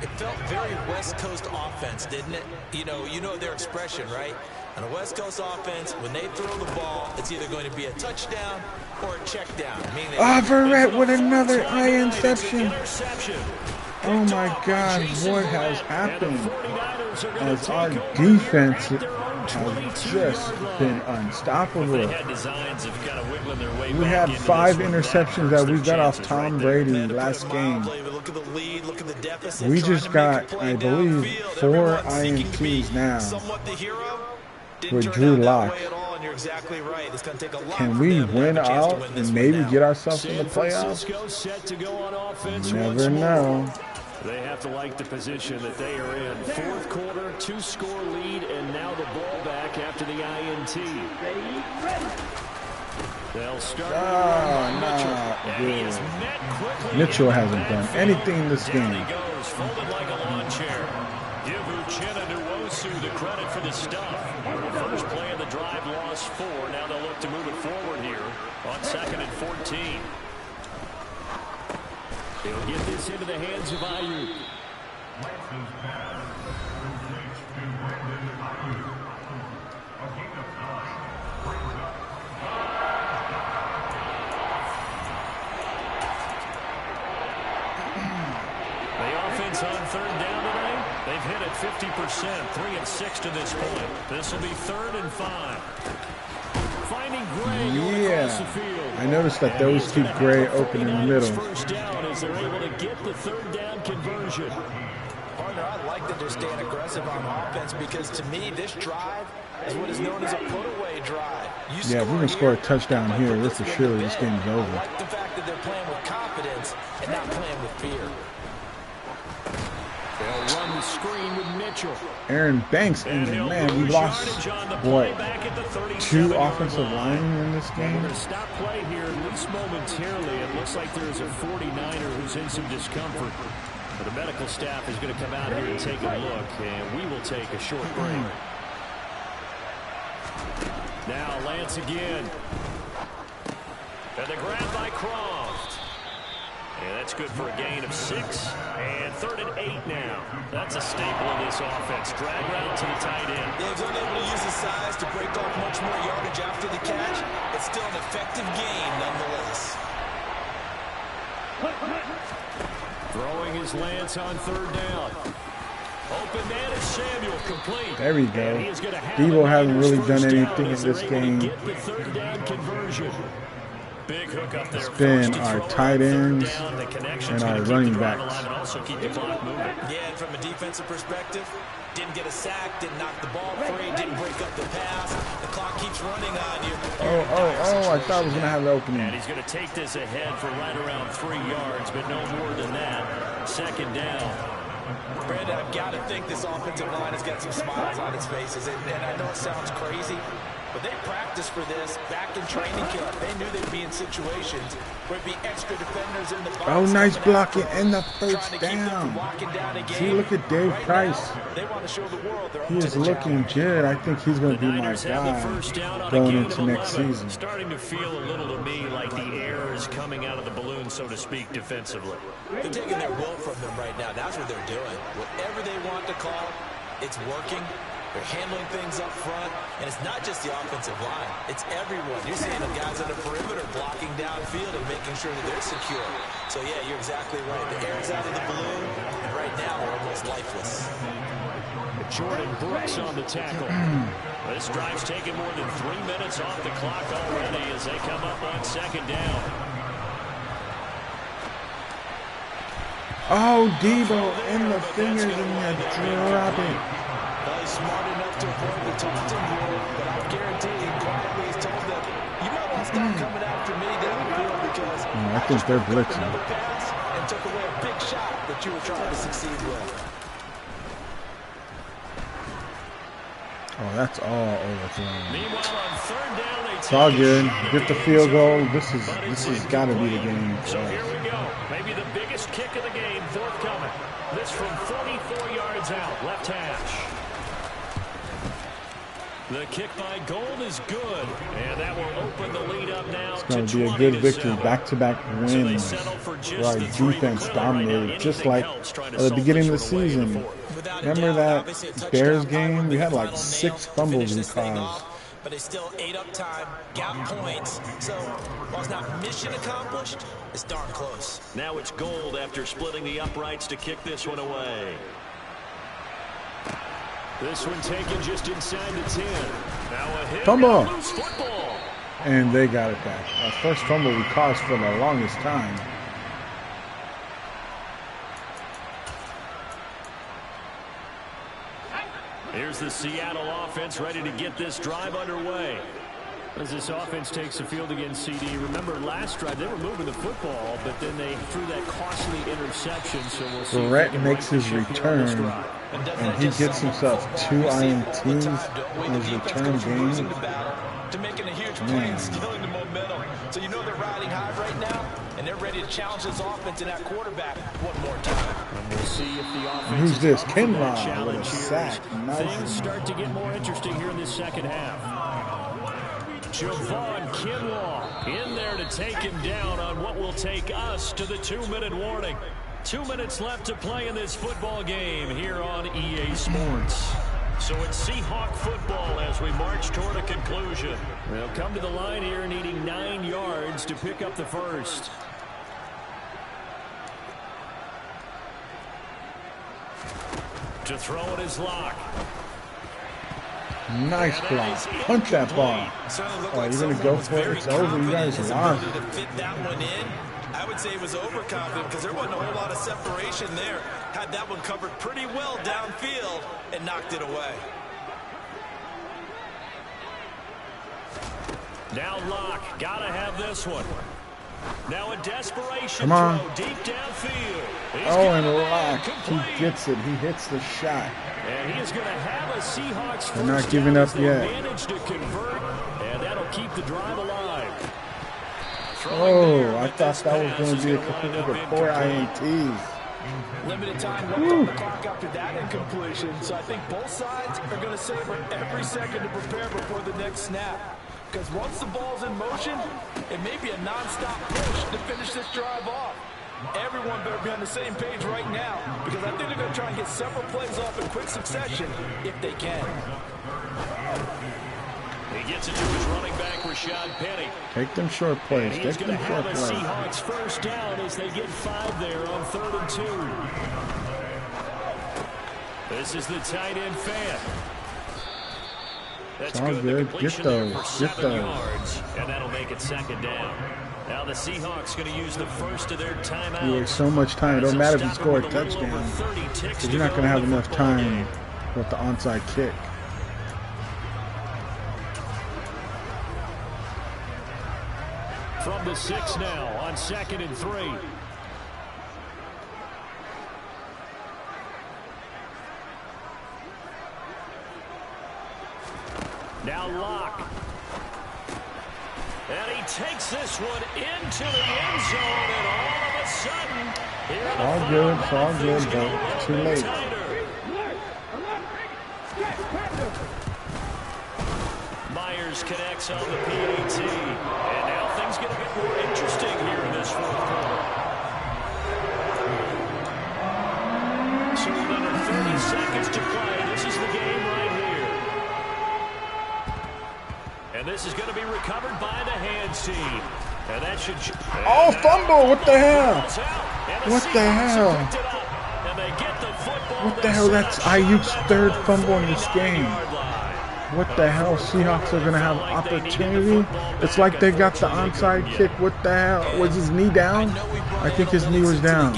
It felt very West Coast offense, didn't it? You know their expression, right? On a West Coast offense, when they throw the ball, it's either going to be a touchdown or a check down. Verrett with another interception. Oh my God, what has happened? As our defense has just been unstoppable. We had 5 interceptions that we got off Tom Brady last game. We just got, I believe, 4 INTs now with Drew Lock. Can we win out and maybe get ourselves in the playoffs? Never know. They have to like the position that they are in. 4th quarter, 2-score lead, and now the ball back after the INT. They'll start. Mitchell hasn't done anything this game. He goes, folded like a lawn chair. Give Uchenna Nwosu the credit for the stuff. The first play of the drive lost 4. Now they'll look to move it forward here on 2nd and 14. They'll get this into the hands of Ayuk. Lance on third down today. They've hit it 50%, 3 and 6 to this point. This will be 3rd and 5. Finding Gray going across the field. I noticed that they always keep Gray open in the middle. First down as they're able to get the 3rd down conversion. Partner, I like that they're staying aggressive on offense because to me, this drive is what is known as a put-away drive. Yeah, if we can score a touchdown here, we're for sure this game's over. I like the fact that they're playing with confidence and not playing with fear. They'll run the screen with Mitchell. Aaron Banks injured. Man, we lost, what, 2 offensive linemen in this game? We're going to stop play here, at least momentarily. It looks like there's a 49er who's in some discomfort. But the medical staff is going to come out here and take a look, and we will take a short break. Now Lance again. And the grab by Croft. And that's good for a gain of 6. And 3rd and 8 now. That's a staple of this offense. Drag route to the tight end. They've been able to use the size to break off much more yardage after the catch. It's still an effective game nonetheless. Throwing his Lance on 3rd down. Open man is Samuel, complete. There we go. Debo hasn't really done anything in this game. Get the 3rd down conversion. Big hook up there. It's been our tight ends and our running backs. Yeah, and from a defensive perspective, didn't get a sack, didn't knock the ball free, didn't break up the pass. The clock keeps running on you. Oh, I thought I was going to have the opening. And he's going to take this ahead for right around 3 yards, but no more than that. 2nd down. Brandon, I've got to think this offensive line has got some smiles on its faces. And I know it sounds crazy, but they practiced for this back in training camp. They knew they'd be in situations where it'd be extra defenders in the box. Oh, nice blocking in the first down. See, look at Dave Price. They want to show the world they're He is looking good. I think he's going to be my guy going into next season. Starting to feel a little to me like the air is coming out of the balloon, so to speak, defensively. They're taking their will from them right now. That's what they're doing. Whatever they want to call, it's working. They're handling things up front, and it's not just the offensive line. It's everyone. You're seeing the guys on the perimeter blocking downfield and making sure that they're secure. So, yeah, you're exactly right. The air's out of the balloon, and right now they're almost lifeless. Jordan Brooks on the tackle. This drive's taken more than 3 minutes off the clock already as they come up on 2nd down. Oh, Debo in the fingers and you drop it. He's smart enough to avoid the taunting rule, but I guarantee he quietly has told them, you might want to stop coming after me downfield because I think they're blitzing. Another pass and took away a big shot that you were trying to succeed with. Oh, that's all overthrown. Meanwhile, on 3rd down, they it's all good. Get the field goal. This has got to be the game. So here we go. Maybe the biggest kick of the game forthcoming. This from 44 yards out, left hash. The kick by Gold is good, and that will open the lead up now. It's going to be a good victory. Back-to-back wins where our defense dominated, just like at the beginning of the season. Remember that Bears game? We had like 6 fumbles we caused. But they still ate up time, got points. So while it's not mission accomplished, it's darn close. Now it's Gold after splitting the uprights to kick this one away. This one taken just inside the 10. Now a hit. Fumble. Loose football. And they got it back. Our first fumble we caused for the longest time. Here's the Seattle offense ready to get this drive underway. As this offense takes the field against CD, remember last drive they were moving the football, but then they threw that costly interception. So we'll see. Barrett makes his return, and he gets himself 2 INTs in his return game. To making a huge play and stealing the momentum. So you know they're riding high right now, and they're ready to challenge this offense and that quarterback one more time. And we'll see if the offense Who's this? Kinlaw challenge with a sack. Nice. Things start to get more interesting here in the second half. Javon Kinlaw in there to take him down on what will take us to the 2-minute warning. 2 minutes left to play in this football game here on EA Sports. So it's Seahawk football as we march toward a conclusion. They'll come to the line here needing 9 yards to pick up the first. To throw it is Lock. Nice block. Punch that ball. Oh, you're going to go for it? It's over. You guys lost. To fit that one in, I would say he was overconfident because there wasn't a whole lot of separation there. Had that one covered pretty well downfield and knocked it away. Now Lock. Got to have this one. Now a desperation Come on. throw deep downfield. And Lock. He gets it. He hits the shot. And he is going to have a Seahawks They're not giving up yet. manage to convert, and that'll keep the drive alive. Oh, I thought that was going to be a couple of 4 INTs. Limited time left on the clock after that incompletion, so I think both sides are going to savor every second to prepare before the next snap. Because once the ball's in motion, it may be a non-stop push to finish this drive off. Everyone better be on the same page right now, because I think they're going to try and get several plays off in quick succession if they can. He gets it to his running back, Rashad Penny. Take them short plays. And he's Take going them to have short a plays. Seahawks first down as they get 5 there on 3rd and 2. This is the tight end fan. That's It's all good. Get those. Get those. Yards, and that'll make it 2nd down. Now the Seahawks going to use the first of their timeouts. You waste so much time. It don't matter if you score a touchdown, because you're not going to have enough time with the onside kick. From the 6 now on 2nd and 3. Now Lock. And he takes this one into the end zone, and all of a sudden, It's all good. It's all good, but too late. Myers connects on the PAT. And now things get a bit more interesting here in this 4th quarter. So with under 30 seconds to play, this is the game right here. And this is going to be recovered by the hands team. And that should... Oh, fumble! What the hell? What the hell? What the hell? That's Ayuk's 3rd fumble in this game. What the hell? Seahawks are going to have opportunity? It's like they got the onside kick. What the hell? Was his knee down? I think his knee was down.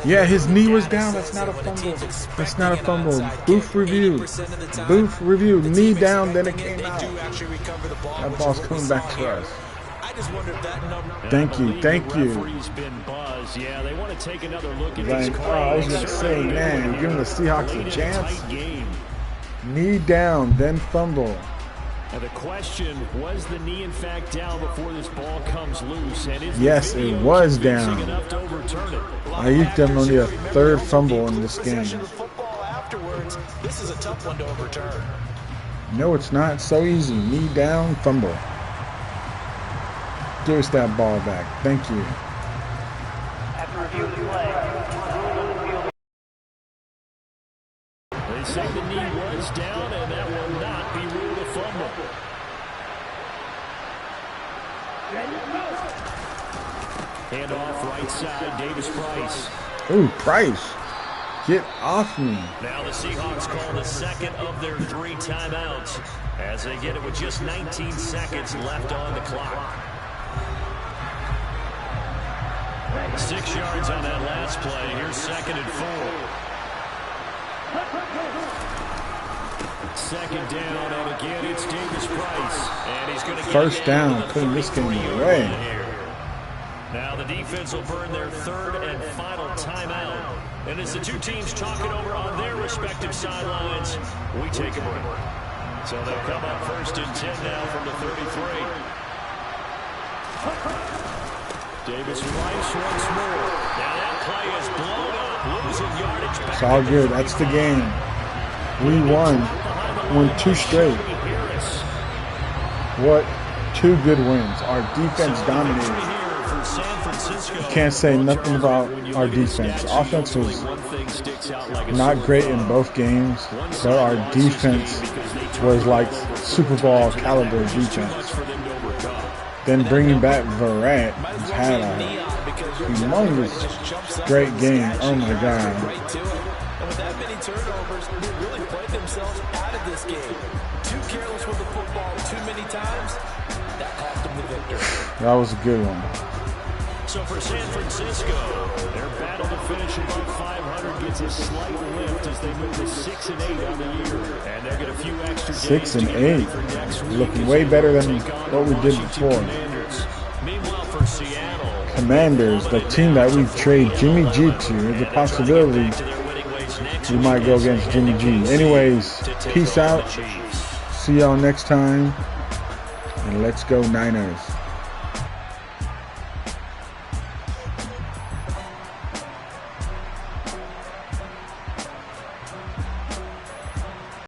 Yeah, his knee was down. That's not a fumble. That's not a fumble. Booth review. Booth review. Knee down, then it came out. That ball's coming back to us. Thank you. Thank you. Yeah, they want to take another look at I was going to say, man, you're giving the Seahawks a chance. Knee down, then fumble. And the question, was the knee in fact down before this ball comes loose? And is yes, it was down. Ayuk them only a 3rd fumble in this game. This is a tough one to overturn. No, it's not. So easy. Knee down, fumble. Give us that ball back. Thank you. After review of the play, they say the knee was down, and that will not be ruled a fumble. Hand off right side, Davis Price. Ooh, Price. Get off me. Now the Seahawks call the 2nd of their 3 timeouts as they get it with just 19 seconds left on the clock. 6 yards on that last play. Here's 2nd and 4. 2nd down, and again it's Davis Price. And he's going to get 1st down, putting this game away. Now the defense will burn their 3rd and final timeout. And as the 2 teams talk it over on their respective sidelines, we take a break. So they'll come up 1st and 10 now from the 33. Davis Price once more. Now that play is blown up, losing yardage back. It's all good. That's the game. We won 2 straight. What 2 good wins. Our defense dominated. You can't say nothing about our defense. Offense was not great in both games, but our defense was like Super Bowl caliber defense. Then bringing back Verrett, who's had a humongous great game. Oh my God. that many turnovers, they really played themselves out of this game. Too careless with the football too many times. That cost them the victory. That was a good one. So for San Francisco, their battle to finish above 500 gets a slight lift as they move to 6-8 on the year. And they'll get a few extra days 6-8. Looking way better than what we did before. Meanwhile for Seattle, Commanders, the team that we trade Jimmy G to, there's a possibility we might go against Jimmy G. Anyways, peace out. See y'all next time. And let's go Niners.